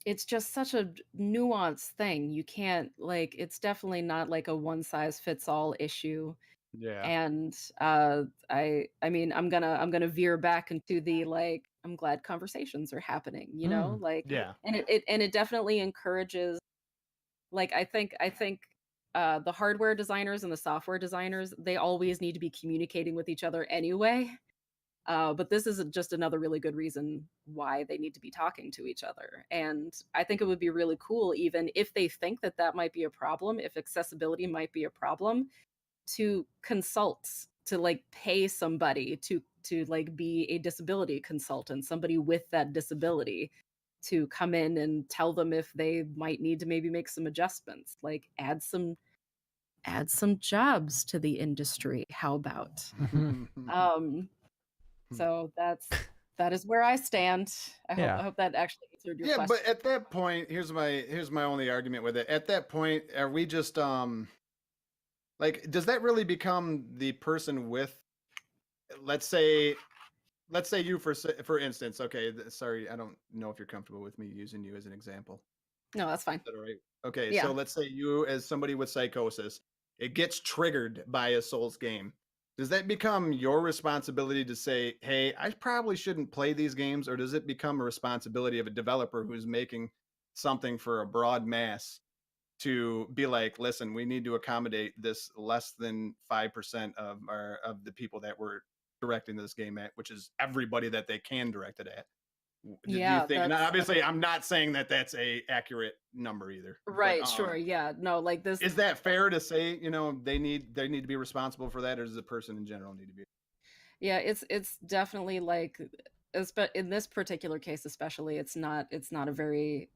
it's just such a nuanced thing. You can't it's definitely not a one size fits all issue. Yeah. And I mean I'm gonna veer back into the I'm glad conversations are happening, Yeah. and it definitely encourages I think the hardware designers and the software designers, they always need to be communicating with each other anyway. But this is just another really good reason why they need to be talking to each other. And I think it would be really cool, even if they think that that might be a problem, if accessibility might be a problem, to consult, to pay somebody to be a disability consultant, somebody with that disability, to come in and tell them if they might need to maybe make some adjustments, add some jobs to the industry. How about? So that is where I stand. I hope that actually answered your question. But at that point, here's my only argument with it. At that point, are we just does that really become the person with, let's say you for instance, okay, sorry, I don't know if you're comfortable with me using you as an example. No, that's fine. Is that all right? Okay, Yeah. so let's say you, as somebody with psychosis, it gets triggered by a Souls game. Does that become your responsibility to say, hey, I probably shouldn't play these games? Or does it become a responsibility of a developer who's making something for a broad mass to be like, listen, we need to accommodate this less than 5% of the people that we're directing this game at, which is everybody that they can direct it at? Do you think? And obviously, I'm not saying that that's a accurate number either. Right. But, sure. Yeah. No. This. Is that fair to say? They need to be responsible for that, or does the person in general need to be? Yeah. It's definitely in this particular case, especially, it's not a very.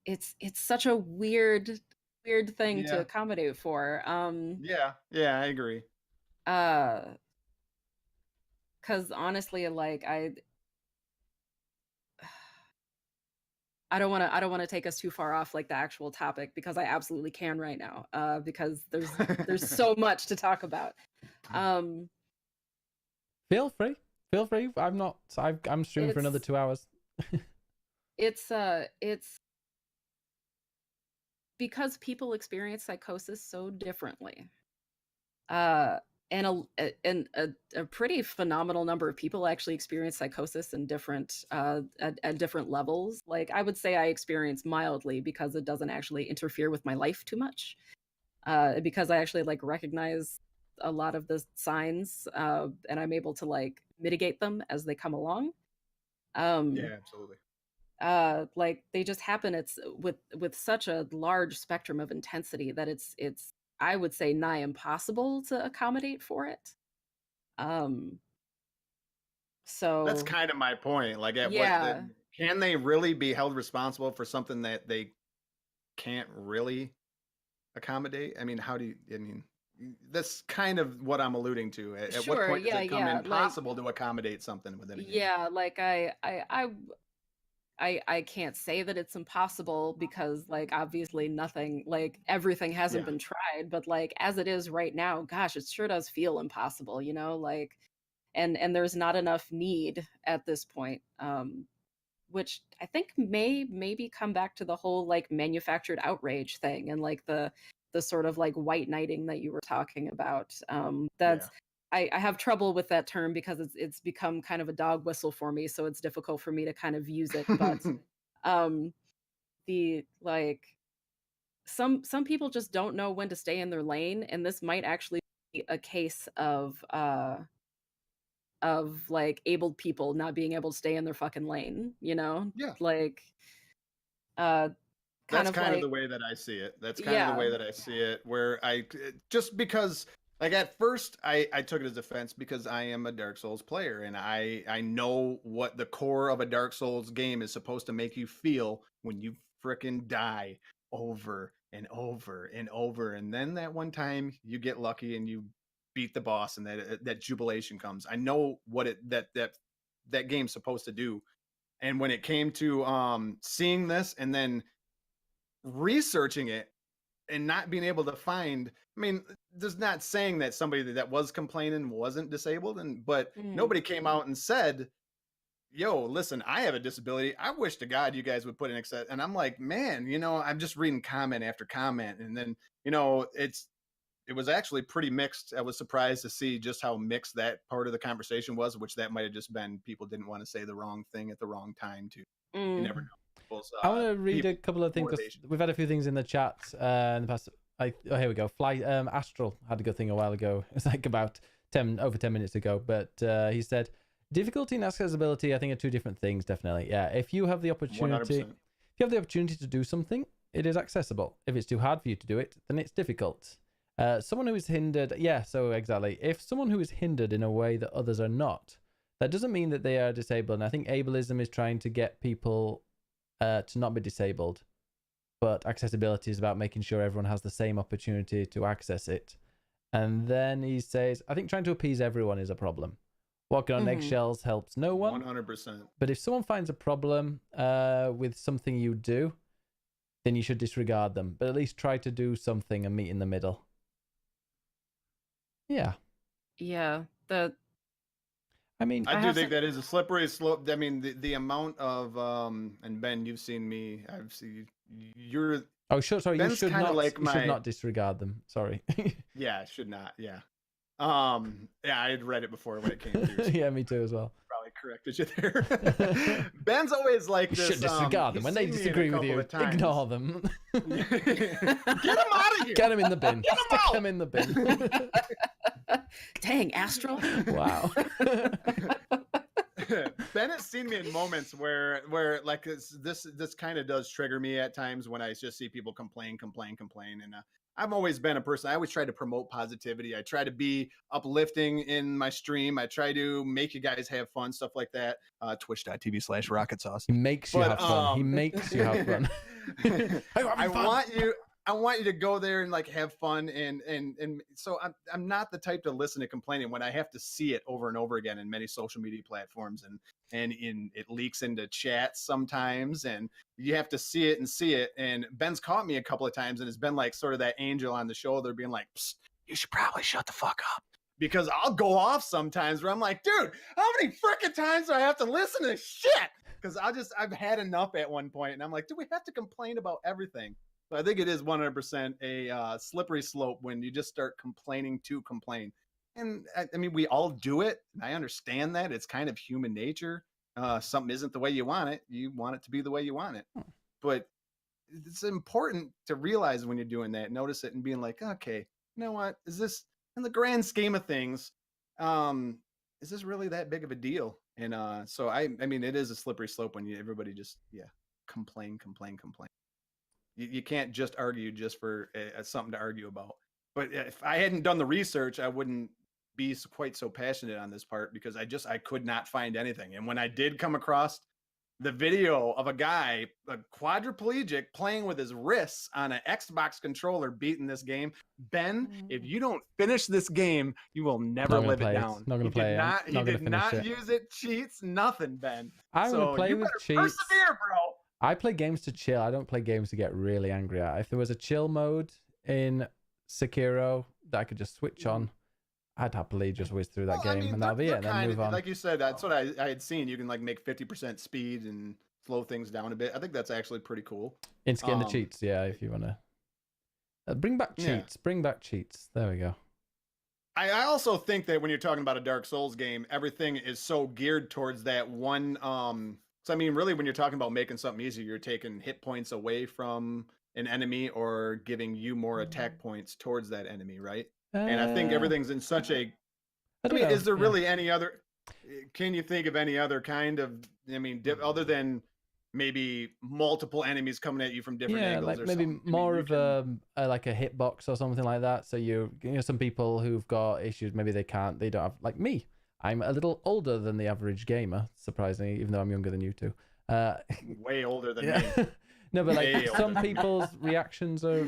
It's such a weird thing to accommodate for. Yeah. I agree. Because honestly, I don't want to take us too far off like the actual topic, because I absolutely can right now, because there's so much to talk about. Feel free. I'm streaming for another 2 hours. It's because people experience psychosis so differently. And a pretty phenomenal number of people actually experience psychosis in different at different levels. Like, I would say I experience mildly because it doesn't actually interfere with my life too much. Because I actually like recognize a lot of the signs, and I'm able to like mitigate them as they come along. Yeah, absolutely. Like, they just happen. It's with such a large spectrum of intensity that it's I would say nigh impossible to accommodate for it. So That's kind of my point. Like, yeah, can they really be held responsible for something that they can't really accommodate? I mean, that's kind of what I'm alluding to. At what sure, point does yeah, it become yeah. Like, impossible to accommodate something within a game? yeah, like I can't say that it's impossible, because like obviously nothing, like everything hasn't Yeah. been tried, but like as it is right now, gosh, it sure does feel impossible, you know, like, and there's not enough need at this point, which I think maybe come back to the whole like manufactured outrage thing, and like the sort of like white knighting that you were talking about. That's I have trouble with that term because it's become kind of a dog whistle for me, so it's difficult for me to kind of use it. But the like some people just don't know when to stay in their lane, and this might actually be a case of like abled people not being able to stay in their fucking lane, you know? Yeah. Like That's kind of like the way that I see it. That's kind of the way that I see it, where just because, like, at first I took it as offense because I am a Dark Souls player, and I know what the core of a Dark Souls game is supposed to make you feel when you frickin' die over and over and over, and then that one time you get lucky and you beat the boss, and that jubilation comes. I know what that game's supposed to do. And when it came to seeing this and then researching it and not being able to find, I mean, there's not saying that somebody that was complaining wasn't disabled, but nobody came out and said, yo, listen, I have a disability. I wish to God you guys would put an access. And I'm like, man, I'm just reading comment after comment, and then it was actually pretty mixed. I was surprised to see just how mixed that part of the conversation was, which that might have just been people didn't want to say the wrong thing at the wrong time too. You never know. I want to read a couple of things. We've had a few things in the chat in the past. Here we go. Astral had a good thing a while ago. It's like about over 10 minutes ago. But he said, difficulty and accessibility, I think, are two different things. Definitely, yeah. If you have the opportunity, 100%. To do something, it is accessible. If it's too hard for you to do it, then it's difficult. Someone who is hindered, so exactly. If someone who is hindered in a way that others are not, that doesn't mean that they are disabled. And I think ableism is trying to get people to not be disabled, but accessibility is about making sure everyone has the same opportunity to access it. And then he says, I think trying to appease everyone is a problem. Walking on eggshells helps no one. 100%. But if someone finds a problem with something you do, then you should disregard them. But at least try to do something and meet in the middle. Yeah. Yeah. I mean, I do think that is a slippery slope. I mean, the amount of and Ben, you've seen me. I've seen you're. Oh, sure. Sorry, Ben's you should not. Like you should not disregard them. Sorry. Yeah, should not. Yeah. Yeah, I had read it before when it came through. So yeah, me too as well. Probably corrected you there. Ben's always like this. You should disregard them when they disagree with you. Ignore them. Get them out of here. Get them in the bin. Stick them in the bin. Dang, Astral. Wow. Ben has seen me in moments where like this kind of does trigger me at times when I just see people complain, and I've always been a person. I always try to promote positivity. I try to be uplifting in my stream. I try to make you guys have fun, stuff like that. Twitch.tv/Rockitsauce. He makes you have fun. He makes you have fun. I I want you to go there and like have fun. And so I'm not the type to listen to complaining when I have to see it over and over again in many social media platforms, and it leaks into chats sometimes, and you have to see it. And Ben's caught me a couple of times and has been like sort of that angel on the shoulder being like, psst, you should probably shut the fuck up. Because I'll go off sometimes where I'm like, dude, how many freaking times do I have to listen to this shit? Because I've had enough at one point, and I'm like, do we have to complain about everything? So I think it is 100% a slippery slope when you just start complaining to complain. And I mean, we all do it. And I understand that. It's kind of human nature. Something isn't the way you want it. You want it to be the way you want it. But it's important to realize when you're doing that, notice it and being like, okay, you know what? Is this, in the grand scheme of things, is this really that big of a deal? And so I mean, it is a slippery slope when everybody just complain. You can't just argue just for something to argue about. But if I hadn't done the research, I wouldn't be quite so passionate on this part, because I could not find anything. And when I did come across the video of a guy, a quadriplegic, playing with his wrists on an Xbox controller, beating this game. Ben, if you don't finish this game, you will never live it down. Not gonna play it. He did not use it, cheats, nothing, Ben. I'm gonna play with cheats. Persevere, bro. I play games to chill. I don't play games to get really angry at. If there was a chill mode in Sekiro that I could just switch on, I'd happily just whiz through that game, and that'll be it, and then move on. Like you said, that's what I had seen. You can like make 50% speed and slow things down a bit. I think that's actually pretty cool. It's getting the cheats, yeah, if you want to. Bring back cheats. Yeah. Bring back cheats. There we go. I also think that when you're talking about a Dark Souls game, everything is so geared towards that one. So I mean, really, when you're talking about making something easier, you're taking hit points away from an enemy or giving you more attack points towards that enemy, right? And I think everything's in such a. I mean, is there really any other? Can you think of any other kind of? I mean, other than maybe multiple enemies coming at you from different angles, like or maybe something. more of a like a hitbox or something like that. So you know, some people who've got issues, maybe they don't have, like me. I'm a little older than the average gamer, surprisingly, even though I'm younger than you two. Way older than me. No, but like some people's reactions are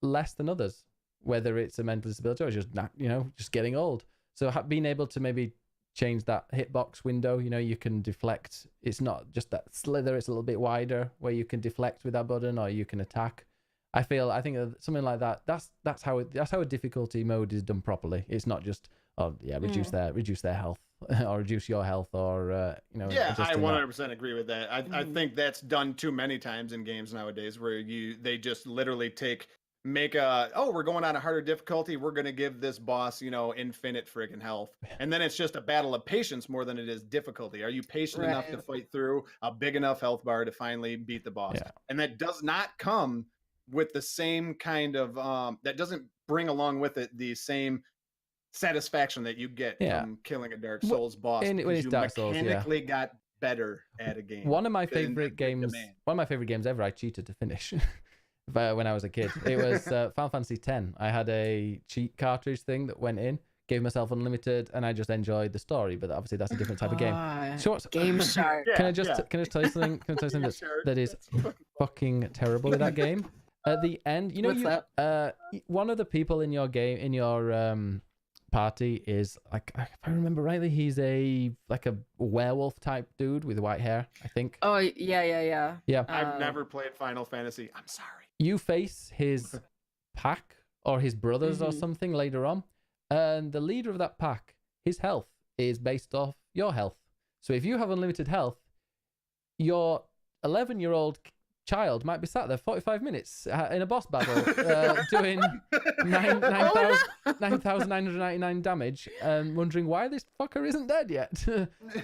less than others, whether it's a mental disability or just not, just getting old. So being able to maybe change that hitbox window, you can deflect. It's not just that slither; it's a little bit wider where you can deflect with that button, or you can attack. I think something like that. That's how a difficulty mode is done properly. It's not just reduce their health or reduce your health, or Yeah, I 100% agree with that. I think that's done too many times in games nowadays, where they just literally we're going on a harder difficulty, we're going to give this boss infinite freaking health, and then it's just a battle of patience more than it is difficulty. Are you patient enough to fight through a big enough health bar to finally beat the boss? And that does not come with the same kind of that doesn't bring along with it the same satisfaction that you get from killing a Dark Souls boss. When it's Dark Souls, mechanically got better at a game. One of my favorite games ever, I cheated to finish. When I was a kid, it was Final Fantasy X. I had a cheat cartridge thing that went in, gave myself unlimited, and I just enjoyed the story. But obviously, that's a different type of game. Game Shark. Can I just tell you something? That is fucking terrible with that game? At the end, one of the people in your game, in your party, is like, if I remember rightly, he's a werewolf type dude with white hair, I think. Oh yeah. I've never played Final Fantasy. I'm sorry. You face his pack or his brothers or something later on, and the leader of that pack, his health is based off your health. So if you have unlimited health, your 11-year-old child might be sat there 45 minutes in a boss battle doing 9,999 damage and wondering why this fucker isn't dead yet.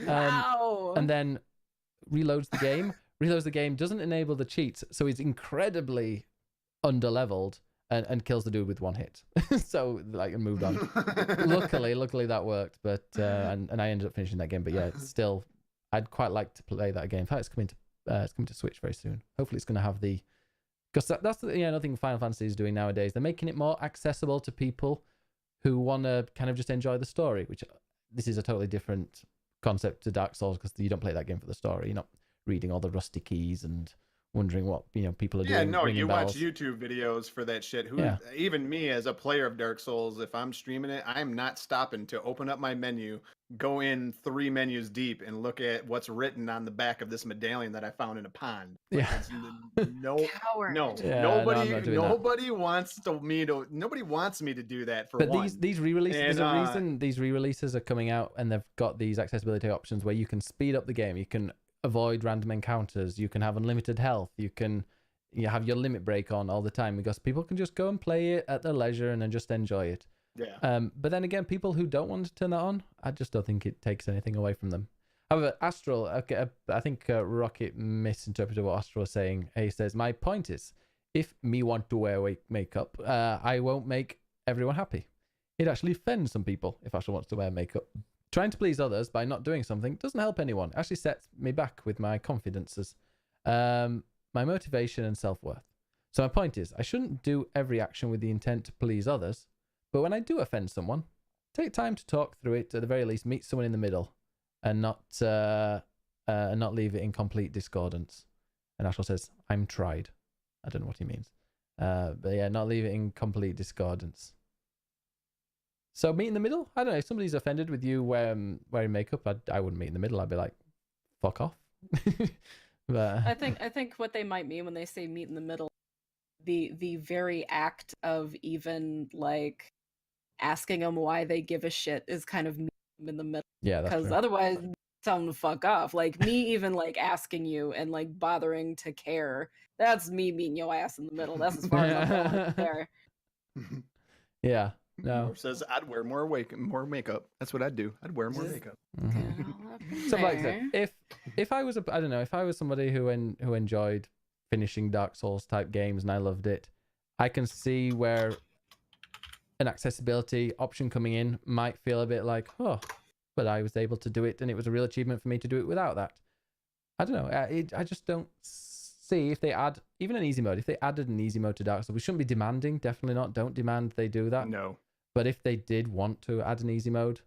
Wow. And then reloads the game. Doesn't enable the cheats, so he's incredibly underleveled and kills the dude with one hit. So and moved on. Luckily that worked, but and I ended up finishing that game. But yeah, still, I'd quite like to play that game. In fact, it's coming to Switch very soon. Hopefully it's going to have because that's another thing Final Fantasy is doing nowadays. They're making it more accessible to people who want to kind of just enjoy the story, which this is a totally different concept to Dark Souls, because you don't play that game for the story. You're not reading all the rusty keys and wondering what people are Yeah, doing. no, ringing you bells. watch YouTube videos for that shit. Yeah. Even me as a player of Dark Souls, if I'm streaming it, I'm not stopping to open up my menu, go in 3 menus deep, and look at what's written on the back of this medallion that I found in a pond. Yeah. Coward. No, Yeah, no, I'm nobody, not doing that. nobody wants me to do that. For But one. these re-releases, there's a And, reason these re-releases are coming out, and they've got these accessibility options where you can speed up the game, you can avoid random encounters, you can have unlimited health, you have your limit break on all the time, because people can just go and play it at their leisure and then just enjoy it. Yeah. But then again, people who don't want to turn that on, I just don't think it takes anything away from them. However, Astral, okay, I think Rocket misinterpreted what Astral was saying. He says, my point is, if me want to wear makeup, I won't make everyone happy. It actually offends some people if Astral wants to wear makeup. Trying to please others by not doing something doesn't help anyone. It actually sets me back with my confidences, my motivation and self-worth. So my point is, I shouldn't do every action with the intent to please others, but when I do offend someone, take time to talk through it, at the very least meet someone in the middle, and not leave it in complete discordance. And Ashel says, I'm tried. I don't know what he means. But yeah, not leave it in complete discordance. So meet in the middle? I don't know. If somebody's offended with you wearing makeup, I wouldn't meet in the middle. I'd be like, fuck off. But I think what they might mean when they say meet in the middle, the very act of even like asking them why they give a shit is kind of meet them in the middle. yeah, that's Because true. otherwise, tell them to fuck off. Like me even like asking you and like bothering to care. That's me meeting your ass in the middle. That's as far as I'm going there. Yeah. No. Or says I'd wear more makeup. That's what I'd do. I'd wear more makeup. So like I said, if I was if I was somebody who enjoyed finishing Dark Souls type games and I loved it, I can see where an accessibility option coming in might feel a bit like, oh, but I was able to do it and it was a real achievement for me to do it without that. I don't know. I just don't see if they add even an easy mode. If they added an easy mode to Dark Souls, we shouldn't be demanding. Definitely not. Don't demand they do that. No. But if they did want to add an easy mode,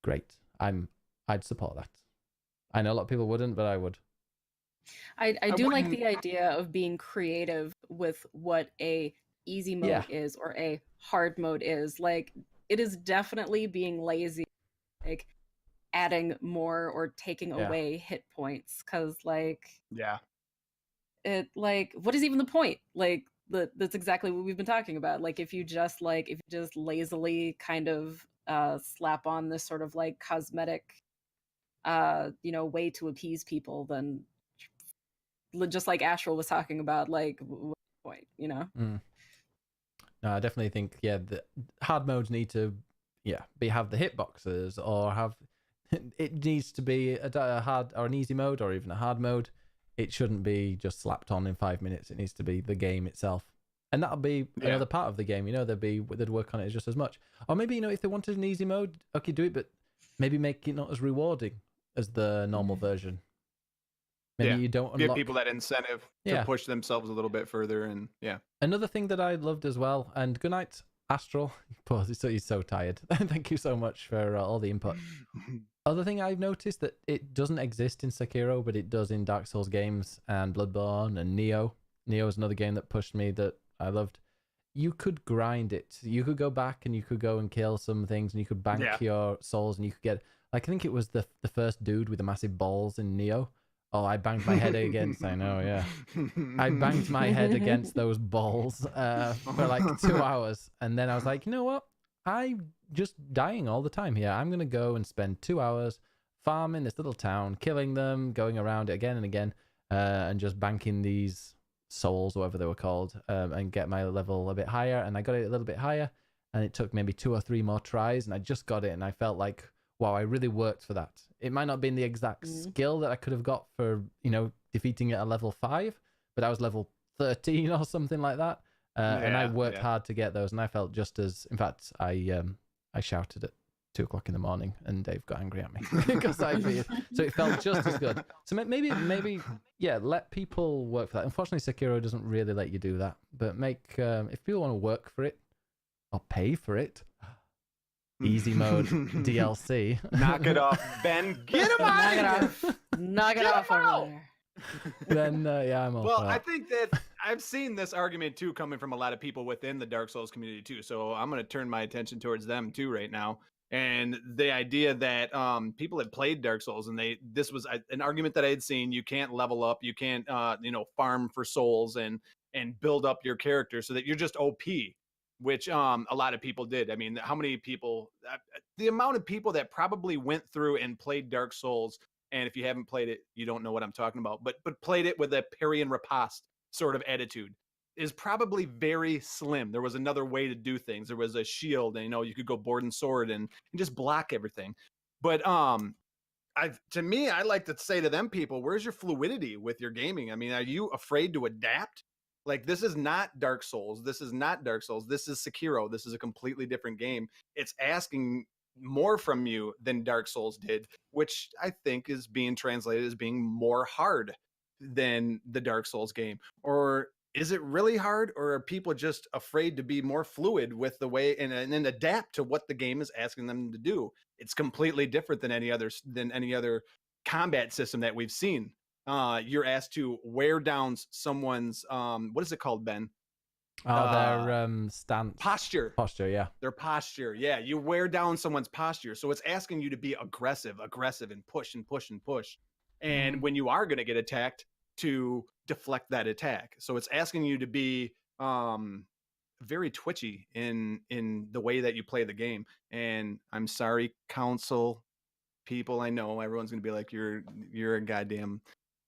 great. I'd support that. I know a lot of people wouldn't, but I would. I do like wouldn't- the idea of being creative with what a easy mode Yeah. is or a hard mode is. Like it is definitely being lazy, like adding more or taking Yeah. away hit points. Cause like Yeah. it like what is even the point? Like that's exactly what we've been talking about. Like if you just lazily kind of slap on this sort of like cosmetic way to appease people, then just like Astral was talking about, like what's the point, No, I definitely think the hard modes need to have the hitboxes, or have it needs to be a hard or an easy mode or even a hard mode. It shouldn't be just slapped on in 5 minutes. It needs to be the game itself, and that'll be another part of the game. They'd work on it just as much, or maybe if they wanted an easy mode, okay, do it, but maybe make it not as rewarding as the normal version. Maybe you don't unlock... Give people that incentive to push themselves a little bit further, and Another thing that I loved as well, and good night, Astral. Poor, he's so tired. Thank you so much for all the input. Other thing I've noticed that it doesn't exist in Sekiro, but it does in Dark Souls games and Bloodborne and Neo. Neo is another game that pushed me that I loved. You could grind it. You could go back and you could go and kill some things, and you could bank your souls, and you could get, like, I think it was the first dude with the massive balls in Neo. Oh, I banged my head against, I know, yeah. I banged my head against those balls for like 2 hours. And then I was like, you know what? I'm just dying all the time here. I'm going to go and spend 2 hours farming this little town, killing them, going around it again and again, and just banking these souls, whatever they were called, and get my level a bit higher. And I got it a little bit higher, and it took maybe 2 or 3 more tries, and I just got it, and I felt like, wow, I really worked for that. It might not have been the exact skill that I could have got for, defeating it at level 5, but I was level 13 or something like that. And I worked hard to get those, and I felt just as, in fact, I shouted at 2 o'clock in the morning, and Dave got angry at me because so it felt just as good. So maybe, let people work for that. Unfortunately, Sekiro doesn't really let you do that, but if people want to work for it or pay for it, easy mode DLC. Knock it off, Ben. Get him out of here. Knock it off over there. then yeah, I'm all Well, for I that. think that I've seen this argument too coming from a lot of people within the Dark Souls community too. So I'm going to turn my attention towards them too right now. And the idea that people had played Dark Souls and this was an argument that I had seen. You can't level up, you can't farm for souls and build up your character so that you're just OP, which a lot of people did. I mean, how many people? The amount of people that probably went through and played Dark Souls, and if you haven't played it, you don't know what I'm talking about. But played it with a parry and riposte sort of attitude is probably very slim. There was another way to do things. There was a shield, and you could go board and sword and just block everything. But to me, I like to say to them people, where's your fluidity with your gaming? I mean, are you afraid to adapt? Like, this is not Dark Souls. This is not Dark Souls. This is Sekiro. This is a completely different game. It's asking more from you than Dark Souls did, which I think is being translated as being more hard than the Dark Souls game. Or is it really hard, or are people just afraid to be more fluid with the way and then adapt to what the game is asking them to do? It's completely different than any other combat system that we've seen. You're asked to wear down someone's what is it called, Ben? Their stance. Posture. Yeah. Their posture. Yeah, you wear down someone's posture. So it's asking you to be aggressive and push and push and push. And when you are going to get attacked, to deflect that attack. So it's asking you to be very twitchy in the way that you play the game. And I'm sorry, console people, I know everyone's going to be like, you're a goddamn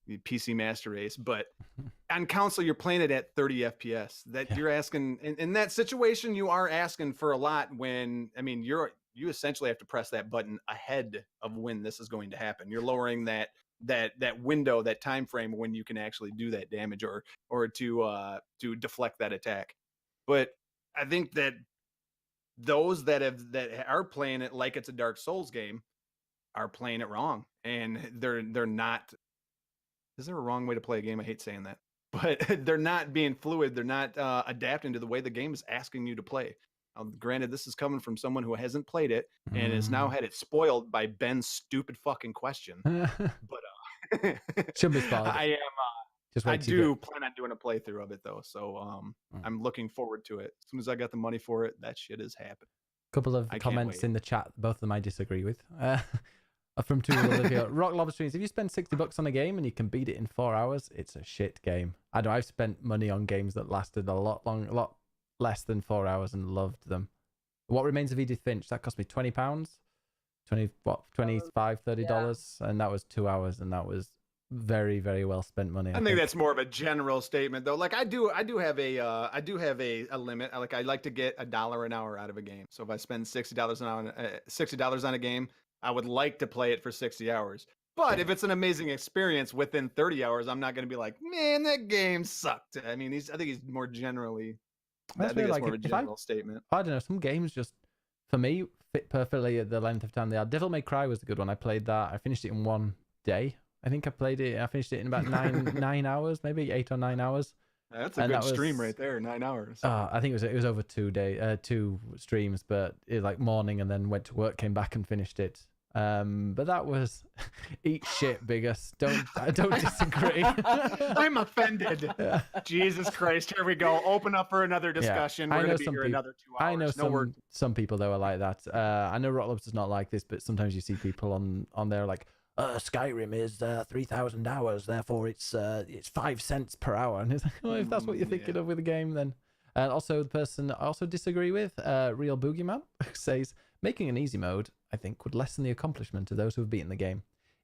PC master race, but on console you're playing it at 30 FPS. That you're asking in that situation, you are asking for a lot. When I mean, you essentially have to press that button ahead of when this is going to happen. You're lowering that window, that time frame when you can actually do that damage or to deflect that attack. But I think that those that are playing it like it's a Dark Souls game are playing it wrong, and they're not. Is there a wrong way to play a game? I hate saying that, but they're not being fluid. They're not adapting to the way the game is asking you to play. Granted, this is coming from someone who hasn't played it and has now had it spoiled by Ben's stupid fucking question. But should be spoiled. I do plan on doing a playthrough of it though, so I'm looking forward to it. As soon as I got the money for it, that shit is happening. Couple of comments in the chat, both of them I disagree with. From two Olivia. Rock Lobster Streams, if you spend $60 on a game and you can beat it in 4 hours, it's a shit game. I know I've spent money on games that lasted a lot less than 4 hours and loved them. What Remains of Edith Finch, that cost me £20, $25, $30, and that was 2 hours, and that was very, very well spent money. I think that's more of a general statement though. Like I do have a limit. I like to get $1 an hour out of a game. So if I spend $60 on a game, I would like to play it for 60 hours. But if it's an amazing experience within 30 hours, I'm not going to be like, man, that game sucked. I mean, I think he's more generally. I think it's more of a general statement. I don't know. Some games just, for me, fit perfectly at the length of time they are. Devil May Cry was a good one. I played that. I finished it in one day. I think I finished it in about 9 hours, maybe 8 or 9 hours. That's a good stream right there, 9 hours. I think it was over 2 streams, but it was like morning and then went to work, came back and finished it. But that was eat shit, Biggest. I don't disagree. I'm offended. Yeah. Jesus Christ, here we go. Open up for another discussion. We're gonna be here another 2 hours. I know some people though are like that. I know Rockloves does not like this, but sometimes you see people on there like, Skyrim is 3,000 hours, therefore it's 5 cents per hour. And it's like, well, if that's what you're thinking of with the game, then. And also the person I also disagree with, Real Boogeyman, says, making an easy mode, I think, would lessen the accomplishment of those who have beaten the game.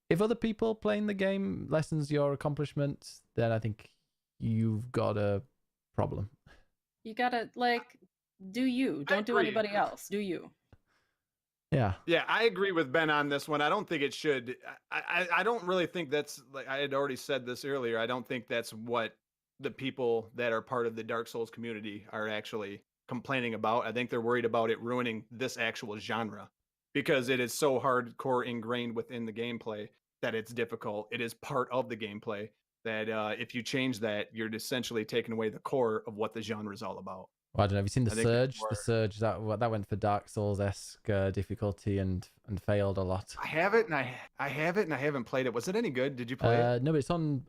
If other people playing the game lessens your accomplishment, then I think you've got a problem. You gotta, do you. Don't do anybody else. Do you. Yeah. Yeah, I agree with Ben on this one. I don't think it should. I don't really think that's, like I had already said this earlier, I don't think that's what the people that are part of the Dark Souls community are actually complaining about. I think they're worried about it ruining this actual genre because it is so hardcore ingrained within the gameplay that it's difficult. It is part of the gameplay that if you change that, you're essentially taking away the core of what the genre is all about. Well, I don't know. Have you seen the I think there's Surge? more. The Surge that went for Dark Souls-esque difficulty and failed a lot. I have it, and I have it, and I haven't played it. Was it any good? Did you play it? No, but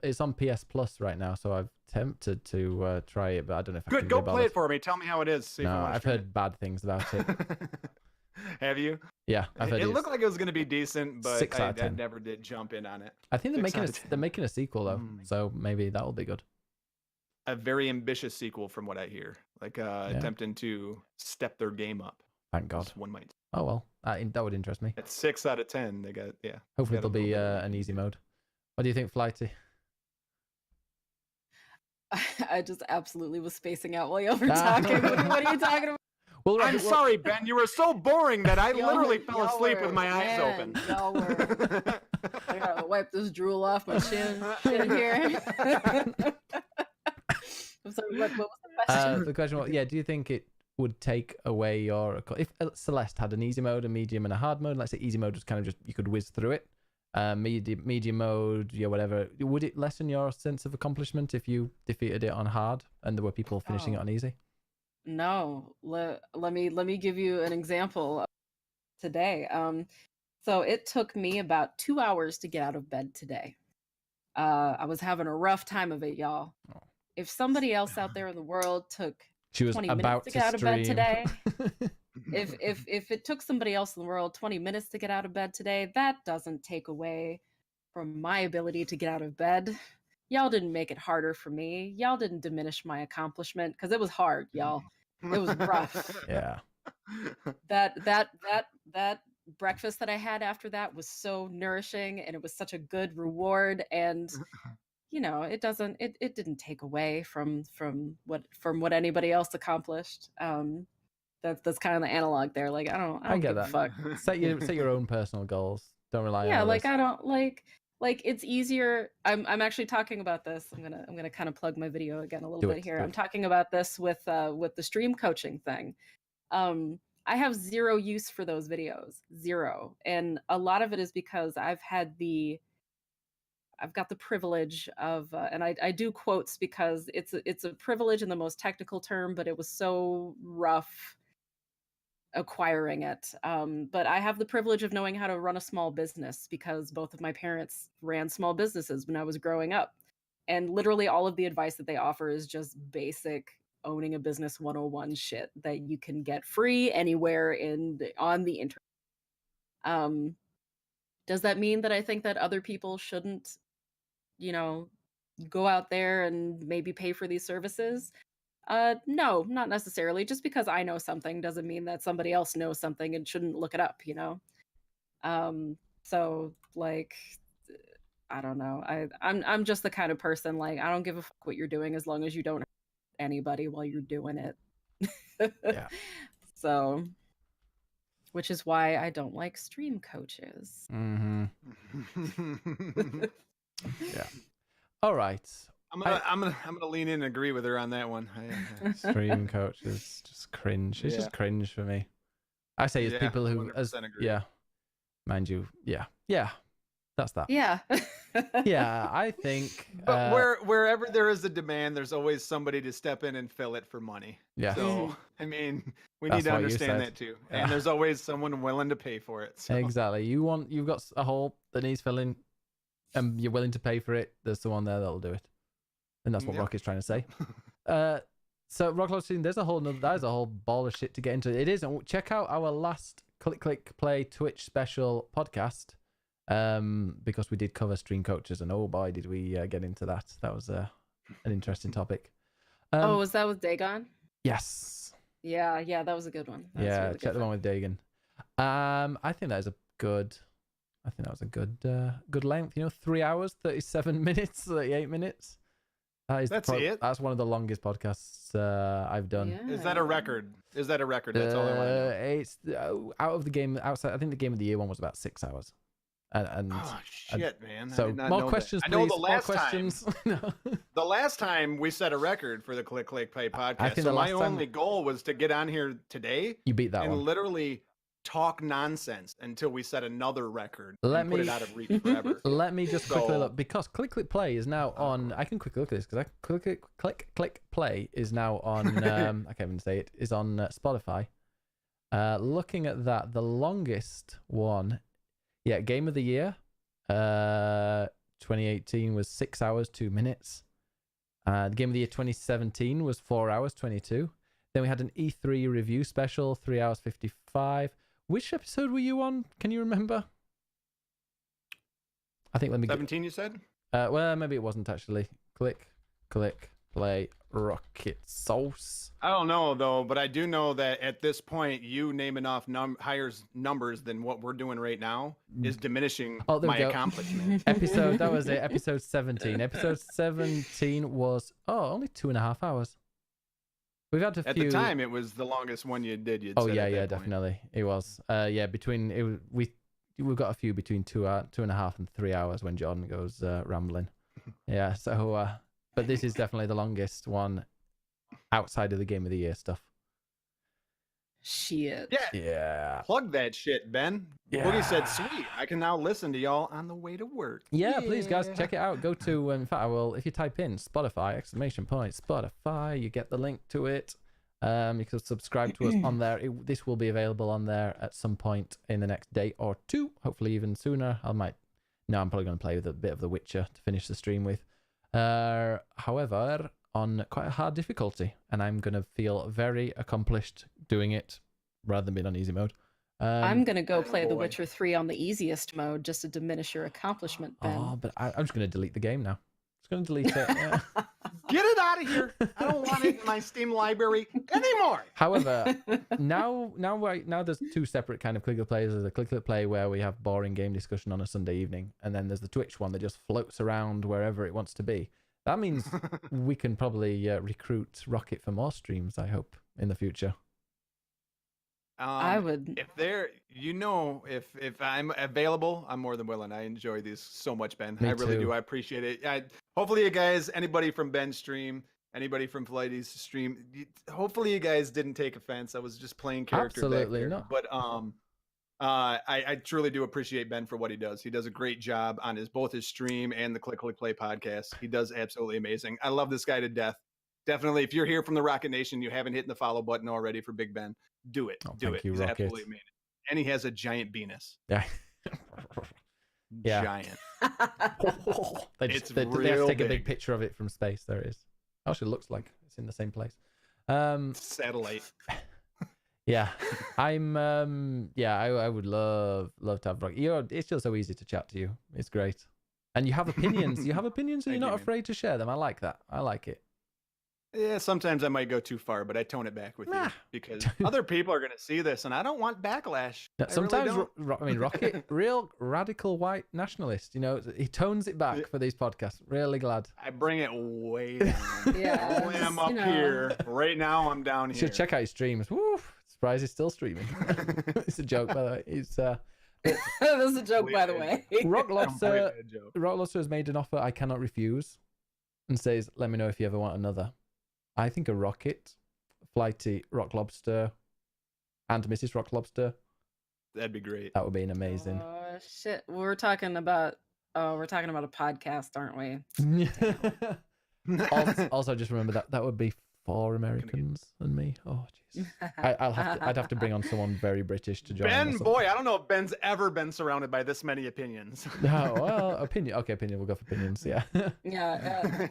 it's on PS Plus right now, so I've tempted to try it, but I don't know if I Good. can Go be play bothered. it for me. Tell me how it is. See if I No, wanna I've stream heard bad things about it. it. Have you? Yeah, I've heard It it's- looked like it was going to be decent, but 6 out of I 10. never did jump in on it. I think 6 out of they're 10. making a sequel though, Mm. so maybe that'll be good. A very ambitious sequel, from what I hear. Like attempting to step their game up. Thank God. as one might. Oh well, that would interest me. At 6 out of 10, they got Hopefully got a there'll be little bit an easy mode. What do you think, Flighty? I just absolutely was spacing out while y'all were Ah. talking. What are you talking about? Well, I'm sorry, Ben. You were so boring that I Y'all literally were- fell y'all asleep were- with my eyes man, open. Y'all were. I gotta wipe this drool off my chin here. I'm sorry. What was the question? The question was, yeah, do you think it would take away your if Celeste had an easy mode, a medium, and a hard mode? Let's say easy mode was kind of just you could whiz through it. Medium mode, yeah, whatever. Would it lessen your sense of accomplishment if you defeated it on hard and there were people finishing it on easy? No, let me give you an example today. So it took me about 2 hours to get out of bed today. I was having a rough time of it, y'all. Oh. If somebody else out there in the world took She was 20 about minutes to to get out of bed stream. today, if it took somebody else in the world 20 minutes to get out of bed today, that doesn't take away from my ability to get out of bed. Y'all didn't make it harder for me. Y'all didn't diminish my accomplishment because it was hard, y'all. It was rough. Yeah. That breakfast that I had after that was so nourishing and it was such a good reward, and you know, it didn't take away from what anybody else accomplished. That's kind of the analog there. Like I don't I get give a that. fuck. Set your own personal goals. Don't rely Yeah, on like others. I don't like it's easier. I'm actually talking about this. I'm gonna kind of plug my video again a little Do bit it, here. do I'm it. talking about this with the stream coaching thing. I have zero use for those videos, zero, and a lot of it is because I've got the privilege of, and I do quotes because it's a privilege in the most technical term, but it was so rough acquiring it. But I have the privilege of knowing how to run a small business because both of my parents ran small businesses when I was growing up. And literally all of the advice that they offer is just basic owning a business 101 shit that you can get free anywhere on the internet. Does that mean that I think that other people shouldn't, go out there and maybe pay for these services? No, not necessarily. Just because I know something doesn't mean that somebody else knows something and shouldn't look it up, So like, I don't know. I'm just the kind of person, like, I don't give a fuck what you're doing as long as you don't hurt anybody while you're doing it. Yeah. So, which is why I don't like stream coaches. Mm-hmm. Yeah. All right. I'm gonna lean in and agree with her on that one. Stream coaches just cringe. It's Yeah. just cringe for me. I say it's Yeah, people who, 100% agree. yeah, mind you, yeah, that's that. Yeah. Yeah, I think. But wherever there is a demand, there's always somebody to step in and fill it for money. Yeah. So I mean, we That's need to what you understand said. that too. Yeah. And there's always someone willing to pay for it. So. Exactly. You've got a hole that needs filling, and you're willing to pay for it. There's someone there that'll do it, and that's what Yep. Rocket's trying to say. So Rockitsauce, there's a whole ball of shit to get into. It is, and check out our last Click Play Twitch special podcast, because we did cover stream coaches, and oh boy, did we get into that. That was an interesting topic. Was that with Dagon? Yes. Yeah, that was a good one. That was a Yeah, really check good the one with Dagon. I think that was a good length. 3 hours, 37 minutes, 38 minutes. That's it? That's one of the longest podcasts I've done. Yeah. Is that a record? That's all I want to know. It's out of the game outside. I think the game of the year one was about 6 hours. And Oh shit, man! I so did not more know that. questions, I please. know the More last questions. No. The last time we set a record for the Click Play podcast. I think So the my last time- only goal was to get on here today You beat that and one. literally talk nonsense until we set another record Let and put me- it out of reach forever. Let me just quickly So- look, because Click Play is now on. I can quickly look at this because Click Play is now on. I can't even say it. Is on Spotify. Looking at that, the longest one, Game of the Year, 2018 was 6 hours 2 minutes. The Game of the Year 2017 was 4 hours 22. Then we had an E3 review special, 3 hours 55. Which episode were you on? Can you remember? I think 17, you said? well, maybe it wasn't actually. Click Play, Rockitsauce. I don't know though, but I do know that at this point, you naming off higher numbers than what we're doing right now is diminishing Oh, there we my go. accomplishment. Episode, that was it. Episode 17. Episode 17 was only 2.5 hours. We've had a At few. the time, it was the longest one you did. You'd Oh said yeah, at that yeah, point. definitely. It was. We've got a few between 2.5 and 3 hours when Jordan goes rambling. Yeah. So, but this is definitely the longest one outside of the Game of the Year stuff. Shit. Yeah. Yeah. Plug that shit, Ben. Yeah. Boogie said, "Sweet, I can now listen to y'all on the way to work." Yeah, please, guys, check it out. Go to, in fact, I will, if you type in Spotify, ! Spotify, you get the link to it. You can subscribe to us on there. This will be available on there at some point in the next day or two, hopefully even sooner. I'm probably going to play with a bit of The Witcher to finish the stream with. However, on quite a hard difficulty, and I'm going to feel very accomplished doing it rather than being on easy mode. I'm gonna go play The boy. Witcher 3 on the easiest mode just to diminish your accomplishment, Ben. Oh, but I'm just going to delete the game now. Just going to delete it. Yeah. Get it out of here! I don't want it in my Steam library anymore. However, now there's two separate kind of click plays. There's a click play where we have boring game discussion on a Sunday evening, and then there's the Twitch one that just floats around wherever it wants to be. That means we can probably recruit Rocket for more streams, I hope, in the future. I would. If they're, if I'm available, I'm more than willing. I enjoy these so much, Ben. Me I really too. do. I appreciate it. Hopefully, you guys, anybody from Ben's stream, anybody from Flighty's stream, hopefully you guys didn't take offense. I was just playing character. Absolutely back there. not. But I truly do appreciate Ben for what he does. He does a great job on both his stream and the Click Play podcast. He does absolutely amazing. I love this guy to death. Definitely, if you're here from the Rocket Nation, you haven't hit the follow button already for Big Ben, do it. Oh, Do thank it. you, He's Rocket. absolutely amazing. And he has a giant penis. Yeah. Yeah. Giant. they It's have to real take a big big. picture of it from space. There it is. Actually, it looks like it's in the same place. Satellite. Yeah, I would love to have Rocket. It's just so easy to chat to you. It's great, and you have opinions. You have opinions, and Thank you're you, not man. afraid to share them. I like that. I like it. Yeah, sometimes I might go too far, but I tone it back with Nah. you because other people are going to see this, and I don't want backlash. No, I really sometimes, don't. Rocket, real radical white nationalist. He tones it back for these podcasts. Really glad. I bring it way down. Yeah, When I'm just, up here. Right now, I'm down You here. should check out his streams. Woo! Surprised he's still streaming. It's a joke, by the way. It's That was a joke, by the way. Rock Lobster. Completely a joke. Rock Lobster has made an offer I cannot refuse, and says, "Let me know if you ever want another." I think a Rocket, Flighty, Rock Lobster, and Mrs. Rock Lobster. That'd be great. That would be an amazing. Oh shit! We're talking about a podcast, aren't we? also, just remember that would be 4 Americans and me. Oh jeez. I'd have to bring on someone very British to join. Ben, boy, I don't know if Ben's ever been surrounded by this many opinions. No, well, opinion. Okay, opinion. We'll go for opinions. Yeah. Yeah.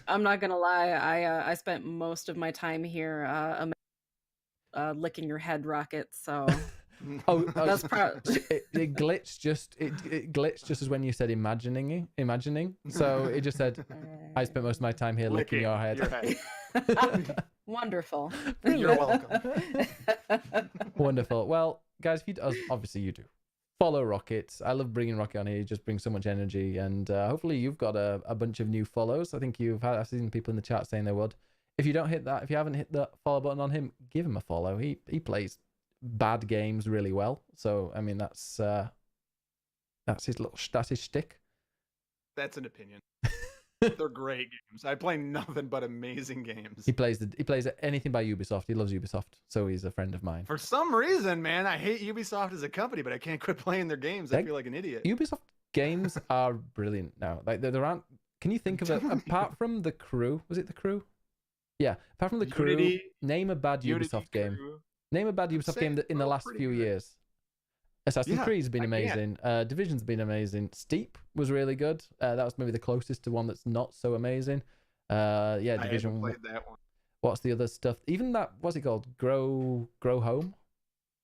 I'm not gonna lie. I spent most of my time here licking your head, Rocket. So that's probably it glitched just it glitched just as when you said imagining. So it just said I spent most of my time here licking your head. wonderful. You're welcome. Wonderful. Well, guys, if you obviously you do follow Rocket. I love bringing Rocket on here. He just brings so much energy, and hopefully you've got a bunch of new follows. I think I've seen people in the chat saying they would. If you don't hit that, if you haven't hit the follow button on him, give him a follow. He plays bad games really well. So I mean that's his shtick. That's an opinion. They're great games. I play nothing but amazing games. He plays anything by Ubisoft. He loves Ubisoft, so he's a friend of mine. For some reason, man, I hate Ubisoft as a company, but I can't quit playing their games. I feel like an idiot. Ubisoft games are brilliant now. Like there aren't. Can you think of it apart from The Crew? Was it The Crew? Yeah, apart from The Crew, Unity, name a bad Ubisoft game. Name a bad Ubisoft game in the last few years. Assassin's Creed's been amazing. Division's been amazing. Steep was really good. That was maybe the closest to one that's not so amazing. Yeah, Division. I haven't played that one. What's the other stuff? Even that, what's it called? Grow Home?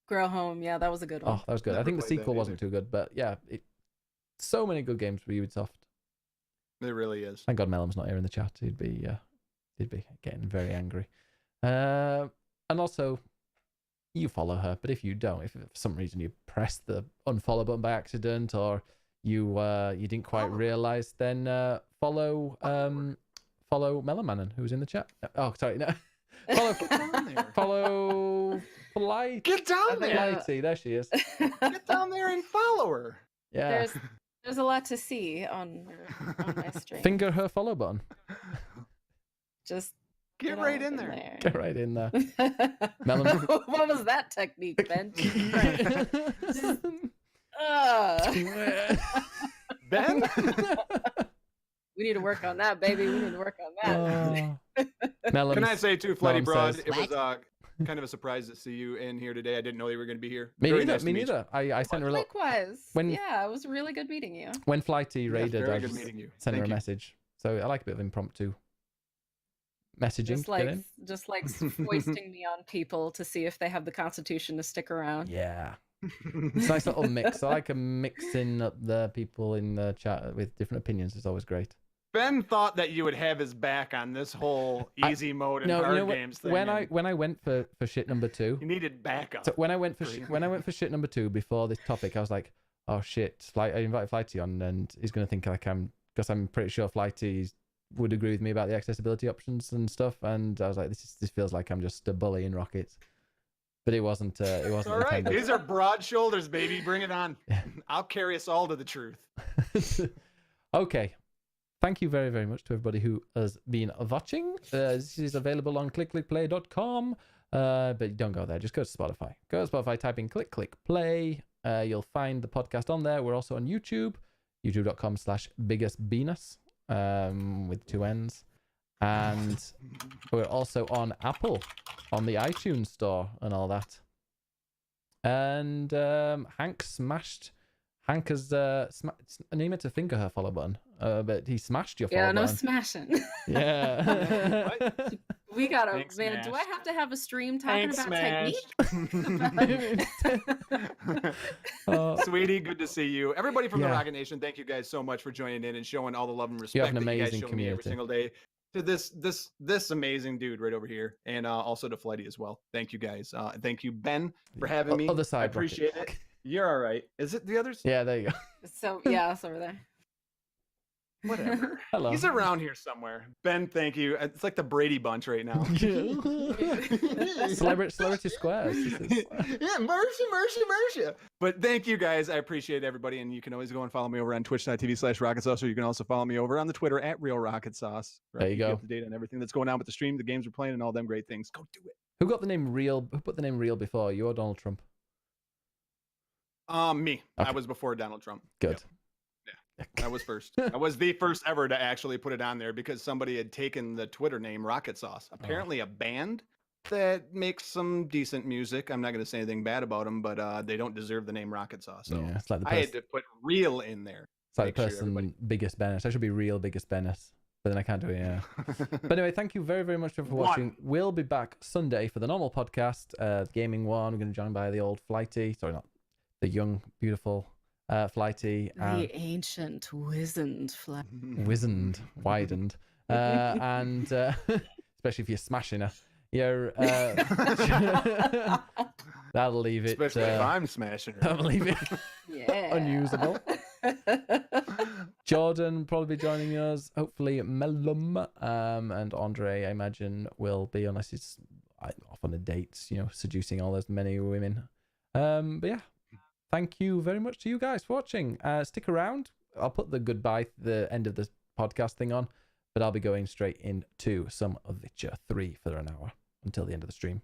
Grow Home, yeah, that was a good one. Oh, that was good. I think the sequel wasn't too good, but yeah, so many good games for Ubisoft. It really is. Thank God Melum's not here in the chat. He'd be getting very angry. And also, you follow her, but if you don't, if for some reason you press the unfollow button by accident, or you didn't quite realize, then follow Melamanon, who's in the chat. Oh, sorry, no. Follow Flighty. Get down there. Flighty, there she is. Get down there and follow her. Yeah. There's a lot to see on my stream. Finger her follow button. Just get right in there. Get right in there. Melon. What was that technique, Ben? Ben? We need to work on that, baby. We need to work on that. Melon. Can I say too, Flighty Melon Broad? says, It was kind of a surprise to see you in here today. I didn't know you were going to be here. Me Very neither. nice to Me meet you. neither. I sent her a little. Likewise. When- Yeah, it was really good meeting you. When Flighty raided, very I good just meeting you. sent her Thank a you. message. So I like a bit of impromptu messaging. Just like foisting me on people to see if they have the constitution to stick around. Yeah. It's a nice little mix. I like a mixing up the people in the chat with different opinions. It's always great. Ben thought that you would have his back on this whole easy mode and hard games thing. When I went for shit number 2, he needed backup. so when I went for shit number 2 before this topic, I was like, oh shit, I invited Flighty on, and he's gonna think like because I'm pretty sure Flighty would agree with me about the accessibility options and stuff, and I was like, this feels like I'm just a bully in Rockets, but it wasn't. It wasn't. All right, intended. these are broad shoulders, baby. Bring it on. I'll carry us all to the truth. Okay. Thank you very, very much to everybody who has been watching. This is available on clickclickplay.com. But don't go there. Just go to Spotify. Go to Spotify, type in click, click, play. You'll find the podcast on there. We're also on YouTube. youtube.com/biggestbenus with 2 N's. And we're also on Apple, on the iTunes store and all that. And Hank has name it to finger her follow button, but he smashed your follow button. Yeah, no smashing. Yeah. We gotta, Hank man. Do I smashed. have to have a stream talking Hank about technique? Sweetie, good to see you. Everybody from the Yeah. Rocket Nation, thank you guys so much for joining in and showing all the love and respect an that you guys amazing show me every community. single day to this amazing dude right over here, and also to Flighty as well. Thank you guys. Thank you, Ben, for having me. Other side, I appreciate Rocket. it. You're all right. Is it the others? Yeah, there you go. So yeah, it's over there. Whatever. Hello. He's around here somewhere. Ben, thank you. It's like the Brady Bunch right now. Celebrity Squares. Yeah, Mercia. But thank you guys. I appreciate everybody. And you can always go and follow me over on twitch.tv/Rockitsauce, or you can also follow me over on the Twitter at @RealRockitsauce. There you go. Get up to date on everything that's going on with the stream, the games we're playing, and all them great things. Go do it. Who got the name Real? Who put the name Real before you or Donald Trump? Me. Okay. I was before Donald Trump. Good. I was first. I was the first ever to actually put it on there because somebody had taken the Twitter name Rockitsauce. Apparently a band that makes some decent music. I'm not going to say anything bad about them, but they don't deserve the name Rockitsauce. So Yeah, it's like the I had person, to put real in there. it's like the make sure person everybody- biggest Bennett. I should be Real Biggest Bennett, but then I can't do it. Yeah. But anyway, thank you very, very much for watching. We'll be back Sunday for the normal podcast, the gaming one. We're going to join by the old Flighty. Sorry, not the young, beautiful Flighty. The ancient wizened flag. Wizened, widened, and especially if you're smashing her, you're that'll leave it. Especially if I'm smashing her. That'll leave it Yeah. unusable. Jordan probably joining us. Hopefully, Melum and Andre, I imagine, will be, unless he's off on a date, seducing all those many women. But yeah, thank you very much to you guys for watching. Stick around. I'll put the goodbye, the end of the podcast thing on. But I'll be going straight into some of Witcher 3 for an hour until the end of the stream.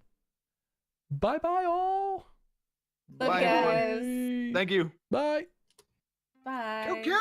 Bye-bye, all. Love you Bye, everyone. guys. Thank you. Bye. Bye. Cute.